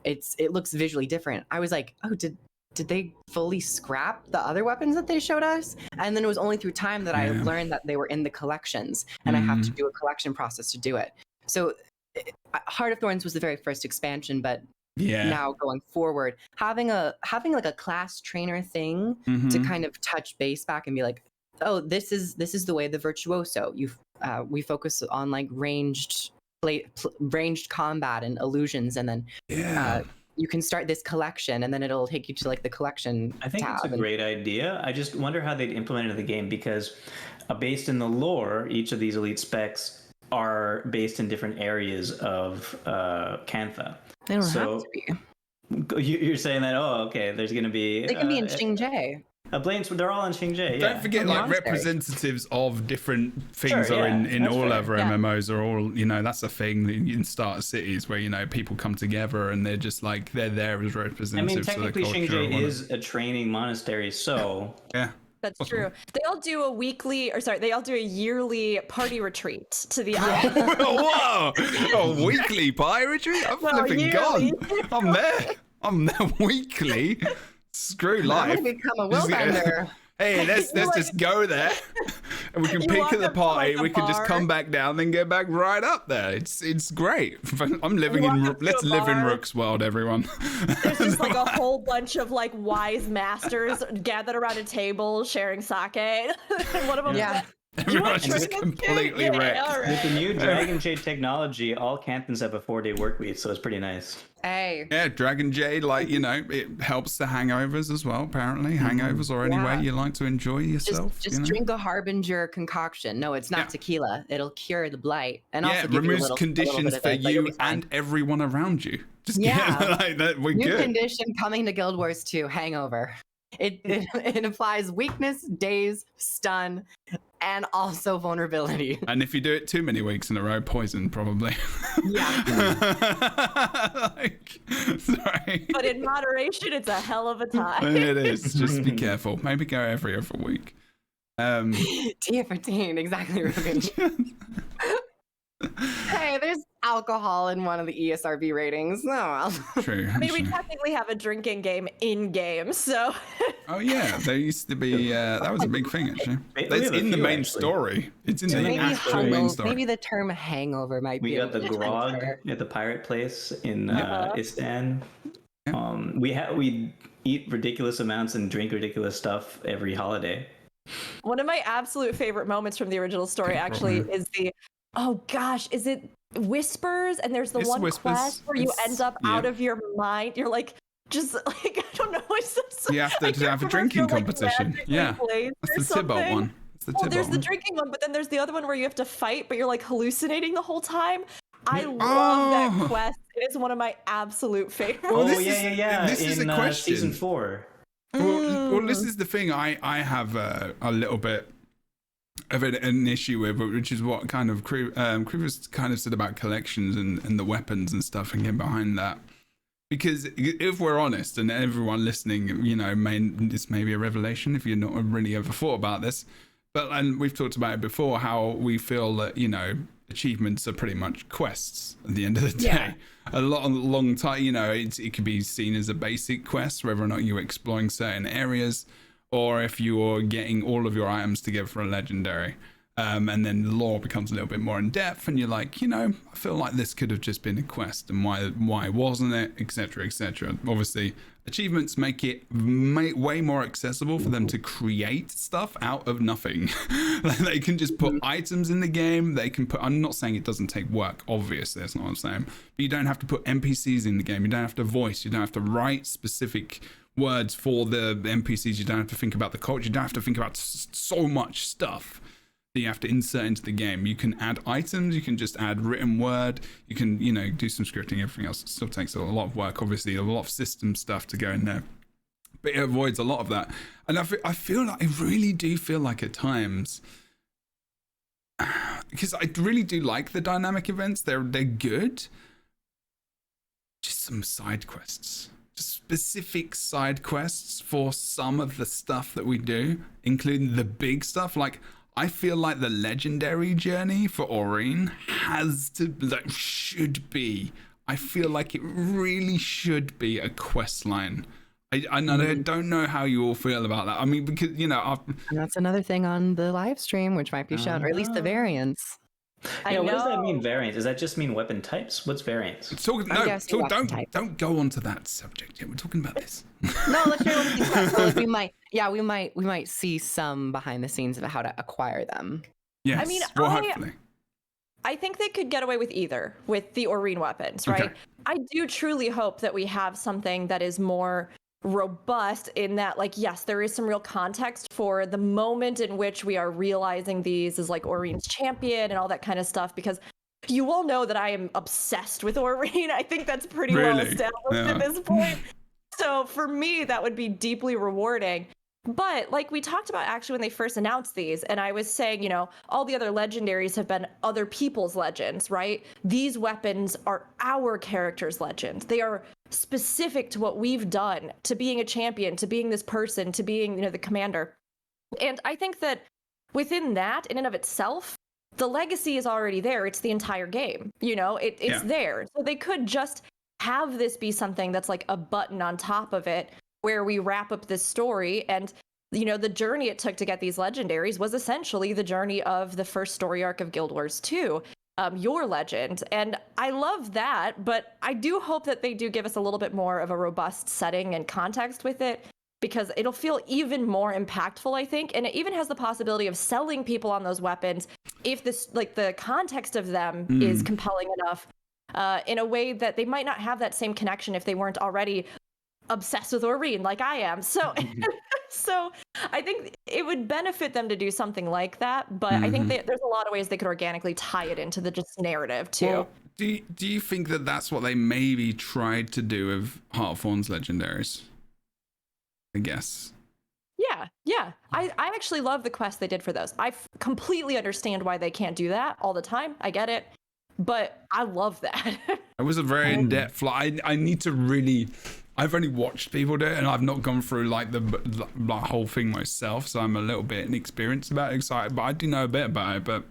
it looks visually different. I was like, oh, did they fully scrap the other weapons that they showed us? And then it was only through time that I learned that they were in the collections, and I have to do a collection process to do it. So Heart of Thorns was the very first expansion, but now going forward, having like a class trainer thing to kind of touch base back and be like, oh, this is the way the virtuoso. We focus on like ranged combat and illusions, and then you can start this collection, and then it'll take you to like the collection I think tab. it's a great idea. I just wonder how they'd implement it in the game, because based in the lore, each of these elite specs are based in different areas of Cantha. They don't have to be. You're saying that, there's going to be... They can be in Xingzhie. They're all in Xingzhie, Don't forget, like, representatives of different things are in all other MMOs are all, you know, that's a thing that in starter cities where, you know, people come together and they're just like, they're there as representatives of the culture. Technically Xingzhie is a training monastery, so... That's true. They all do a yearly party retreat to the island. Whoa! A weekly party retreat? I'm flipping gone. I'm there weekly. Screw life. I'm gonna become a willbender. Hey, let's just go there, and we can pick at the party. We can just come back down, then get back right up there. It's great. I'm living let's live in Rook's world, everyone. There's just like a whole bunch of like wise masters gathered around a table sharing sake. And one of them Everyone's just completely wrecked. Right. With the new Dragon Jade technology, all Canthans have a 4-day work week, so it's pretty nice. Hey. Yeah, Dragon Jade, like, you know, it helps the hangovers as well, apparently. Hangovers or any way you like to enjoy yourself. Just drink a Harbinger concoction. No, it's not tequila. It'll cure the blight. And also give removes you conditions for you and everyone around you. Just like that, we're new good. Condition coming to Guild Wars 2, hangover. It implies weakness, daze, stun, and also vulnerability. And if you do it too many weeks in a row, poison probably. Yeah. Like, sorry. But in moderation, it's a hell of a time. It is. Just be careful. Maybe go every other week. Tia for teen, exactly, Ruben. Hey, there's alcohol in one of the ESRB ratings. No, True. I mean, we actually. technically have a drinking game in game, so Oh yeah, there used to be. That was a big thing actually. We It's have a in the few, main actually. story. It's in Yeah, the maybe actual main story. maybe the term hangover might We be. got the a little grog unfair. at the pirate place in Istan. Yeah. We eat ridiculous amounts and drink ridiculous stuff every holiday. one of my absolute favorite moments from the original story actually is is it Whispers? And there's the It's one Whispers. quest where you It's- end up yeah. out of your mind. You're like, just like, I don't know. It's just, You have to I can't have a remember if drinking you're, like, competition. magically Yeah, placed that's or the Tybalt something. one. It's the Well, there's Tybalt the one. drinking one, but then there's the other one where you have to fight, but you're like hallucinating the whole time. I Yeah. love that Oh. quest. It is one of my absolute favorites. Well, this yeah. This is in a question. season 4. Well, this is the thing I have a little bit of an issue with, which is what kind of Krivas kind of said about collections and the weapons and stuff and getting behind that. Because if we're honest, and everyone listening, you know, this may be a revelation if you're not really ever thought about this, and we've talked about it before, how we feel that, you know, achievements are pretty much quests at the end of the day. Yeah. A long time, you know, it could be seen as a basic quest, whether or not you're exploring certain areas, or if you're getting all of your items together for a legendary. And then the lore becomes a little bit more in depth, and you're like, you know, I feel like this could have just been a quest, and why wasn't it, etc., etc. Obviously, achievements make it way more accessible for them to create stuff out of nothing. They can just put items in the game. They can put. I'm not saying it doesn't take work. Obviously, that's not what I'm saying. But you don't have to put NPCs in the game. You don't have to voice. You don't have to write specific words for the NPCs. You don't have to think about the culture. You don't have to think about so much stuff that you have to insert into the game. You can add items, you can just add written word, you can, you know, do some scripting, everything else. It still takes a lot of work, obviously, a lot of system stuff to go in there. But it avoids a lot of that. And I feel like, I really do feel like at times, because I really do like the dynamic events, they're good. Just some side quests. Just specific side quests for some of the stuff that we do, including the big stuff. Like, I feel like the legendary journey for Aurene should be. I feel like it really should be a quest line. I don't know how you all feel about that. I mean, because, you know, And that's another thing on the live stream, which might be shown, or at least the variants. I What does that know. mean, variants? Does that just mean weapon types? What's variants? guessing weapon type. Don't go on to that subject yet. We're talking about this. No, let's share with these quests. So, like, we might see some behind the scenes of how to acquire them. Yes. I mean, well, hopefully. I think they could get away with either, with the Aurene weapons, right? Okay. I do truly hope that we have something that is more robust in that, like, yes, there is some real context for the moment in which we are realizing these as like Aurene's champion and all that kind of stuff, because you all know that I am obsessed with Aurene. I think that's pretty well Really? established Yeah. at this point. So for me, that would be deeply rewarding. But like we talked about actually when they first announced these, and I was saying, you know, all the other legendaries have been other people's legends, right? These weapons are our character's legends. They are specific to what we've done, to being a champion, to being this person, to being, you know, the commander. And I think that within that, in and of itself, the legacy is already there. It's the entire game, you know, it's there. So they could just have this be something that's like a button on top of it, where we wrap up this story. And, you know, the journey it took to get these legendaries was essentially the journey of the first story arc of Guild Wars 2, your legend. And I love that, but I do hope that they do give us a little bit more of a robust setting and context with it, because it'll feel even more impactful, I think. And it even has the possibility of selling people on those weapons if this, like, the context of them is compelling enough, in a way that they might not have that same connection if they weren't already obsessed with Aurene like I am. So so I think it would benefit them to do something like that, but I think there's a lot of ways they could organically tie it into the just narrative too. Well, do you think that that's what they maybe tried to do with Heart of Thorn's legendaries? I guess. Yeah, Yeah. I actually love the quest they did for those. I completely understand why they can't do that all the time. I get it. But I love that. It was a very in-depth. Like, I need to really. I've only watched people do it, and I've not gone through like the whole thing myself, so I'm a little bit inexperienced about it. Excited, but I do know a bit about it. But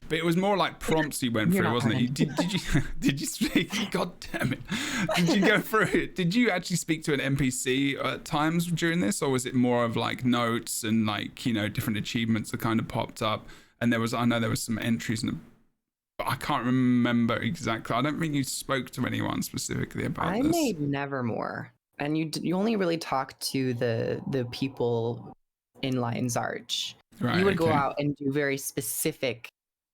but it was more like prompts you went through, wasn't it? Did you speak? God damn it! Did you go through it? Did you actually speak to an NPC at times during this, or was it more of like notes and like different achievements that kind of popped up? And I know there was some entries in the. But I can't remember exactly. I don't think you spoke to anyone specifically about this. I made Nevermore, and you only really talked to the people in Lion's Arch. Right, you would go out and do very specific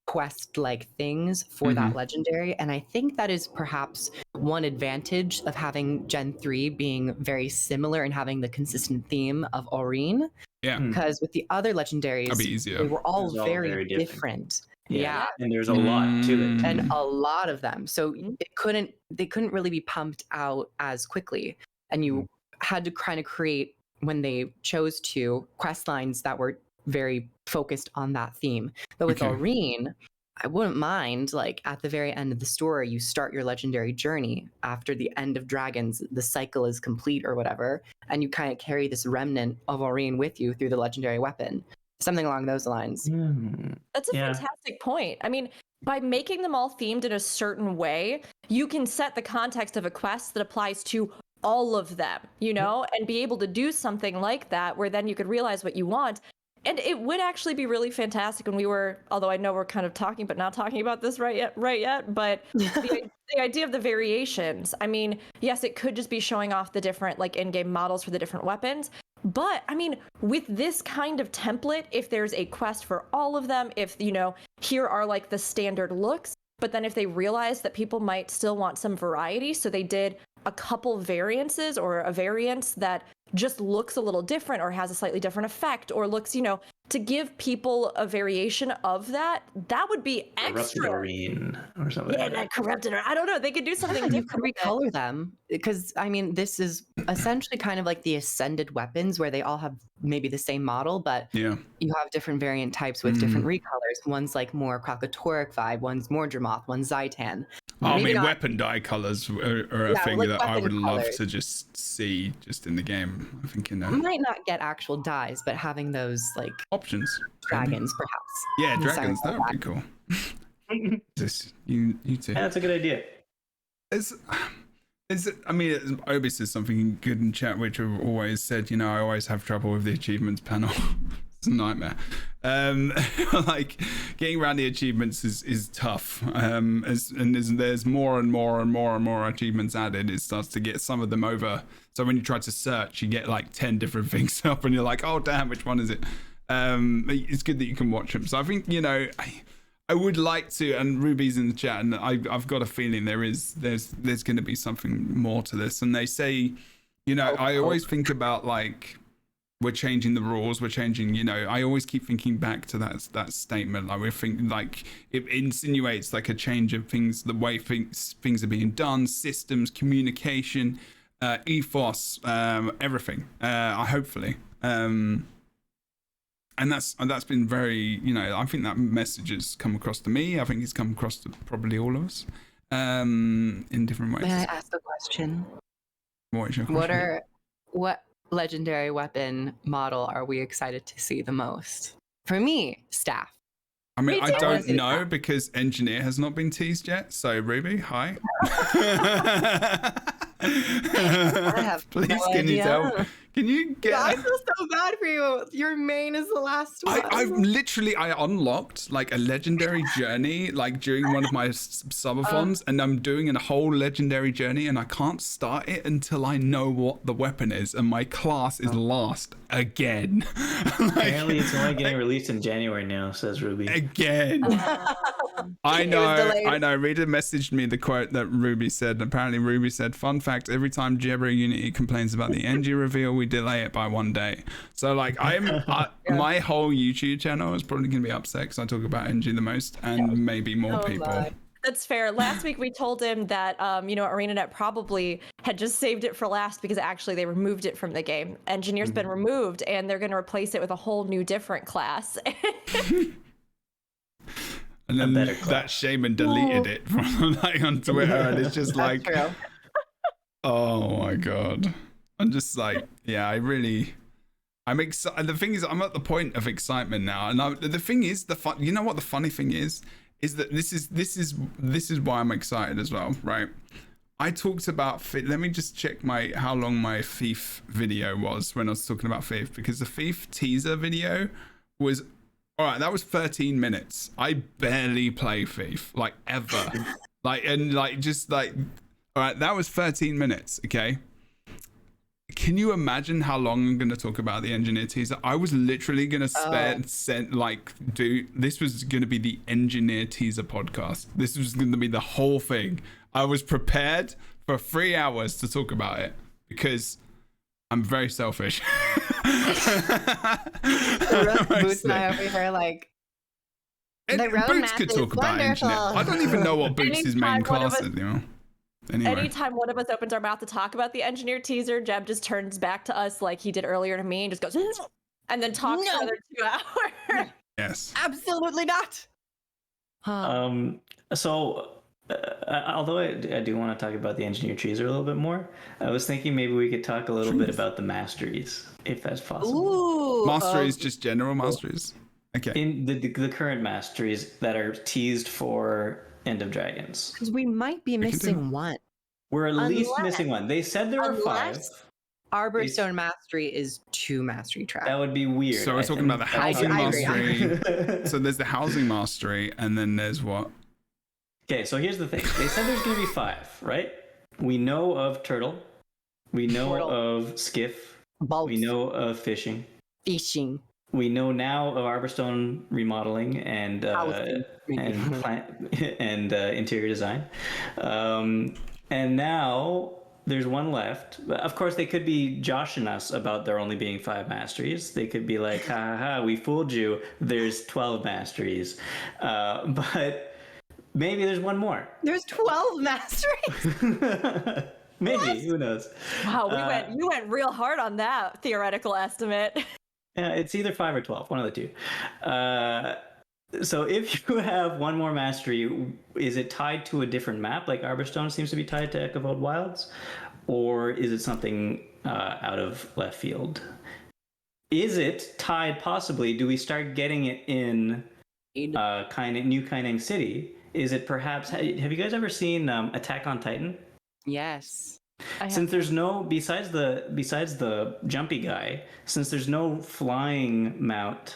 quest-like things for that legendary, and I think that is perhaps one advantage of having Gen 3 being very similar and having the consistent theme of Aurene. Yeah. Because with the other legendaries, that'd be easier. they were all very different. Yeah. And there's a lot to it. And a lot of them. So they couldn't really be pumped out as quickly. And you had to kind of create, when they chose to, quest lines that were very focused on that theme. But with Aurene, I wouldn't mind, like, at the very end of the story, you start your legendary journey after the end of Dragons, the cycle is complete or whatever, and you kind of carry this remnant of Aurene with you through the legendary weapon. Something along those lines. That's a fantastic point. I mean, by making them all themed in a certain way, you can set the context of a quest that applies to all of them, and be able to do something like that where then you could realize what you want. And it would actually be really fantastic when although I know we're kind of talking, but not talking about this right yet, but the idea of the variations, I mean, yes, it could just be showing off the different like in-game models for the different weapons. But I mean, with this kind of template, if there's a quest for all of them, if, here are like the standard looks, but then if they realize that people might still want some variety, so they did a couple variances or a variance that just looks a little different or has a slightly different effect or looks, to give people a variation of that would be extra. Corrupted or something. Yeah, like corrupted, or I don't know. They could do something You different. could recolor them, because I mean, this is essentially kind of like the ascended weapons where they all have maybe the same model, but you have different variant types with different recolors. One's like more Krakatoric vibe, one's more Dramoth, one's Zaitan. I mean, weapon dye colors are a thing that I would love to just see just in the game. I think You might not get actual dyes, but having those like options, dragons, perhaps. Yeah, dragons. That would be cool. You too. Yeah, that's a good idea. I mean, Obi says something good in chat, which I've always said. I always have trouble with the achievements panel. It's a nightmare. Like getting around the achievements is tough. There's more and more achievements added. It starts to get some of them over. So when you try to search, you get like 10 different things up, and you're like, oh damn, which one is it? It's good that you can watch them. So I think I would like to, and Ruby's in the chat, and I've got a feeling there's going to be something more to this. And they say, I always think about like, we're changing the rules, we're changing, I always keep thinking back to that statement. Like we're thinking, like it insinuates like a change of things, the way things are being done, systems, communication, ethos, everything. Hopefully. And that's been very, I think that message has come across to me. I think it's come across to probably all of us in different ways. May I ask a question? What is your question? What legendary weapon model are we excited to see the most? For me, staff. I mean, I don't know staff. because engineer has not been teased yet. So Ruby, hi. Please, can you tell? Can you get? I feel so bad for you. Your main is the last one. I unlocked like a legendary journey like during one of my subathons, and I'm doing a whole legendary journey, and I can't start it until I know what the weapon is, and my class is last again. Apparently, it's only getting released in January now, says Ruby. Again. I know. Rita messaged me the quote that Ruby said. Apparently, Ruby said, "Fun fact: every time Jebra Unity complains about the NG reveal, we delay it by 1 day." So, like, my whole YouTube channel is probably going to be upset because I talk about NG the most, and maybe more people. That's fair. Last week we told him that ArenaNet probably had just saved it for last because actually they removed it from the game. Engineer's been removed, and they're going to replace it with a whole new different class. And then better that shaman deleted it from like on Twitter, and it's just like, True. oh my god. I'm just like, yeah, I'm excited. The thing is, I'm at the point of excitement now, and the thing is, you know what the funny thing is that this is why I'm excited as well, right? I talked about let me just check how long my Thief video was when I was talking about Thief, because the Thief teaser video was all right. That was 13 minutes. I barely play Thief, like ever, all right. That was 13 minutes. Okay. Can you imagine how long I'm going to talk about the engineer teaser? I was literally going to this was going to be the engineer teaser podcast. This was going to be the whole thing. I was prepared for 3 hours to talk about it because I'm very selfish. Boots and I over here like, the Boots could roadmap talk is about engineer. wonderful. I don't even know what Boots' main Anytime one of class us- is, you know? Anyway. Anytime one of us opens our mouth to talk about the engineer teaser, Jeb just turns back to us like he did earlier to me and just goes, and then talks for another 2 hours. Yes. Absolutely not. Although I do want to talk about the engineer teaser a little bit more, I was thinking maybe we could talk a little bit about the Masteries, if that's possible. Ooh. Masteries, just general Masteries. Okay. In the current Masteries that are teased for End of Dragons. Because we might be missing one. We're at least Unless- missing one. They said there were 5. Arbor Stone Mastery is 2 mastery tracks. That would be weird. So we're talking about the housing I agree. mastery. So there's the housing mastery, and then there's what? Okay, so here's the thing. They said there's going to be 5, right? We know of Turtle. We know of Skiff. Bulbs. We know of Fishing. Fishing. We know now of Arborstone remodeling and Housing. interior design. And now there's one left. Of course, they could be joshing us about there only being 5 masteries. They could be like, ha ha ha, we fooled you. There's 12 masteries. But maybe there's one more. There's 12 masteries. Maybe, who knows? Wow, you went real hard on that theoretical estimate. Yeah, it's either 5 or 12, one of the two. So if you have one more mastery, is it tied to a different map, like Arborstone seems to be tied to Echo Wilds? Or is it something out of left field? Is it tied possibly? Do we start getting it in New Kaineng City? Is it perhaps... Have you guys ever seen Attack on Titan? Yes. Since there's no, besides the jumpy guy, since there's no flying mount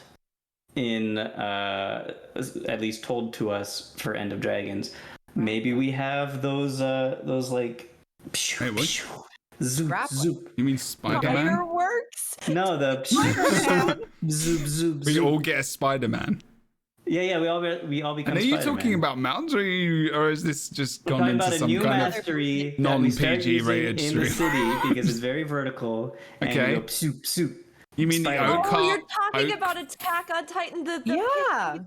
in at least told to us for End of Dragons, maybe we have those like Wait, what? zoop Grappling. zoop. You mean Spider-Man? Fireworks? No, the zoop zoop We zoop. all get a Spider-Man. Yeah, we all become. And are you Spider-Man. talking about mounts, or is this just We're gone talking into about a some new kind of mastery that we non-PG start using rated in the stream? city because it's very vertical. And Okay. we go soup soup. You mean the Spider-Man. oak Oh, cart? you're talking oak- about Attack on Titan. Yeah.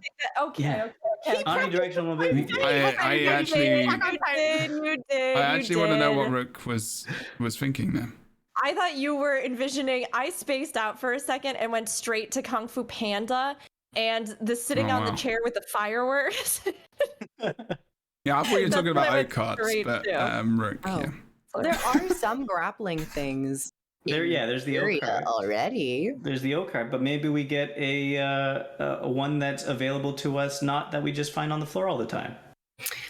Okay. Yeah. Okay. Omnidirectional mobility. I actually You did. I actually want to know what Rook was thinking there. I thought you were envisioning. I spaced out for a second and went straight to Kung Fu Panda and the sitting Oh, on wow. the chair with the fireworks. Yeah, I thought you were That's talking what I about went oak carts, straight but to. Rook, Oh. yeah. There are some grappling things. There's the oak area cart. already. There's the oak cart, but maybe we get a one that's available to us, not that we just find on the floor all the time.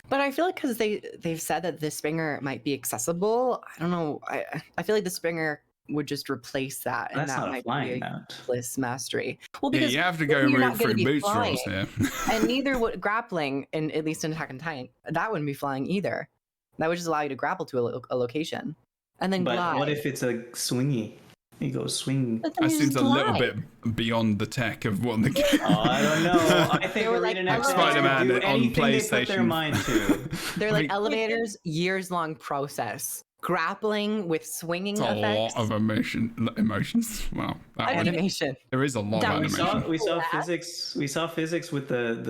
But I feel like because they've said that the Springer might be accessible. I don't know. I feel like the Springer would just replace that, and That's that not a might flying be a mount. useless mastery. Well, Yeah, because you have to go you're route not gonna through be boots rolls flying. here. and neither would grappling, in at least in Attack on Titan, that wouldn't be flying either. That would just allow you to grapple to a location, and then But glide. what if it's a swingy? You go swing. But then That you seems just a little glide. bit beyond the tech of what the game. Oh, I don't know. I think They were like, Arena Next Spider-Man do on anything they put their PlayStation. mind to. They're I like mean- elevators, years long process. grappling with swinging It's a effects. lot of emotions. Wow, that I one. mean, Animation. There is a lot that of We animation. saw physics. We saw physics with the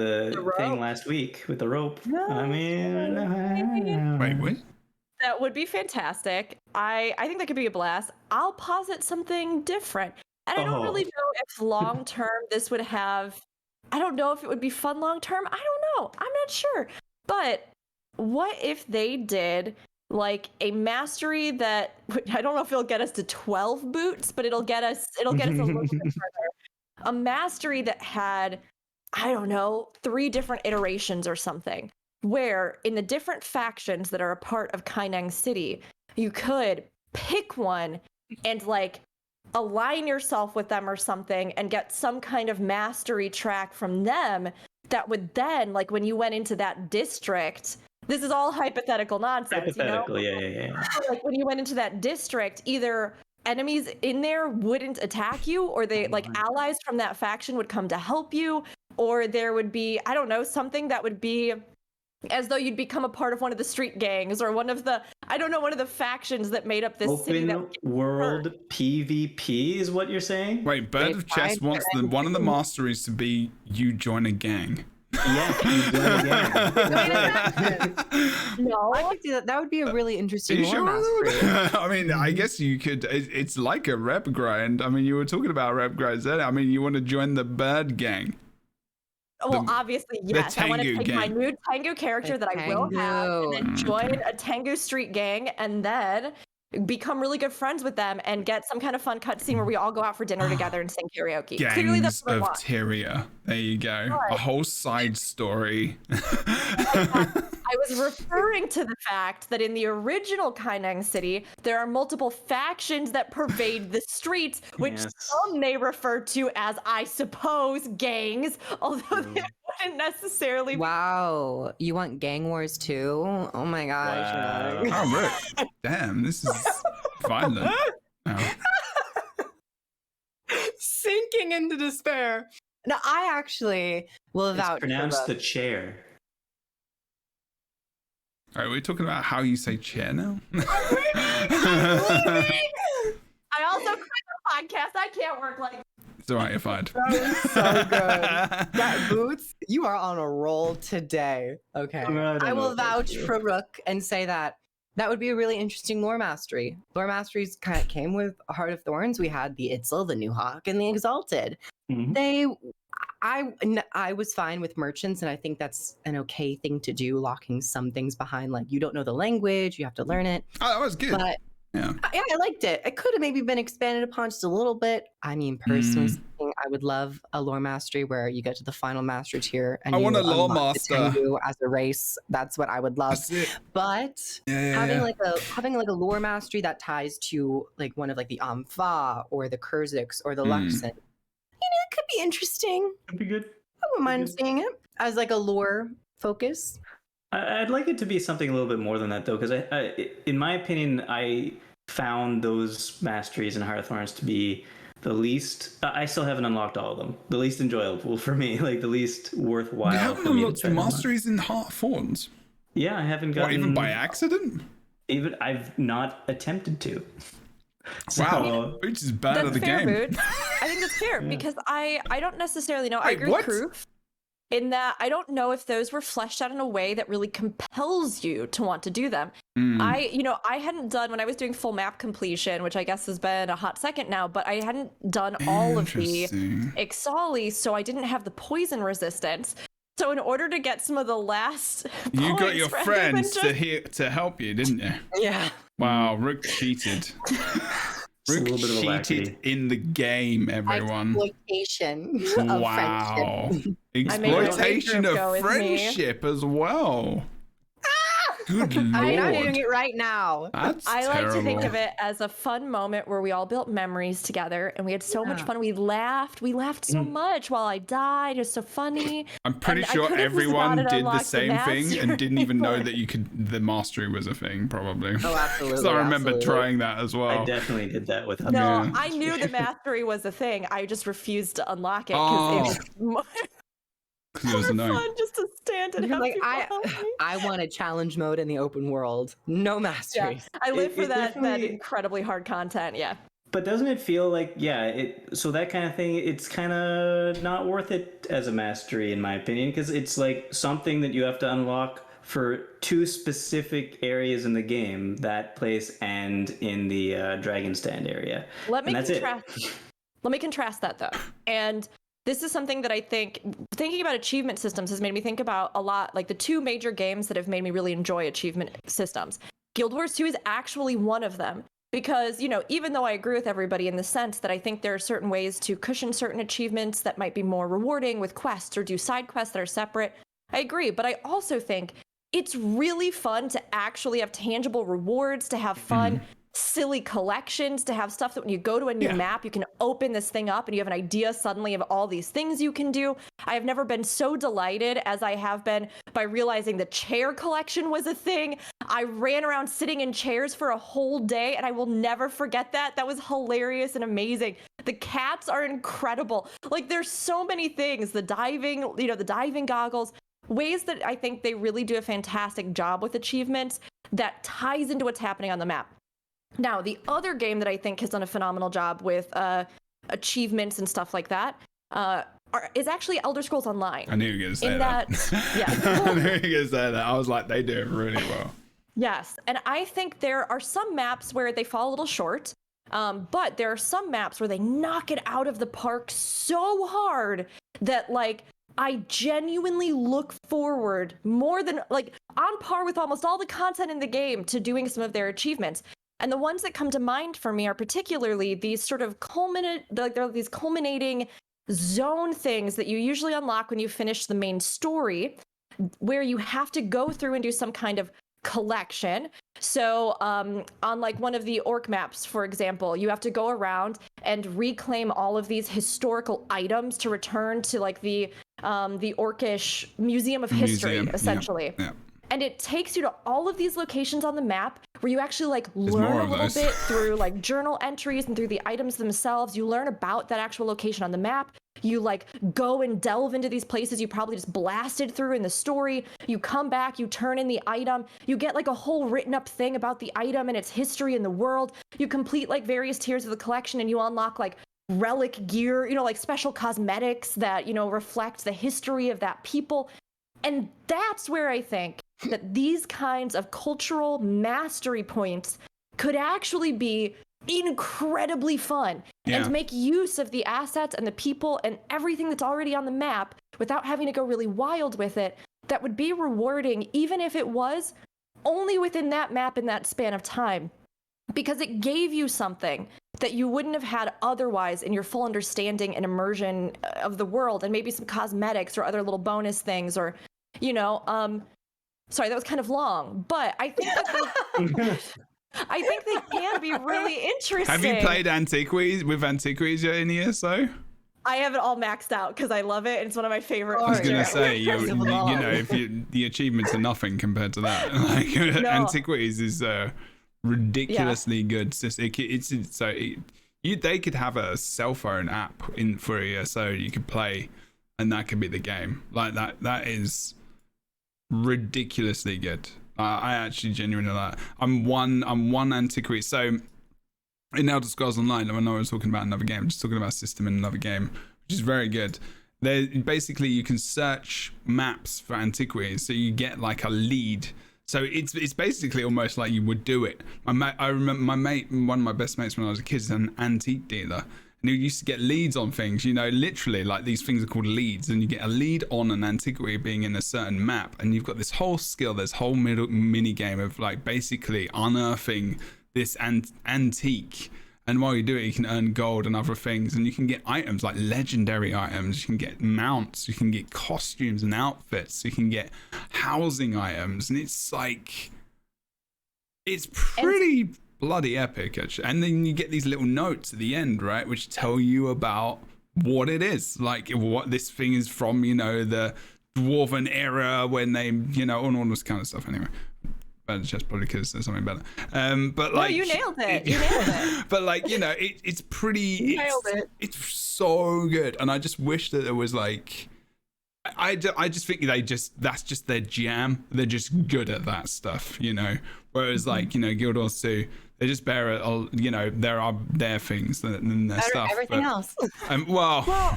thing rope. last week with the rope. No. I mean, Wait, wait. That would be fantastic. I think that could be a blast. I'll posit something different. And I don't really know if long term this would have, I don't know if it would be fun long term. I don't know. I'm not sure. But what if they did like a mastery that, I don't know if it'll get us to 12 boots, but it'll get us a little bit further. A mastery that had, I don't know, 3 different iterations or something, where in the different factions that are a part of Kaineng City, you could pick one and like align yourself with them or something and get some kind of mastery track from them that would then, like when you went into that district, this is all hypothetical nonsense, hypothetical, you know? yeah. Like when you went into that district, either enemies in there wouldn't attack you, or they like allies from that faction would come to help you, or there would be, I don't know, something that would be as though you'd become a part of one of the street gangs or one of the, I don't know, one of the factions that made up this city. Open world PvP is what you're saying? Wait, Bird of Chess wants one of the masteries to be you join a gang. Yeah, you do it again. No, I could see that. That would be a really Are interesting you lore sure? mastery. I mean, I guess you could. It's like a rep grind. I mean, you were talking about rep grinds there. I mean, you want to join the Bird gang. well, obviously, yes. I want to Tengu take my gang. new Tengu character The that I will have and then Tengu. join a Tengu street gang and then become really good friends with them and get some kind of fun cutscene where we all go out for dinner together and sing karaoke. Clearly, that's Gangs what I of want. Tyria. There you go. A whole side story. I was referring to the fact that in the original Kaineng City, there are multiple factions that pervade the streets, which Yes. some may refer to as, I suppose, gangs, although they wouldn't necessarily be. Wow, you want gang wars too? Oh my gosh. Wow. Doug. Oh, Rick. Damn, this is violent. Oh. Sinking into despair. No, I actually will It's vouch for pronounced the the chair. All right, we're talking about how you say chair now. I also quit the podcast. I can't work like. It's all right, you're fine. That was so good. That Boots, you are on a roll today. Okay. I will vouch for Rook and say that would be a really interesting lore mastery. Lore masteries kind of came with Heart of Thorns. We had the Itzel, the New Hawk, and the Exalted. Mhm. I was fine with merchants, and I think that's an okay thing to do, locking some things behind, like you don't know the language, you have to learn it. Oh, that was good. But Yeah. yeah, I liked it. It could have maybe been expanded upon just a little bit. I mean, personally speaking, I would love a lore mastery where you get to the final master tier and I you want a lore unlock the master. Tengu as a race. That's what I would love. That's it. But Yeah, having yeah. having a lore mastery that ties to like one of like the Ampha or the Kurzix or the Luxon, it could be interesting. It'd be good. I wouldn't mind seeing it as like a lore focus. I'd like it to be something a little bit more than that, though, because in my opinion, I found those masteries in Heart of Thorns to be the least. I still haven't unlocked all of them. The least enjoyable for me, like the least worthwhile. You haven't for me to unlocked try to unlock. masteries in Heart of Thorns? Yeah, I haven't What, gotten. even by accident? Even I've not attempted to. Wow, Boots is bad at That's the fair, game. Boots. I think that's fair because I don't necessarily know. I Wait, agree what? with Kroof in that I don't know if those were fleshed out in a way that really compels you to want to do them. I hadn't done when I was doing full map completion, which I guess has been a hot second now, but I hadn't done all of the Interesting. Ixali, so I didn't have the poison resistance. So in order to get some of the last You got points, your rather friends than just- to help you, didn't you? Yeah. Wow, Rook cheated. a Rook little bit of cheated alacrity. in the game, everyone. Exploitation of Wow. friendship. Exploitation Rook go of with me. friendship as well. Good lord. I mean, I'm doing it right now. That's I terrible. like to think of it as a fun moment where we all built memories together and we had so much Yeah. fun. We laughed so much while I died. It was so funny. I'm pretty And I sure could've just everyone about did the unlocked the same thing and didn't even know mastery, that the mastery was a thing, probably. Oh, absolutely. Because I remember absolutely. trying that as well. I definitely did that with. No, Yeah. I knew the mastery was a thing. I just refused to unlock it because it was because it was annoying. Fun just to stand and You're have like, people help me. I want a challenge mode in the open world. No Yeah, masteries. I live for It that definitely- incredibly hard content. Yeah. But doesn't it feel like, so that kind of thing, it's kind of not worth it as a mastery, in my opinion, because it's like something that you have to unlock for two specific areas in the game, that place and in the Dragon Stand area. Let me And that's contrast. Let me contrast that though. And this is something that I think thinking about achievement systems has made me think about a lot, like the two major games that have made me really enjoy achievement systems. Guild Wars 2 is actually one of them. Because, you know, even though I agree with everybody in the sense that I think there are certain ways to cushion certain achievements that might be more rewarding with quests or do side quests that are separate, I agree. But I also think it's really fun to actually have tangible rewards, to have fun, silly collections, to have stuff that when you go to a new map, you can open this thing up and you have an idea suddenly of all these things you can do. I have never been so delighted as I have been by realizing the chair collection was a thing. I ran around sitting in chairs for a whole day and I will never forget that. That was hilarious and amazing. The cats are incredible. Like there's so many things, the diving goggles, ways that I think they really do a fantastic job with achievements that ties into what's happening on the map. Now, the other game that I think has done a phenomenal job with achievements and stuff like that is actually Elder Scrolls Online. I knew you were going to say that. Yeah. I knew you were going to say that. I was like, they do it really well. Yes, and I think there are some maps where they fall a little short, but there are some maps where they knock it out of the park so hard that, like, I genuinely look forward more than, like, on par with almost all the content in the game to doing some of their achievements. And the ones that come to mind for me are particularly these sort of culminating zone things that you usually unlock when you finish the main story, where you have to go through and do some kind of collection. So on like one of the orc maps, for example, you have to go around and reclaim all of these historical items to return to like the orcish Museum of History, essentially. Yeah. And it takes you to all of these locations on the map where you actually like learn a little bit through like journal entries and through the items themselves. You learn about that actual location on the map. You like go and delve into these places you probably just blasted through in the story. You come back, you turn in the item. You get like a whole written up thing about the item and its history in the world. You complete like various tiers of the collection and you unlock like relic gear, you know, like special cosmetics that, you know, reflect the history of that people. And that's where I think that these kinds of cultural mastery points could actually be incredibly fun and make use of the assets and the people and everything that's already on the map without having to go really wild with it. That would be rewarding, even if it was only within that map in that span of time, because it gave you something that you wouldn't have had otherwise in your full understanding and immersion of the world, and maybe some cosmetics or other little bonus things, or, you know, sorry, that was kind of long, but I think that I think they can be really interesting. Have you played Antiquities with Antiquities yet in ESO? I have it all maxed out because I love it. It's one of my favorite. I was going to features. say, you know, if the achievements are nothing compared to that. Like, Antiquities is ridiculously good. They could have a cell phone app for ESO you could play, and that could be the game. Like that is ridiculously good. I actually genuinely like it. I'm one antiquity. So in Elder Scrolls Online, when I was talking about another game, I'm just talking about a system in another game, which is very good. Basically you can search maps for antiquities, so you get like a lead. So it's basically almost like you would do it. I remember my mate, one of my best mates when I was a kid, is an antique dealer. And he used to get leads on things, you know, literally like these things are called leads, and you get a lead on an antiquity being in a certain map, and you've got this whole skill, this whole mini game of like basically unearthing this antique. And while you do it, you can earn gold and other things, and you can get items like legendary items. You can get mounts, you can get costumes and outfits, you can get housing items, and it's like, it's pretty bloody epic, actually. And then you get these little notes at the end, right, which tell you about what it is, like what this thing is from, you know, the dwarven era when they, you know, all this kind of stuff. Anyway, better just probably because there's something better. But like, no, you nailed it. You nailed it. But like, you know, it's pretty. It's so good, and I just wish that there was like, I just think that's just their jam. They're just good at that stuff, you know. Whereas like, you know, Guild Wars 2, they just bear it. You know, there are their things than their stuff. Everything else. Well, I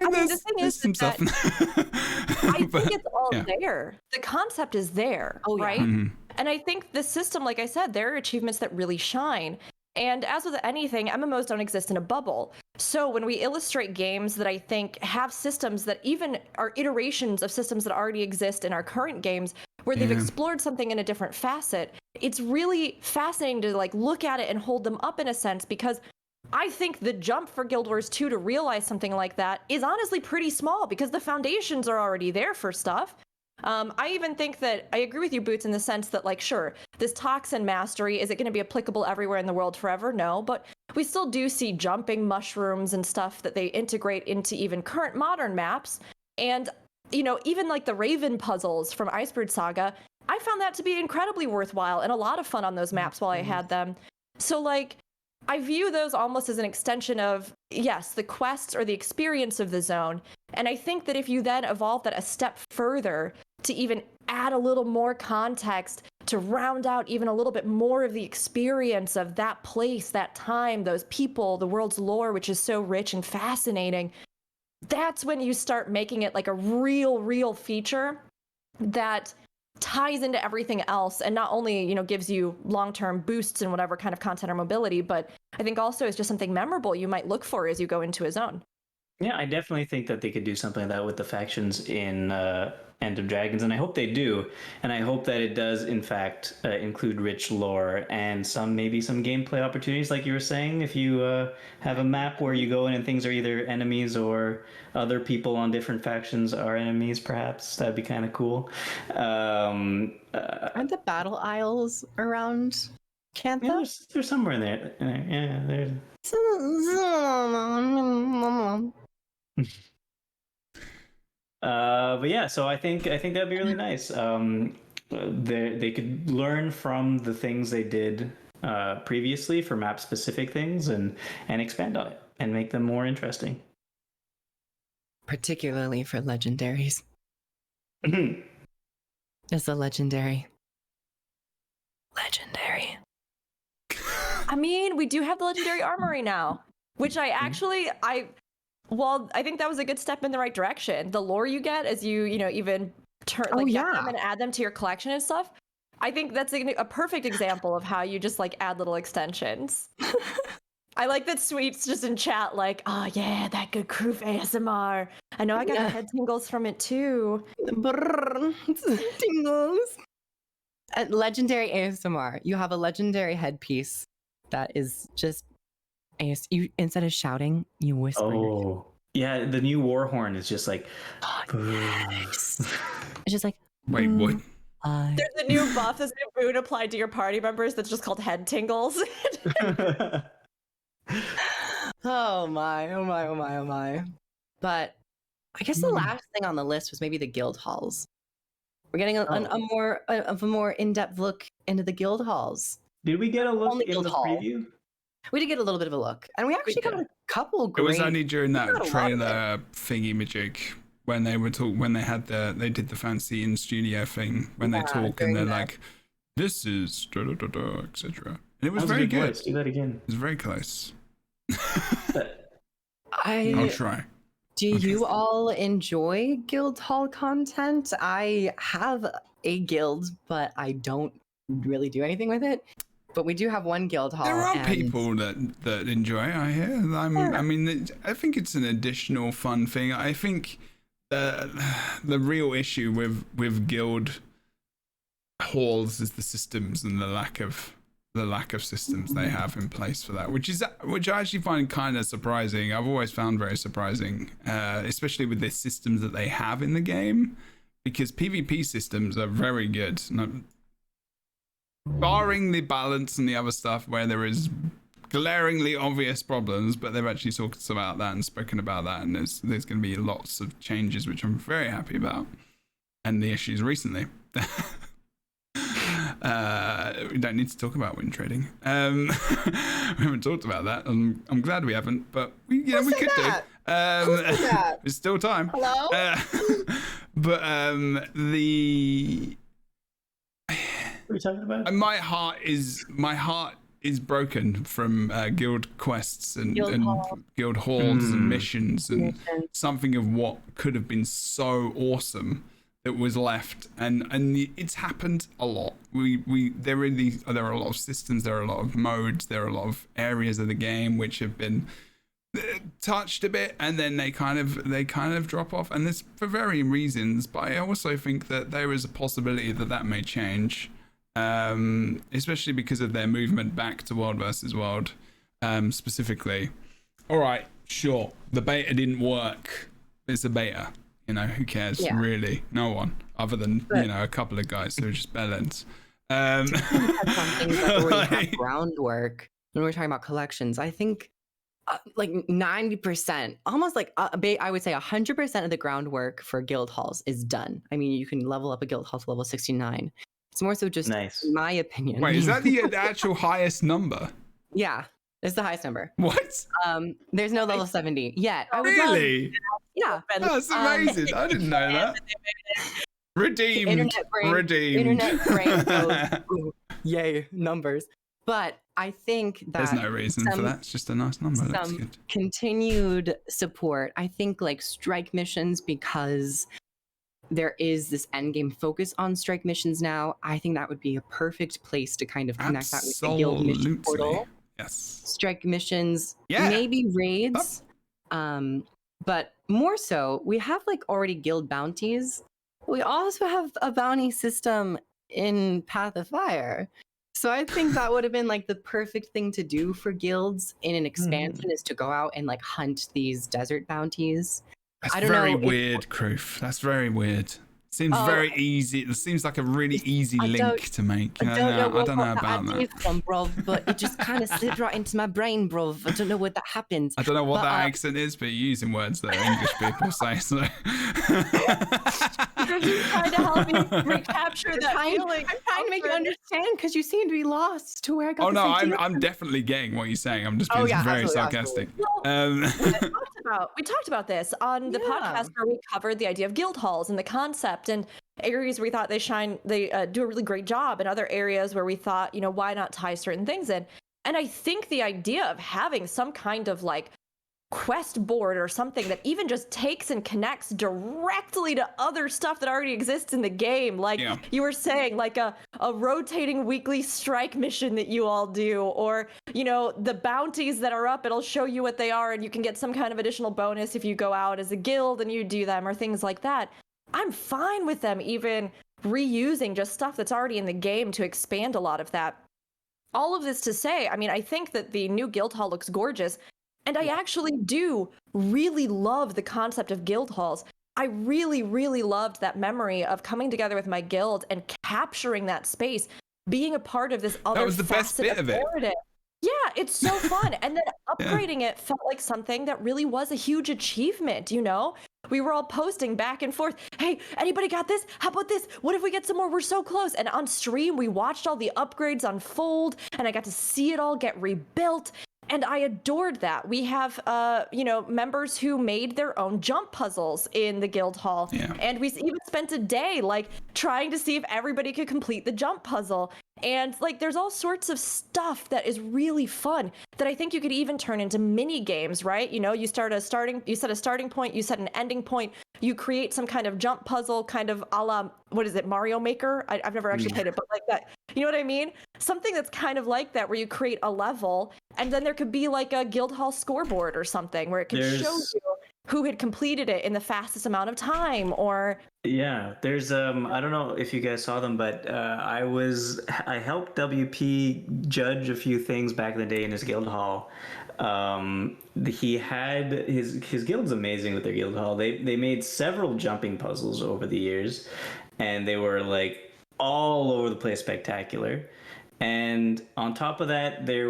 mean, the thing is some that stuff. I But, think it's all yeah. there. The concept is there, Oh, yeah. right? Mhm. And I think the system, like I said, there are achievements that really shine. And as with anything, MMOs don't exist in a bubble. So when we illustrate games that I think have systems that even are iterations of systems that already exist in our current games, where they've Yeah. explored something in a different facet, it's really fascinating to like look at it and hold them up in a sense, because I think the jump for Guild Wars 2 to realize something like that is honestly pretty small, because the foundations are already there for stuff. I even think that I agree with you, Boots, in the sense that, like, sure, this toxin mastery, is it going to be applicable everywhere in the world forever? No, but we still do see jumping mushrooms and stuff that they integrate into even current modern maps. And, you know, even like the Raven puzzles from Icebird Saga, I found that to be incredibly worthwhile and a lot of fun on those maps while I had them. So, like, I view those almost as an extension of, yes, the quests or the experience of the zone. And I think that if you then evolve that a step further to even add a little more context, to round out even a little bit more of the experience of that place, that time, those people, the world's lore, which is so rich and fascinating, that's when you start making it like a real feature that ties into everything else, and not only, you know, gives you long-term boosts in whatever kind of content or mobility, but I think also is just something memorable you might look for as you go into a zone. Yeah, I definitely think that they could do something like that with the factions in End of Dragons, and I hope they do. And I hope that it does, in fact, include rich lore and maybe some gameplay opportunities, like you were saying. If you have a map where you go in and things are either enemies or other people on different factions are enemies, perhaps that'd be kind of cool. Aren't the battle isles around Cantha? Yeah, there's somewhere in there. Yeah, there's. But yeah, so I think that'd be really nice. They could learn from the things they did previously for map specific things and expand on it and make them more interesting. Particularly for legendaries. It's a legendary. I mean, we do have the legendary armory now, which I think that was a good step in the right direction. The lore you get as you know, even turn get them and add them to your collection and stuff. I think that's a perfect example of how you just like add little extensions. I like that Sweet's just in chat like, oh yeah, that good Kroof ASMR. I know I got the head tingles from it too. Tingles. At legendary ASMR, you have a legendary headpiece that is just you, instead of shouting, you whisper. Oh, yeah, the new war horn is just like. Yes. It's just like. Wait, what? There's a new buff, this new boon applied to your party members that's just called head tingles. Oh my. But I guess the last thing on the list was maybe the guild halls. We're getting a more in-depth look into the guild halls. Did we get a look in the preview? We did get a little bit of a look, and we actually got a couple great. It was only during that trailer thingy magic when they were they did the fancy in studio thing when they talk and they're like, this is da da da da, etc. And it was very good. Voice. Do that again. It was very close. I'll try. Do you all enjoy guild hall content? I have a guild, but I don't really do anything with it. But we do have one guild hall. There are people that enjoy it, I hear. I mean, I think it's an additional fun thing. I think the real issue with guild halls is the systems and the lack of systems they have in place for that, which I actually find kind of surprising. I've always found very surprising, especially with the systems that they have in the game, because PvP systems are very good. Barring the balance and the other stuff where there is glaringly obvious problems, but they've actually talked about that and spoken about that, and there's going to be lots of changes, which I'm very happy about, and the issues recently. We don't need to talk about wind trading. We haven't talked about that. I'm glad we haven't, but we could do. that? There's still time. Hello? But the What are you talking about? my heart is broken from guild quests and guild halls and missions and something of what could have been so awesome that was left, and it's happened a lot. There are a lot of systems, there are a lot of modes, there are a lot of areas of the game which have been touched a bit, and then they kind of drop off, and this for varying reasons. But I also think that there is a possibility that may change, especially because of their movement back to World versus World, specifically. All right, sure, the beta didn't work. It's a beta. Who cares? Yeah. Really, no one, other than a couple of guys who are just bellends. Some things that already have groundwork. When we're talking about collections, I think like 90%, almost like I would say 100% of the groundwork for guild halls is done. I mean, you can level up a guild hall to level 69. It's more so just my opinion. Wait, is that the actual highest number? Yeah, it's the highest number. What? There's no level 70 yet. Really? Yeah. That's amazing. I didn't know that. Redeemed. Internet brain goes, ooh, yay, numbers. But I think that there's no reason for that. It's just a nice number. That's good. Continued support. I think like strike missions, because there is this endgame focus on strike missions now. I think that would be a perfect place to kind of connect that with the guild mission portal. Yes. Strike missions, maybe raids. But more so, we have like already guild bounties. We also have a bounty system in Path of Fire. So I think that would have been like the perfect thing to do for guilds in an expansion, is to go out and like hunt these desert bounties. That's very weird, Kroof. That's very weird. Seems very easy. It seems like a really easy link to make. I don't know about that. From, bro, but it just kind of slid right into my brain, bro. I don't know what that happens. I don't know what that accent is, but you're using words that English people say. So. You're just trying to help me recapture that feeling. I'm trying to make you understand, because you seem to be lost to where I got. Oh no, I'm definitely getting what you're saying. I'm just being very sarcastic. We talked about this on the podcast where we covered the idea of guild halls and the concept, and areas where we thought they do a really great job, and other areas where we thought, why not tie certain things in. And I think the idea of having some kind of like quest board or something that even just takes and connects directly to other stuff that already exists in the game, like you were saying, like a rotating weekly strike mission that you all do, or the bounties that are up, it'll show you what they are and you can get some kind of additional bonus if you go out as a guild and you do them, or things like that. I'm fine with them even reusing just stuff that's already in the game to expand a lot of that. All of this to say, I mean, I think that the new guild hall looks gorgeous. And I actually do really love the concept of guild halls. I really, really loved that memory of coming together with my guild and capturing that space, being a part of this other. That was the best bit of it. Yeah, it's so fun. And then upgrading it felt like something that really was a huge achievement, We were all posting back and forth. Hey, anybody got this? How about this? What if we get some more? We're so close. And on stream, we watched all the upgrades unfold, and I got to see it all get rebuilt. And I adored that. We have, members who made their own jump puzzles in the guild hall. Yeah. And we even spent a day, trying to see if everybody could complete the jump puzzle. And, there's all sorts of stuff that is really fun that I think you could even turn into mini games, right? You set a starting point, you set an ending point, you create some kind of jump puzzle, kind of a la, what is it, Mario Maker? I've never actually played it, but like that. You know what I mean? Something that's kind of like that, where you create a level, and then there could be like a guild hall scoreboard or something where it could show you who had completed it in the fastest amount of time, or there's I don't know if you guys saw them, but I helped WP judge a few things back in the day in his guild hall. He had his guild's amazing with their guild hall. They made several jumping puzzles over the years, and they were all over the place, spectacular. And on top of that, they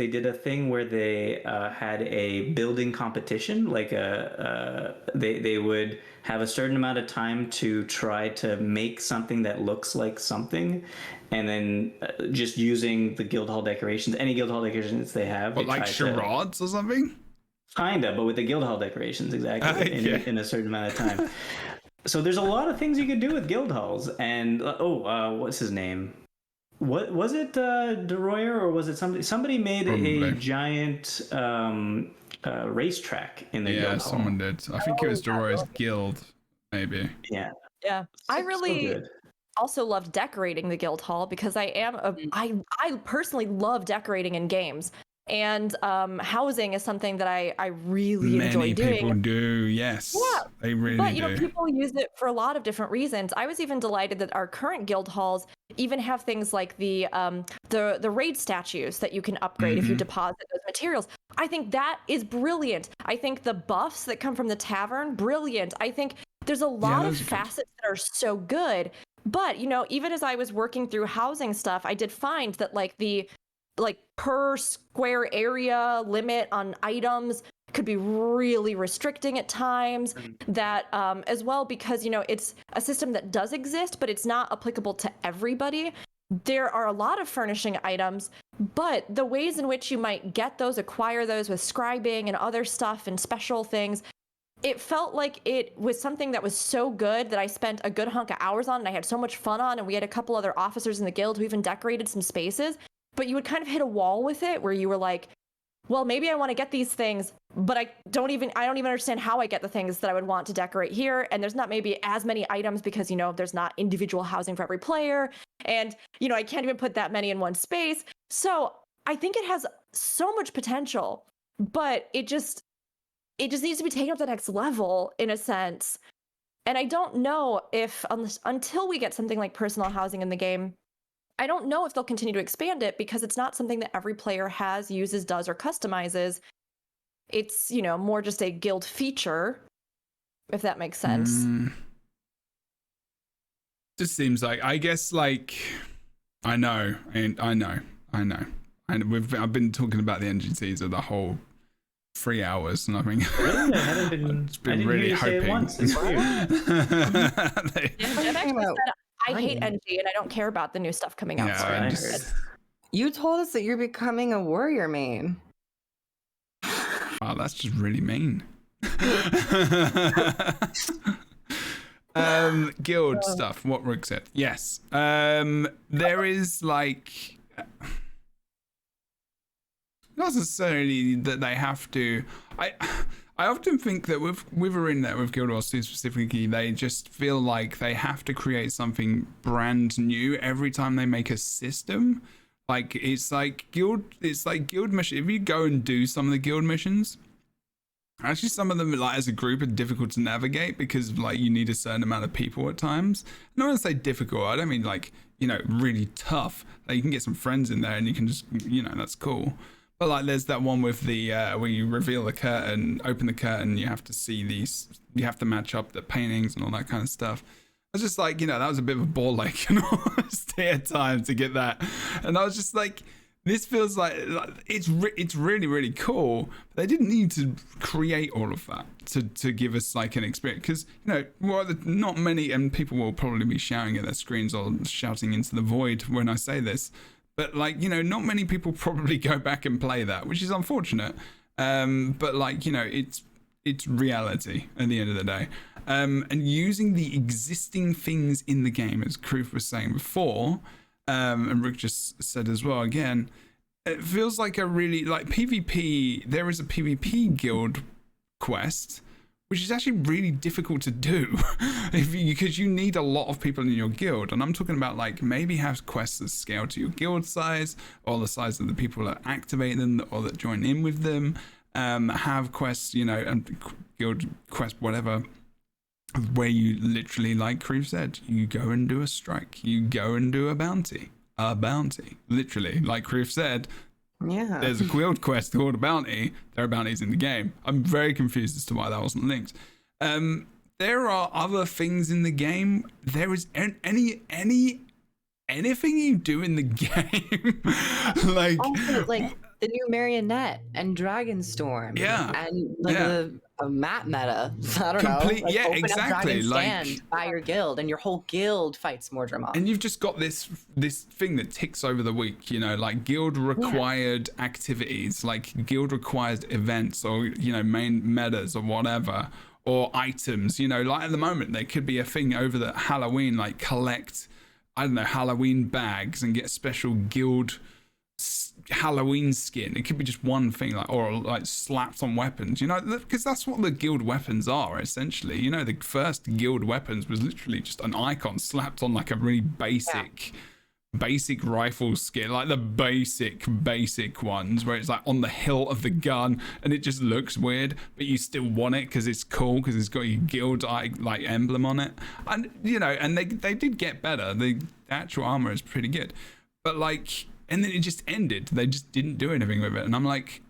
did a thing where they had a building competition. They would have a certain amount of time to try to make something that looks like something, and then just using the guild hall decorations, any guild hall decorations they have. But like charades or something? Kinda, but with the Guildhall decorations, exactly, in a certain amount of time. So there's a lot of things you could do with Guildhalls, and what's his name? What was it, DeRoyer, or was it somebody? Somebody made a giant racetrack in the Guildhall. Yeah, someone did. I think it was DeRoyer's guild, maybe. Yeah. Yeah, I really also love decorating the Guildhall because I personally love decorating in games. And housing is something that I really enjoy doing. Many people do, yes. Yeah, they really do. But, you know, people use it for a lot of different reasons. I was even delighted that our current guild halls even have things like the raid statues that you can upgrade if you deposit those materials. I think that is brilliant. I think the buffs that come from the tavern, brilliant. I think there's a lot of facets that are so good. But, you know, even as I was working through housing stuff, I did find that the per square area limit on items could be really restricting at times. That as well, because, you know, it's a system that does exist, but it's not applicable to everybody. There are a lot of furnishing items, but the ways in which you might get those, acquire those with scribing and other stuff and special things, it felt like it was something that was so good that I spent a good hunk of hours on and I had so much fun on, and we had a couple other officers in the guild who even decorated some spaces. But you would kind of hit a wall with it where you were like, well, maybe I want to get these things, but I don't even understand how I get the things that I would want to decorate here. And there's not maybe as many items because, you know, there's not individual housing for every player. And, you know, I can't even put that many in one space. So I think it has so much potential, but it just needs to be taken up to the next level in a sense. And I don't know if until we get something like personal housing in the game, I don't know if they'll continue to expand it because it's not something that every player has, uses, does, or customizes. It's, you know, more just a guild feature, if that makes sense. Just seems like, I guess, like, I know. And I've been talking about the NGTs of the whole 3 hours, and I mean, really? I didn't really hear you say it once. It's weird. I hate NG and I don't care about the new stuff coming out. Yeah, you told us that you're becoming a warrior main. Wow, that's just really mean. Guild stuff, what Rook said. Yes. There is like not necessarily that they have to. I often think that with Arena, with Guild Wars 2 specifically, they just feel like they have to create something brand new every time they make a system. Like it's like guild mission. If you go and do some of the guild missions, actually some of them, like as a group, are difficult to navigate because like you need a certain amount of people at times. I don't want to say difficult. I don't mean like, you know, really tough. Like you can get some friends in there and you can just, you know, that's cool. But like there's that one with the where you reveal the curtain, open the curtain, you have to see these, you have to match up the paintings and all that kind of stuff. I was just like, you know, that was a bit of a ball ache and stay at time to get that. And I was just like, this feels like it's really, really cool. But they didn't need to create all of that to give us like an experience. Because, you know, not many, and people will probably be shouting at their screens or shouting into the void when I say this. But like, you know, not many people probably go back and play that, which is unfortunate. But like, you know, it's reality at the end of the day. And using the existing things in the game, as Kruth was saying before, and Rick just said as well again, it feels like a really, like PvP, there is a PvP guild quest, which is actually really difficult to do because you need a lot of people in your guild. And I'm talking about like maybe have quests that scale to your guild size or the size of the people that activate them or that join in with them. Have quests, you know, and guild quest, whatever, where you literally, like Kruth said, you go and do a strike, you go and do a bounty, literally, like Kruth said. Yeah. There's a guild quest called a bounty. There are bounties in the game. I'm very confused as to why that wasn't linked. There are other things in the game. There is anything you do in the game, like. Also, like the new Marionette and Dragonstorm. Yeah. And like Yeah. a map meta. I don't Complete- know. Like, yeah, open exactly, Up Dragon like- Stand, buy your guild, and your whole guild fights Mordremont. And you've just got this thing that ticks over the week, you know, like guild required activities, like guild required events, or, you know, main metas or whatever, or items, you know, like at the moment there could be a thing over the Halloween, like collect, I don't know, Halloween bags and get special guild Halloween skin. It could be just one thing, like, or like slapped on weapons, you know, because that's what the guild weapons are essentially. You know, the first guild weapons was literally just an icon slapped on like a really basic rifle skin, like the basic ones where it's like on the hilt of the gun and it just looks weird, but you still want it because it's cool, because it's got your guild like emblem on it. And you know, and they did get better. The actual armor is pretty good, but like, and then it just ended. They just didn't do anything with it. And I'm like,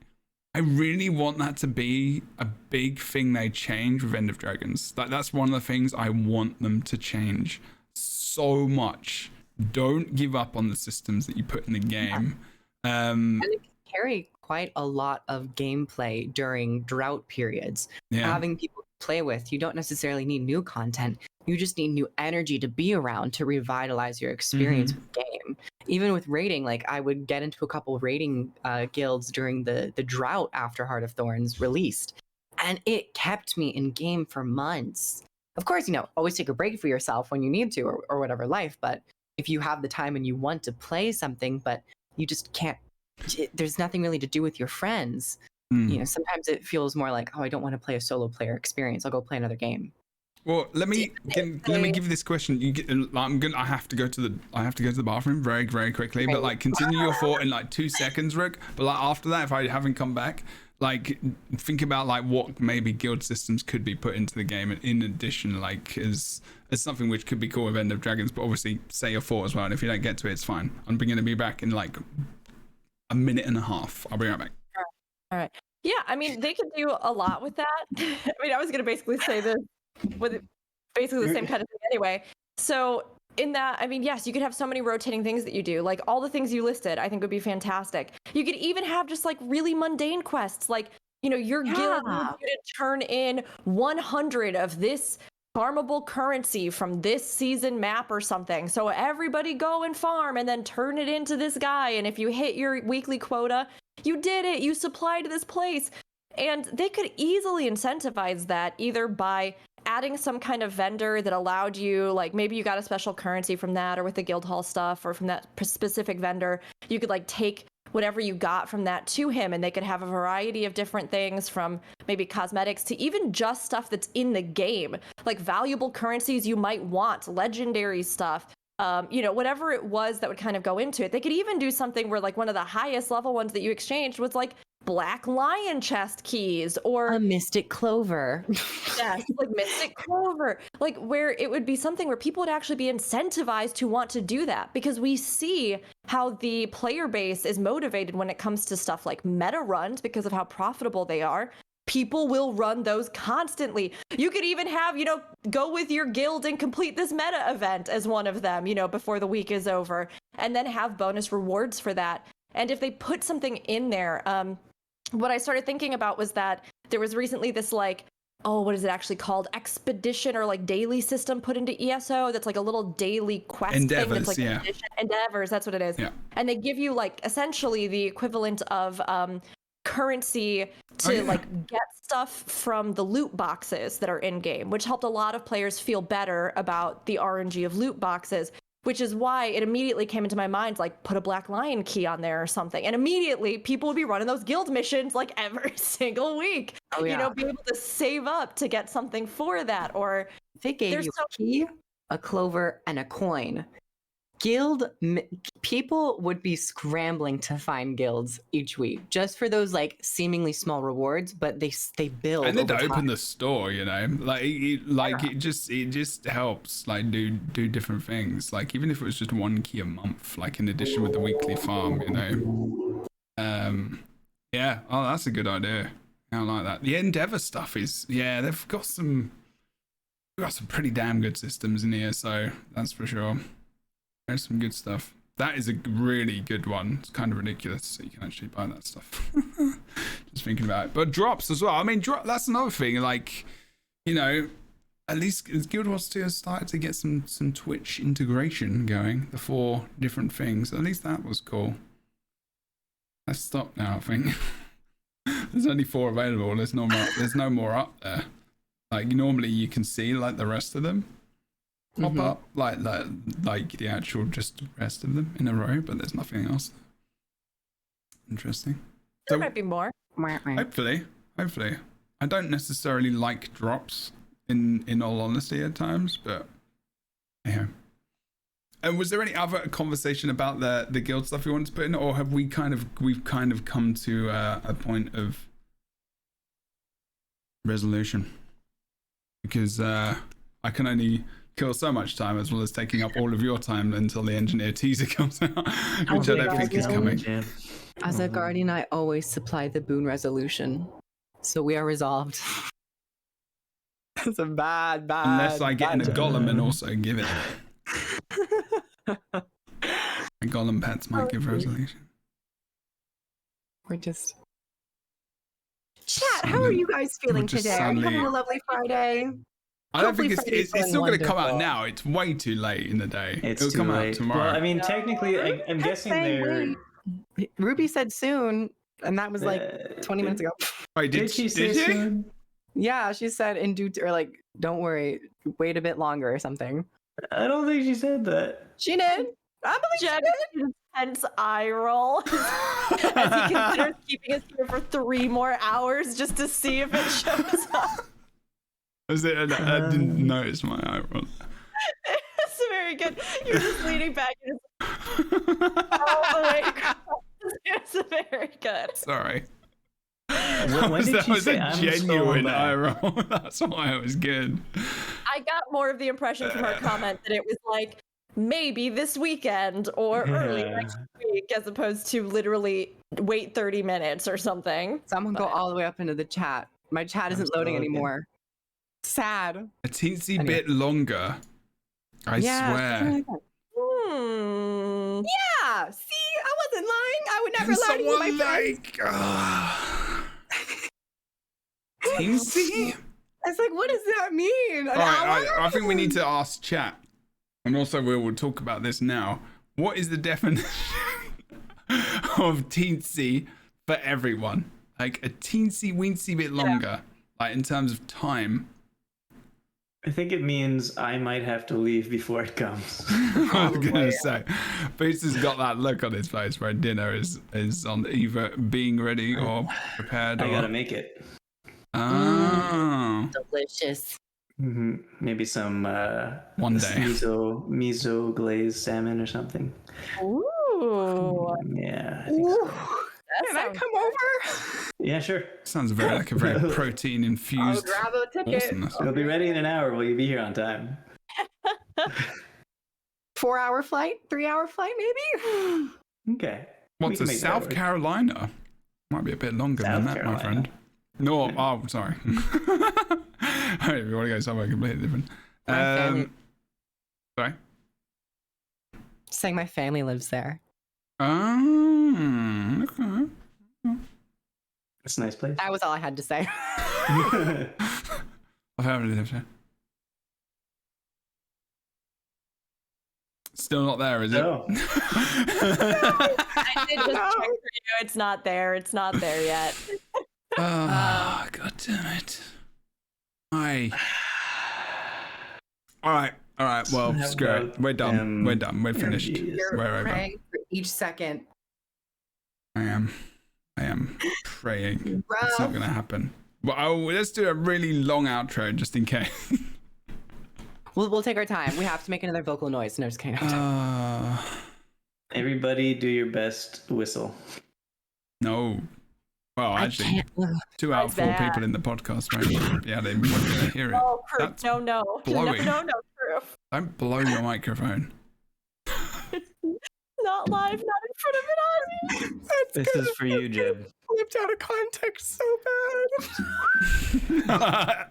I really want that to be a big thing they change with End of Dragons. That's one of the things I want them to change so much. Don't give up on the systems that you put in the game. And it can carry quite a lot of gameplay during drought periods. Having people to play with, you don't necessarily need new content. You just need new energy to be around to revitalize your experience with the game. Even with raiding, like I would get into a couple raiding guilds during the drought after Heart of Thorns released, and it kept me in game for months. Of course, you know, always take a break for yourself when you need to, or whatever life, but if you have the time and you want to play something, but you just can't, there's nothing really to do with your friends. You know, sometimes it feels more like, oh, I don't want to play a solo player experience. I'll go play another game. Well, let me give you this question. I have to go to the bathroom very, very quickly. But like, continue your thought in like 2 seconds, Rick. But like after that, if I haven't come back, like think about like what maybe guild systems could be put into the game in addition, like as something which could be cool with End of Dragons. But obviously, say your thought as well. And if you don't get to it, it's fine. I'm going to be back in like a minute and a half. I'll be right back. All right. Yeah, I mean, they could do a lot with that. I mean, I was going to basically say this with basically the same kind of thing anyway. So in that, I mean, yes, you could have so many rotating things that you do. Like all the things you listed, I think would be fantastic. You could even have just like really mundane quests. Like, you know, your guild needs you to turn in 100 of this farmable currency from this season map or something. So everybody go and farm and then turn it into this guy. And if you hit your weekly quota, you did it. You supplied this place. And they could easily incentivize that either by adding some kind of vendor that allowed you, like maybe you got a special currency from that or with the guild hall stuff or from that specific vendor. You could like take whatever you got from that to him, and they could have a variety of different things from maybe cosmetics to even just stuff that's in the game, like valuable currencies you might want, legendary stuff. You know, whatever it was that would kind of go into it. They could even do something where like one of the highest level ones that you exchanged was like Black Lion chest keys or a Mystic Clover. Yes, like Mystic Clover, like where it would be something where people would actually be incentivized to want to do that, because we see how the player base is motivated when it comes to stuff like meta runs because of how profitable they are. People will run those constantly. You could even have, you know, go with your guild and complete this meta event as one of them, you know, before the week is over, and then have bonus rewards for that. And if they put something in there, what I started thinking about was that there was recently this like, what is it actually called? Expedition or like daily system put into ESO that's like a little daily quest Endeavors, thing. That's like Endeavors, that's what it is. Yeah. And they give you like essentially the equivalent of currency to like get stuff from the loot boxes that are in game, which helped a lot of players feel better about the RNG of loot boxes, which is why it immediately came into my mind, like put a Black Lion key on there or something. And immediately people would be running those guild missions like every single week, you know, be able to save up to get something for that. Or they gave you a key, a clover, and a coin. People would be scrambling to find guilds each week just for those like seemingly small rewards, but they build. And then to open the store, you know, like it just helps like do different things. Like even if it was just 1 key a month, like in addition with the weekly farm, you know. Yeah. Oh, that's a good idea. I like that. The Endeavor stuff is they've got some pretty damn good systems in here, so that's for sure. There's some good stuff. That is a really good one. It's kind of ridiculous, so you can actually buy that stuff. Just thinking about it. But drops as well. I mean, that's another thing. Like, you know, at least Guild Wars 2 has started to get some Twitch integration going. The 4 different things. At least that was cool. Let's stop now, I think. There's only 4 available. There's no more up there. Like, normally you can see like the rest of them pop up, like the actual just rest of them in a row, but there's nothing else. Interesting. There might be more. Hopefully. I don't necessarily like drops in all honesty at times, but yeah. And was there any other conversation about the guild stuff you wanted to put in, or have we've kind of come to a point of resolution? Because I can only kill so much time, as well as taking up all of your time until the engineer teaser comes out, which I don't think is coming. As a guardian, I always supply the boon resolution, so we are resolved. It's a bad. Unless I get in a golem and also give it. My golem pets might give resolution. We're just. Chat, how are you guys feeling today? Are you having a lovely Friday? I don't think it's still going to come out now. It's way too late in the day. It'll come out tomorrow. Well, I mean, technically, I'm guessing they're. Ruby said soon, and that was like 20 minutes ago. Wait, did she say soon? Yeah, she said don't worry, wait a bit longer or something. I don't think she said that. She did. I believe she did. Intense eye roll as he considers keeping us here for 3 more hours just to see if it shows up. I didn't notice my eye roll. It's very good. You're just leaning back and all the way across. It's very good. Sorry. When did that she was say, a genuine eye roll. That's why it was good. I got more of the impression from her comment that it was like, maybe this weekend or early next week, as opposed to literally wait 30 minutes or something. Someone go all the way up into the chat. My chat isn't loading anymore. Sad. A teensy bit longer. I swear. Yeah. See, I wasn't lying. I would never lie to you, my friend. Teensy? It's like, what does that mean? All right, I think we need to ask chat. And also, we will talk about this now. What is the definition of teensy for everyone? Like a teensy weensy bit longer, like in terms of time. I think it means I might have to leave before it comes. I was going to say, Boots has got that look on his face where dinner is on either being ready or prepared. I gotta make it. Oh. Delicious. Mm-hmm. Maybe some one day miso glazed salmon or something. Ooh. Yeah. I think so. Can I come over? Yeah, sure. Sounds like a very protein infused. I'll grab a ticket. Awesomeness. It'll be ready in an hour. Will you be here on time? 4-hour flight? 3-hour flight, maybe? Okay. What's a South Carolina? Might be a bit longer than that, my friend. No, oh, sorry. If you want to go somewhere completely different. Sorry? Saying my family lives there. Okay. It's a nice place. That was all I had to say. My family lives there. Still not there, is it? No. I did just check for you. It's not there. It's not there yet. Oh, God damn it. All right. Well, screw it. We're done. We're finished. We're over. Praying for each second. I am praying. Rough. It's not going to happen. Well, let's do a really long outro just in case. We'll take our time. We have to make another vocal noise. No, just kidding. Everybody do your best whistle. No. Well, actually, 2 out of 4 people in the podcast, right? Yeah, they won't be able to hear it. Oh, Proof. That's No, blowing. No, Proof. Don't blow your microphone. Not live, not in front of an audience. This is for you, Jeb. Flipped out of context so bad.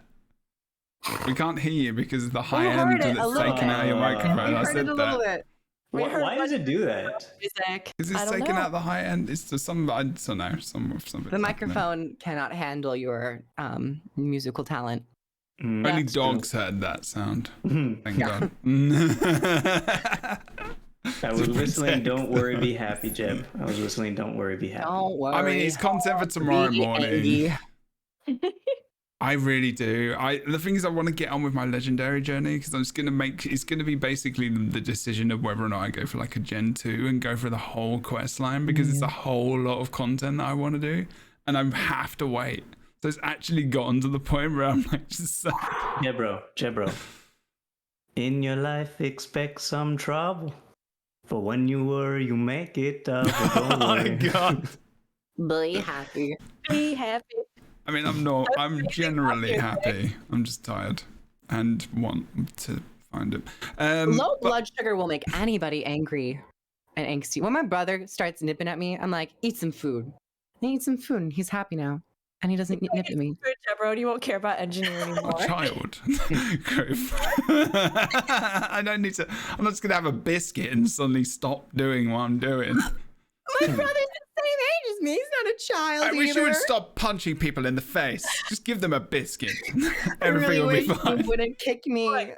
We can't hear you because of the high end that's taken out of your microphone. I heard said it a little that. bit. We heard Why does it do that? music. Is I this don't taking know. out the high end? It's to some, I don't know, some. The microphone cannot handle your musical talent. Only That's dogs heard that sound. true. Thank Yeah. God. I was whistling "Don't Worry, Be Happy," Jeb. I was whistling "Don't Worry, Be Happy." Don't worry. I mean, it's content for tomorrow Be morning. angry. I really do. The thing is, I want to get on with my legendary journey because I'm just gonna make. It's gonna be basically the decision of whether or not I go for like a Gen 2 and go for the whole quest line because it's a whole lot of content that I want to do, and I have to wait. So it's actually gotten to the point where I'm like, just Jebro. In your life, expect some trouble. For when you worry, you make it up. oh my God. Be happy. Be happy. I mean, I'm generally happy. I'm just tired and want to find it. Low blood sugar will make anybody angry and angsty. When my brother starts nipping at me, I'm like, eat some food. And he eats some food and he's happy now. And he doesn't nip at me. Good, Jebro, you won't care about engineering anymore. Child. I don't need to. I'm not just gonna have a biscuit and suddenly stop doing what I'm doing. My brother's the same age as me. He's not a child I wish you either. would stop punching people in the face. Just give them a biscuit. I Everything really will be wish fine. he wouldn't kick me.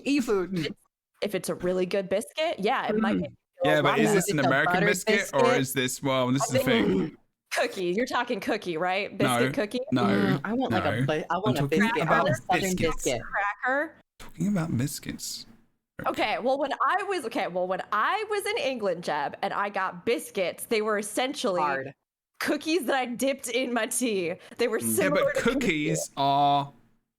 Eat food. If it's a really good biscuit, yeah, it might make you feel Yeah, a but lot is better. this an It's a American butter biscuit or biscuit. is this? Well, this is the thing. Cookie? You're talking cookie, right? Biscuit No. cookie? No, I want no. I want a talking biscuit. I about want a southern biscuits. biscuit. Cracker? Talking about biscuits. Okay, well when I was in England, Jeb, and I got biscuits, they were essentially Hard. cookies that I dipped in my tea. They were Yeah, similar but to cookies are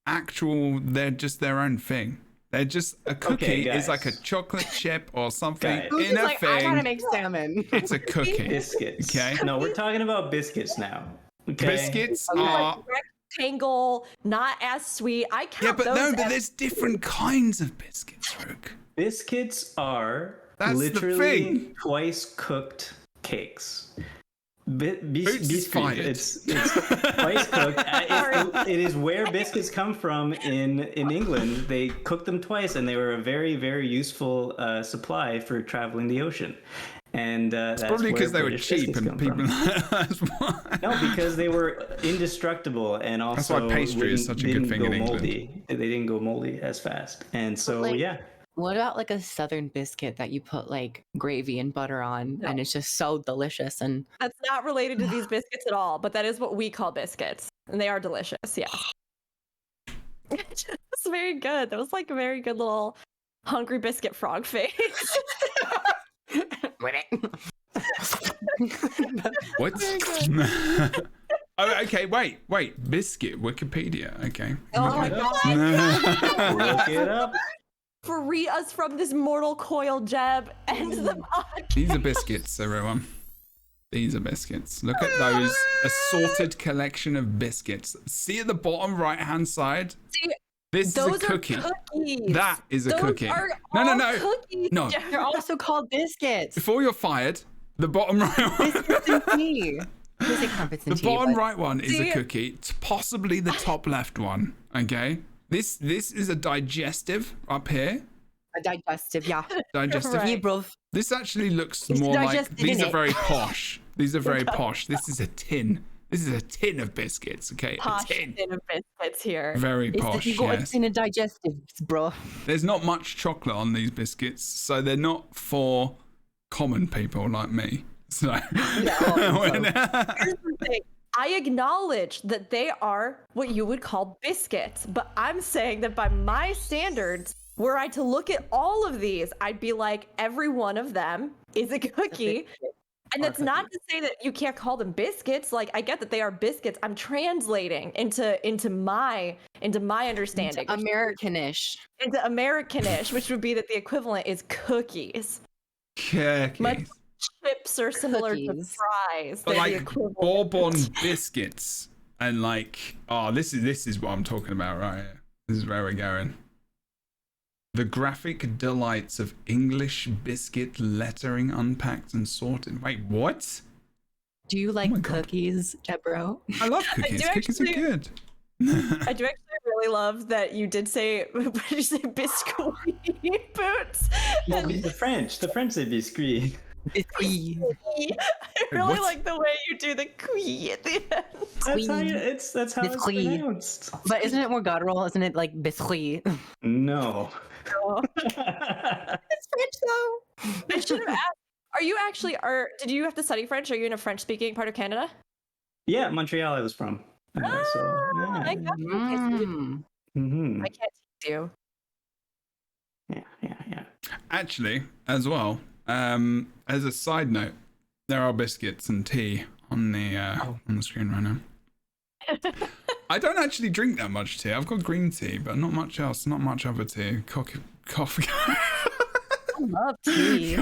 actual. They're just their own thing. They're just a cookie guys. is like a chocolate chip or something Guys. Who's in a like, I gotta thing. make salmon. It's a cookie. Biscuits. Okay. No, we're talking about biscuits now. Okay. Biscuits Okay. are. rectangle, not as sweet. I Yeah, count but those no, but as there's different kinds of biscuits, Rook. Biscuits are That's the literally thing. twice cooked cakes. Boots is fired. It's twice cooked. It is where biscuits come from in England. They cooked them twice, and they were a very, very useful supply for traveling the ocean. And that's Probably because they where were British cheap biscuits and come people. from. That's why. No, because they were indestructible, and That's also why pastry is such a good didn't thing go in England. moldy. They didn't go moldy as fast, and so like- yeah. What about like a southern biscuit that you put like gravy and butter on and it's just so delicious and That's not related to these biscuits at all, but that is what we call biscuits. And they are delicious, yeah. It's very good. That was like a very good little hungry biscuit frog face. What? Oh, okay. Wait. Biscuit. Wikipedia. Okay. Oh my god. Look it up. Free us from this mortal coil, Jeb. End the podcast. These are biscuits, everyone. These are biscuits. Look at those assorted collection of biscuits. See at the bottom right-hand side? See, This is a those are cookie. cookies. That is a Those cookie. Are No. all cookies, No. Jeb. they're also called biscuits. Before you're fired, the bottom right one. Biscuits and tea. There's a crumpets and The tea, bottom but- right one is a See? cookie. It's possibly the top left one. Okay. This is a digestive up here. A digestive, yeah. Digestive. Right. Yeah, bro. This actually looks It's more like digested, these innit? are very posh. These are very posh. This is a tin. This is a tin of biscuits. Okay, Posh a tin. tin of biscuits here. Very It's posh. you got Yes. it's in a digestive, bro. There's not much chocolate on these biscuits, so they're not for common people like me. So. Here's the thing. I acknowledge that they are what you would call biscuits, but I'm saying that by my standards, were I to look at all of these, I'd be like, every one of them is a cookie. And that's not to say that you can't call them biscuits. Like, I get that they are biscuits. I'm translating into my understanding. Americanish. Into Americanish, which would be that the equivalent is cookies. Cookies. Much chips are similar to Cookies. fries. But They're the like equivalent. bourbon biscuits and like, oh, this is what I'm talking about right here. This is where we're going. The graphic delights of English biscuit lettering unpacked and sorted. Wait, what? Do you like my God. cookies, Jebro? I love cookies. do Cookies are actually- good. I do actually have really love that you did say, what did you say, biscuit boots? Yeah, the French say biscuit. Biscuit. I really what? like the way you do the qui at the end. That's how it's Biscuit. pronounced. But isn't it more guttural? Isn't it like biscuit? No. Oh, It's French though. I should have asked. Did you have to study French? Are you in a French-speaking part of Canada? Yeah, Montreal I was from. So, yeah. I got you. Mm-hmm. I can't teach you. Yeah. Actually, as well, as a side note, there are biscuits and tea on the screen right now. I don't actually drink that much tea. I've got green tea, but not much else. Not much other tea. Coffee. I love tea.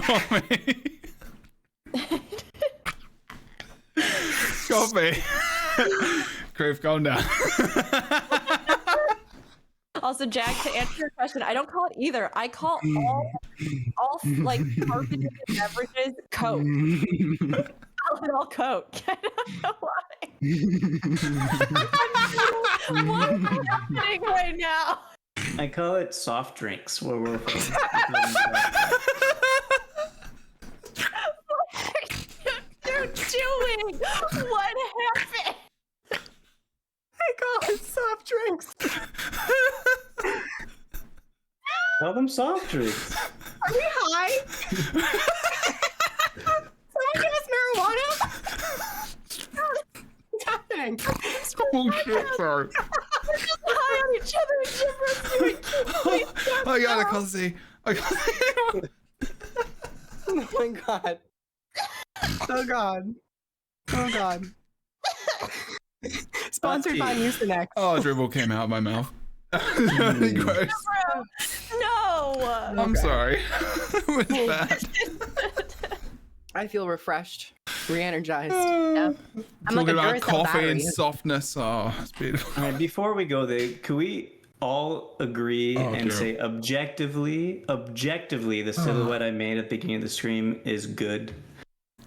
Coffee. Crave, calm down. Also, Jag, to answer your question, I don't call it either. I call all like carbonated beverages Coke. I call it all Coke. I don't know why. What is happening right now? I call it soft drinks where we're from. What are you doing? What happened? I call it soft drinks. Call them soft drinks. Are we high? Someone give us marijuana? What's happening? Oh shit, sorry. We're just high on each other and gibberish. I can't see. Oh my god. Oh god. Oh god. Sponsored by Mucinex. Oh, dribble came out of my mouth. Really gross. No. I'm sorry. It was bad. I feel refreshed, re-energized. Yeah. I'm like Talking a about Duracell coffee battery. and softness. Oh, it's beautiful. All right, before we go there, could we all agree and dear. say objectively, the silhouette I made at the beginning of the stream is good?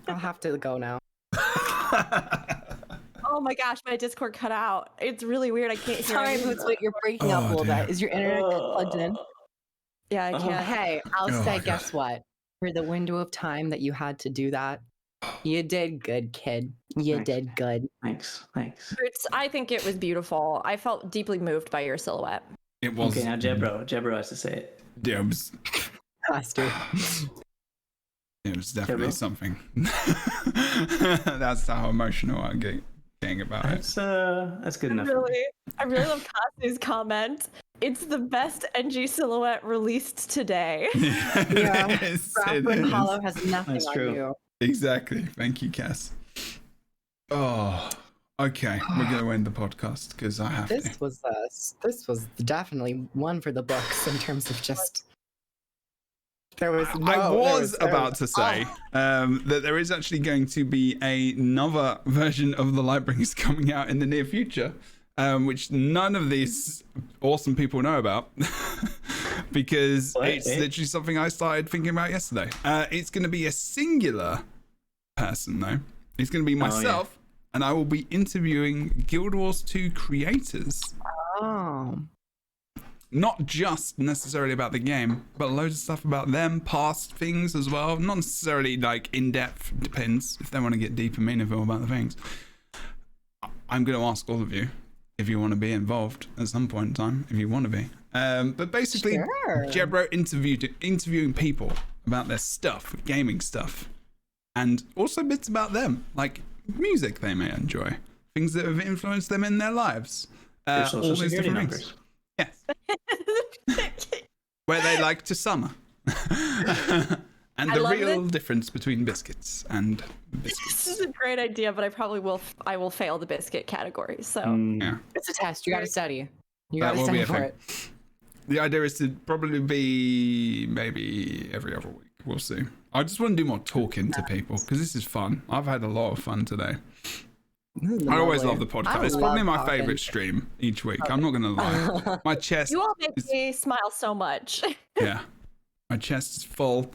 I'll have to go now. Oh my gosh, my Discord cut out. It's really weird. I can't hear Sorry, anything. Boots, wait, you're breaking up a little dear. bit. Is your internet plugged in? Yeah, I can't. Hey, I'll Oh, say, God. guess what? For the window of time that you had to do that, you did good, kid. You Thanks. did good. Thanks. I think it was beautiful. I felt deeply moved by your silhouette. It was. Okay, now Jebro has to say it. Yeah, Faster. it was definitely Jebro? something. That's how emotional I'm getting about it. That's good enough. I really love Kasu's comment. It's the best NG silhouette released today. Yeah. It is, it Bradford is. Hollow has nothing That's on true. you. Exactly. Thank you, Cass. Oh, okay. We're going to end the podcast because I have to. This was definitely one for the books in terms of just. There was. I was about to say that there is actually going to be another version of the Lightbringers coming out in the near future, which none of these awesome people know about because it's literally something I started thinking about yesterday. It's going to be a singular person, though. It's going to be myself, and I will be interviewing Guild Wars 2 creators. Oh. Not just necessarily about the game, but loads of stuff about them, past things as well. Not necessarily like in depth, depends if they want to get deep and meaningful about the things. I'm going to ask all of you if you want to be involved at some point in time, if you want to be. But basically, Sure. Jebro interviewing people about their stuff, gaming stuff, and also bits about them, like music they may enjoy, things that have influenced them in their lives. Their All social those security different numbers. things. Yes. Where they like to summer. And the love real difference between biscuits and This biscuits. is a great idea, but I will fail the biscuit category. So Yeah. It's a test. You got to study. You That got to will be study a for thing. it. The idea is to probably be maybe every other week. We'll see. I just want to do more talking to people because this is fun. I've had a lot of fun today. I always love the podcast. It's probably my favorite stream each week. I'm not going to lie. My chest you all make is, me smile so much. yeah. My chest is full.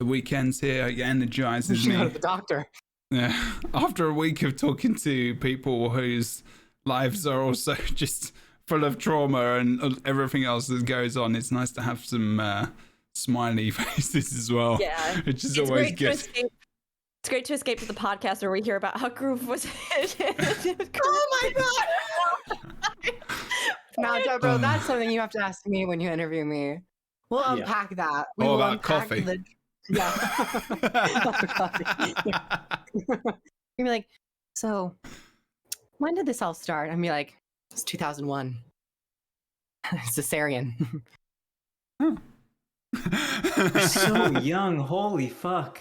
The weekends here energizes You should go me. to the doctor. Yeah. After a week of talking to people whose lives are also just full of trauma and everything else that goes on, it's nice to have some smiley faces as well. Yeah. Which is It's always great good. It's great to escape to the podcast where we hear about how Groove was hit. Oh my god! Now, Deborah, that's something you have to ask me when you interview me. We'll unpack that. We will about unpack coffee. Yeah. Coffee. You'll be like, so when did this all start? I'd be like, it's 2001. Cesarean. You're so young. Holy fuck.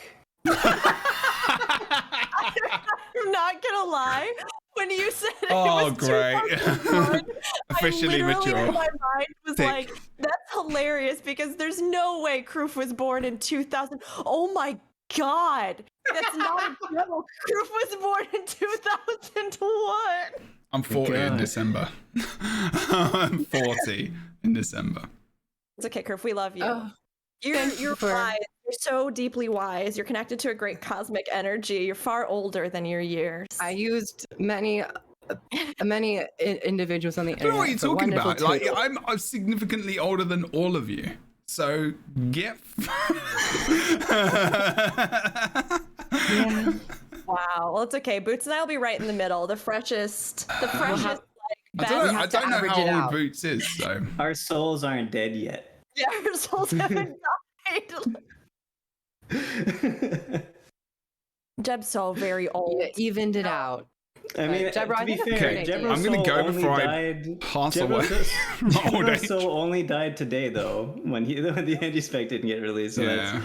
I'm not gonna lie. When you said Oh, it was great. 2001, Officially I literally mature. in my mind was Thick. like, that's hilarious because there's no way Kroof was born in 2000. Oh my god. That's not a joke. Kroof was born in 2001. I'm 40 in God. December. I'm 40 in December. It's okay, Kroof. We love you. Oh, You're thank you for- wise. You're so deeply wise. You're connected to a great cosmic energy. You're far older than your years. I used many individuals on the I don't know what you're internet. but talking wonderful about. Like, too. I'm significantly older than all of you. So, get. Wow. Well, it's okay. Boots and I will be right in the middle. The freshest, I best. don't have to know average how it old out. Boots is, so. Our souls aren't dead yet. Yeah, our souls haven't died. Jeb's so very old. You evened it out. I mean, Deborah, to I be think fair, that's a great Deborah's idea. I'm gonna soul go only before I died. pass Deborah's away from old Deborah's age. soul only died today, though, when the anti-spec didn't get released. So Yeah.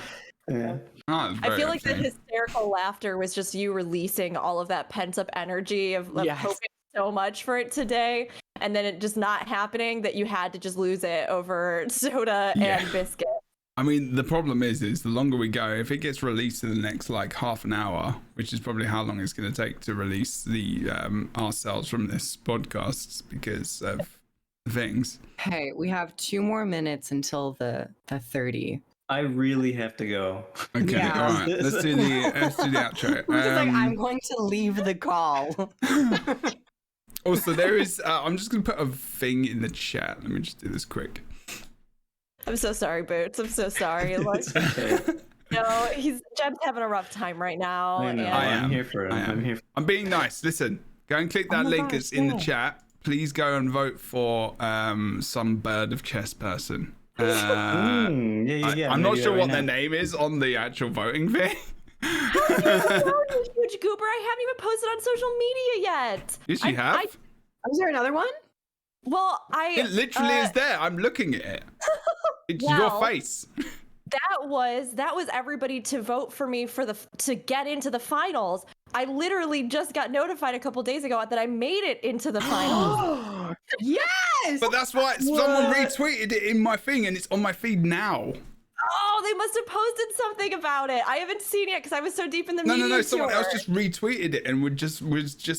yeah. Oh, it's I very feel like the upsetting. hysterical laughter was just you releasing all of that pent up energy of Yes. hoping so much for it today, and then it just not happening that you had to just lose it over soda Yeah. and biscuit. I mean, the problem is the longer we go, if it gets released in the next like half an hour, which is probably how long it's going to take to release the ourselves from this podcast because of things. Hey, we have 2 more minutes until the 30. I really have to go. Okay, Yeah. all right. Let's do the outro. We're just like, I'm going to leave the call. Also, there is. I'm just going to put a thing in the chat. Let me just do this quick. I'm so sorry, Boots. I'm so sorry. Like, It's okay. no, Jeb's having a rough time right now. I know. and- I am. I'm here for him. I am. I'm here. I'm being nice. Listen, go and click that my link gosh, that's in the yeah. chat. Please go and vote for some bird of chess person. Yeah. I'm not maybe sure right what now. their name is on the actual voting thing. You huge goober. I haven't even posted on social media yet. Yes, you have. Is there another one? Well, It literally is there. I'm looking at it. It's your Well, face. that was everybody to vote for me to get into the finals. I literally just got notified a couple days ago that I made it into the finals. Yes! But that's why someone retweeted it in my thing, and it's on my feed now. Oh, they must have posted something about it. I haven't seen it because I was so deep in the media No. Someone tour. else just retweeted it and was just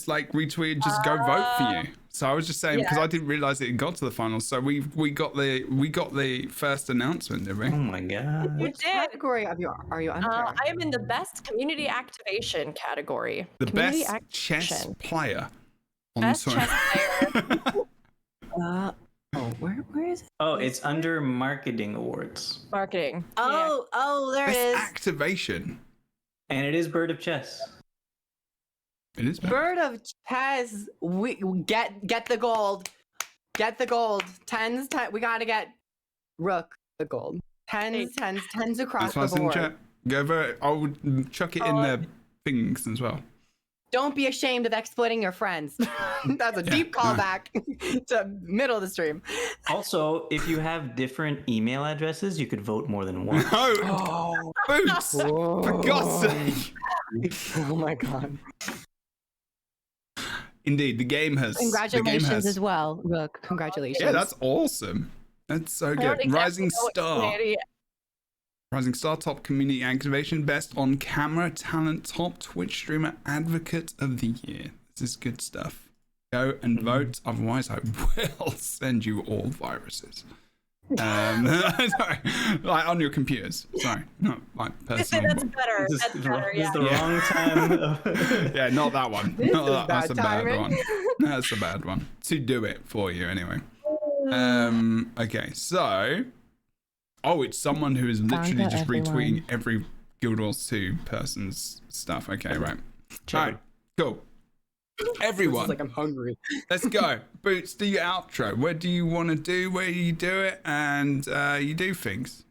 like retweeted, just go vote for you. So I was just saying because I didn't realize it had got to the finals. So we got the first announcement, did we? Oh my god. You Which did. category are you under? I am in the best community activation category. The Community best chess activation. player on Best the chess player. Where is it? Oh, it's under marketing awards, Marketing. Oh, there it Best is. activation. and it is Bird of Chess. It is best. Bird of chess. We get the gold. Get the gold. Tens. We gotta get Rook the gold. Tens across That's why it's the in the board. chat. Go vote. I'll chuck it in the things as well. Don't be ashamed of exploiting your friends. That's a deep callback to middle of the stream. Also, if you have different email addresses, you could vote more than one. No, Oh, Boots! For God's sake! oh my god. Indeed, the game has. Congratulations as well, Rook. Congratulations. Yeah, that's awesome. That's so I don't good. exactly Rising know what Star. community- Rising Star top community activation, best on camera talent, top Twitch streamer advocate of the year. This is good stuff. Go and vote, otherwise I will send you all viruses. Sorry, like on your computers. Sorry, not like personal. That's better. This That's is better. this is the Yeah. wrong time. Yeah, not that one. This Not is that. That's a bad bad timing. one. That's a bad one. To do it for you anyway. Okay, so. Oh, it's someone who is literally Found just everyone. retweeting every Guild Wars 2 person's stuff. Okay, right. All right, cool. Everyone, It's like I'm hungry. let's go. Boots, do your outro. What do you want to do? Where you do it? And you do things.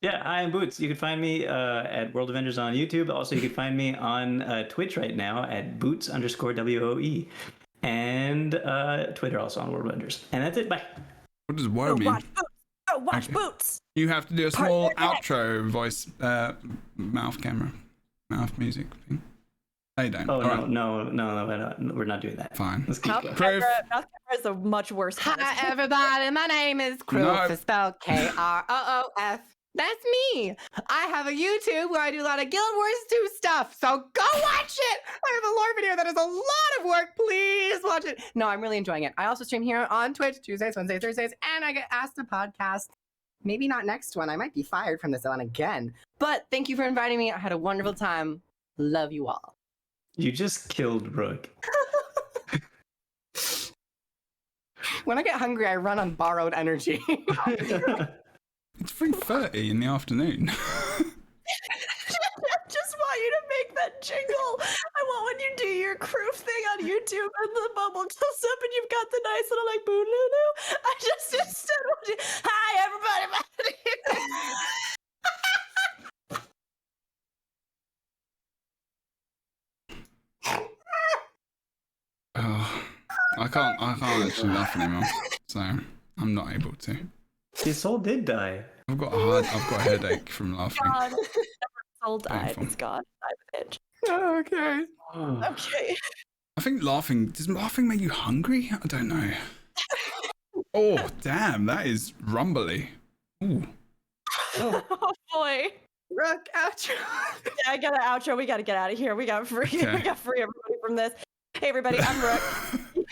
Yeah, I am Boots. You can find me at World Avengers on YouTube. Also, you can find me on Twitch right now at Boots_WOE. And Twitter also on World Avengers. And that's it. Bye. What does woe mean? Watch Boots. Oh, watch Okay. Boots. You have to do a small Partner next. outro voice, mouth camera, mouth music thing. No, you don't. Oh, All right, no, we're not doing that. fine. Let's keep Mouth going. Proof. camera is a much worse. Hi, everybody. My name is Kroof. No. It's spelled Kroof. That's me. I have a YouTube where I do a lot of Guild Wars 2 stuff. So go watch it. I have a lore video that is a lot of work. Please watch it. No, I'm really enjoying it. I also stream here on Twitch Tuesdays, Wednesdays, Thursdays, and I get asked to podcast. Maybe not next one. I might be fired from this one again. But thank you for inviting me. I had a wonderful time. Love you all. You just killed Rook. When I get hungry, I run on borrowed energy. It's 3:30 in the afternoon. I just want you to make that jingle. I want when you do your Kroof thing on YouTube and the bubble goes up and you've got the nice little like boo loo loo. I just instead want you. Hi everybody. Oh, I can't actually laugh anymore, so I'm not able to. His soul did die. I've got a headache from laughing. God, soul died. Painful. It's gone. I'm itch. Okay. Okay. I think does laughing make you hungry? I don't know. Oh, damn, that is rumbly. Ooh. Oh boy. Rook, outro. Yeah, I got an outro. We got to get out of here. We got free. Okay. We got free everybody from this. Hey everybody, I'm Rook. You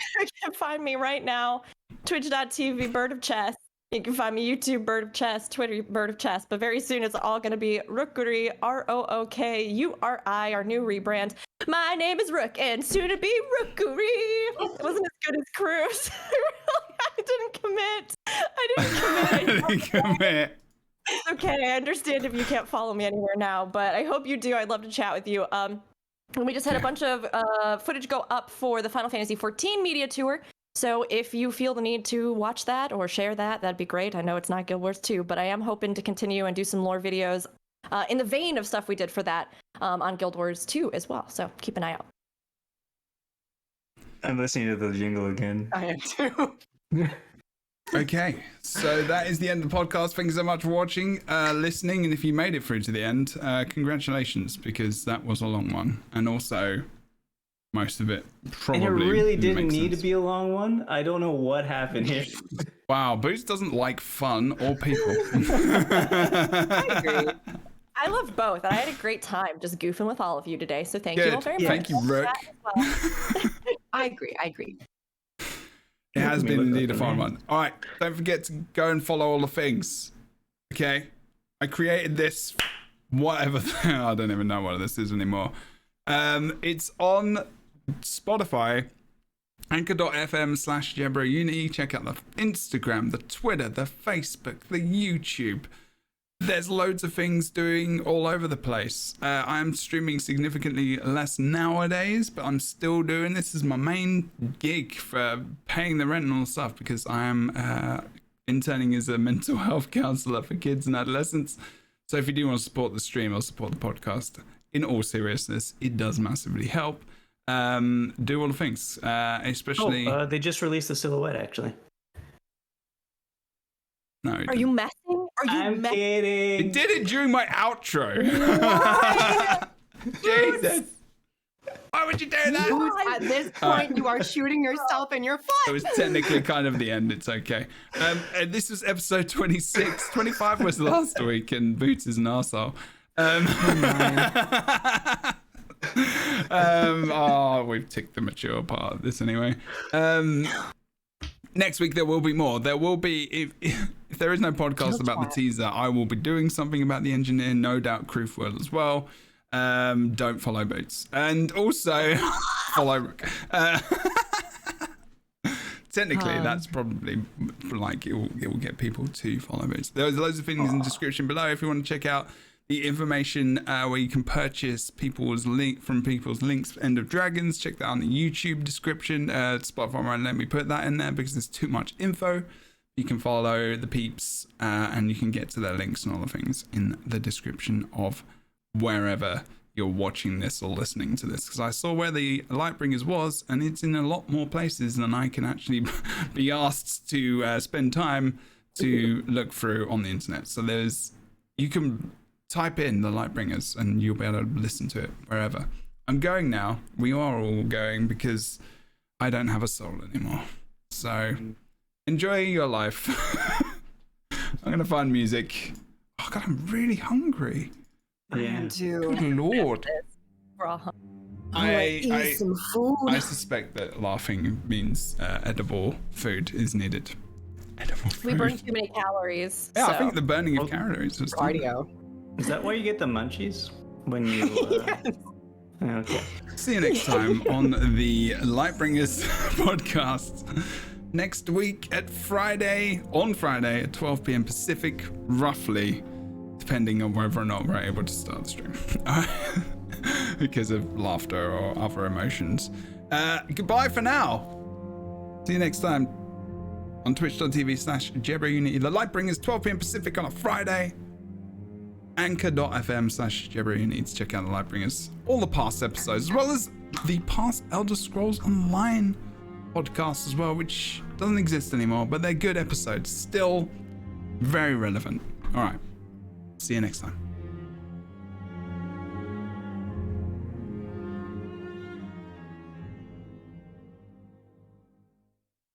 can find me right now. Twitch.tv Bird of Chess. You can find me YouTube Bird of Chess, Twitter Bird of Chess. But very soon it's all gonna be Rookuri, ROOKURI, our new rebrand. My name is Rook, and soon to be Rookuri. It wasn't as good as Cruise. I didn't commit. I didn't commit. It's okay. I understand if you can't follow me anywhere now, but I hope you do. I'd love to chat with you. And we just had a bunch of footage go up for the Final Fantasy XIV media tour. So if you feel the need to watch that or share that, that'd be great. I know it's not Guild Wars 2, but I am hoping to continue and do some lore videos in the vein of stuff we did for that on Guild Wars 2 as well. So keep an eye out. I'm listening to the jingle again. I am too. Okay, so that is the end of the podcast. Thank you so much for watching, listening, and if you made it through to the end, congratulations, because that was a long one, and also most of it probably. And it really didn't makes need sense. to be a long one. I don't know what happened here. Wow, Boots doesn't like fun or people. I agree. I love both, and I had a great time just goofing with all of you today. So thank you all very much. Thank you, Rook. I agree. It has been Look indeed a up fun the one. All right, don't forget to go and follow all the things. Okay, I created this, whatever. I don't even know what this is anymore. It's on Spotify, anchor.fm/JebroUnity. Check out the Instagram, the Twitter, the Facebook, the YouTube. There's loads of things doing all over the place. I am streaming significantly less nowadays, but I'm still doing this as my main gig for paying the rent and all the stuff, because I am interning as a mental health counselor for kids and adolescents. So if you do want to support the stream or support the podcast, in all seriousness, it does massively help. Do all the things, especially. They just released the silhouette, actually. No, Are you messing? Are you I'm messing? kidding. It did it during my outro. Jesus. Why would you do that? Boots, at this point, you are shooting yourself in your It foot. was technically kind of the end. It's okay. And this was episode 26. 25 was last week, and Boots is an arsehole. We've ticked the mature part of this anyway. Next week there will be more. There will be If there is no podcast Kill about the twat. teaser, I will be doing something about the engineer. No doubt, Kroof will as well. Don't follow Boots, and also follow Rook. Technically, that's probably like it will get people to follow Boots. There's loads of things in the description below if you want to check out the information where you can purchase people's links. End of Dragons. Check that out in the YouTube description. Spotify won't let me put that in there because there's too much info. You can follow the peeps and you can get to their links and all the things in the description of wherever you're watching this or listening to this, because I saw where the Lightbringers was, and it's in a lot more places than I can actually be asked to spend time to look through on the internet. So you can type in the Lightbringers and you'll be able to listen to it wherever. I'm going now. We are all going because I don't have a soul anymore. So enjoy your life. I'm gonna find music. Oh God, I'm really hungry. Yeah. Good Lord. I some food. I suspect that laughing means edible food is needed. Edible food. We burn too many calories. Yeah, so. I think the burning of calories was Cardio. Is that why you get the munchies when you? Okay. See you next time on the Lightbringers podcast. Next week on Friday at 12 p.m. Pacific, roughly, depending on whether or not we're able to start the stream because of laughter or other emotions. Goodbye for now. See you next time on twitch.tv/JebroUnity. The Lightbringers, 12 p.m. Pacific on a Friday. Anchor.fm/JebroUnity to check out the Lightbringers. All the past episodes, as well as the past Elder Scrolls Online podcasts as well, which doesn't exist anymore, but they're good episodes. Still very relevant. All right. See you next time.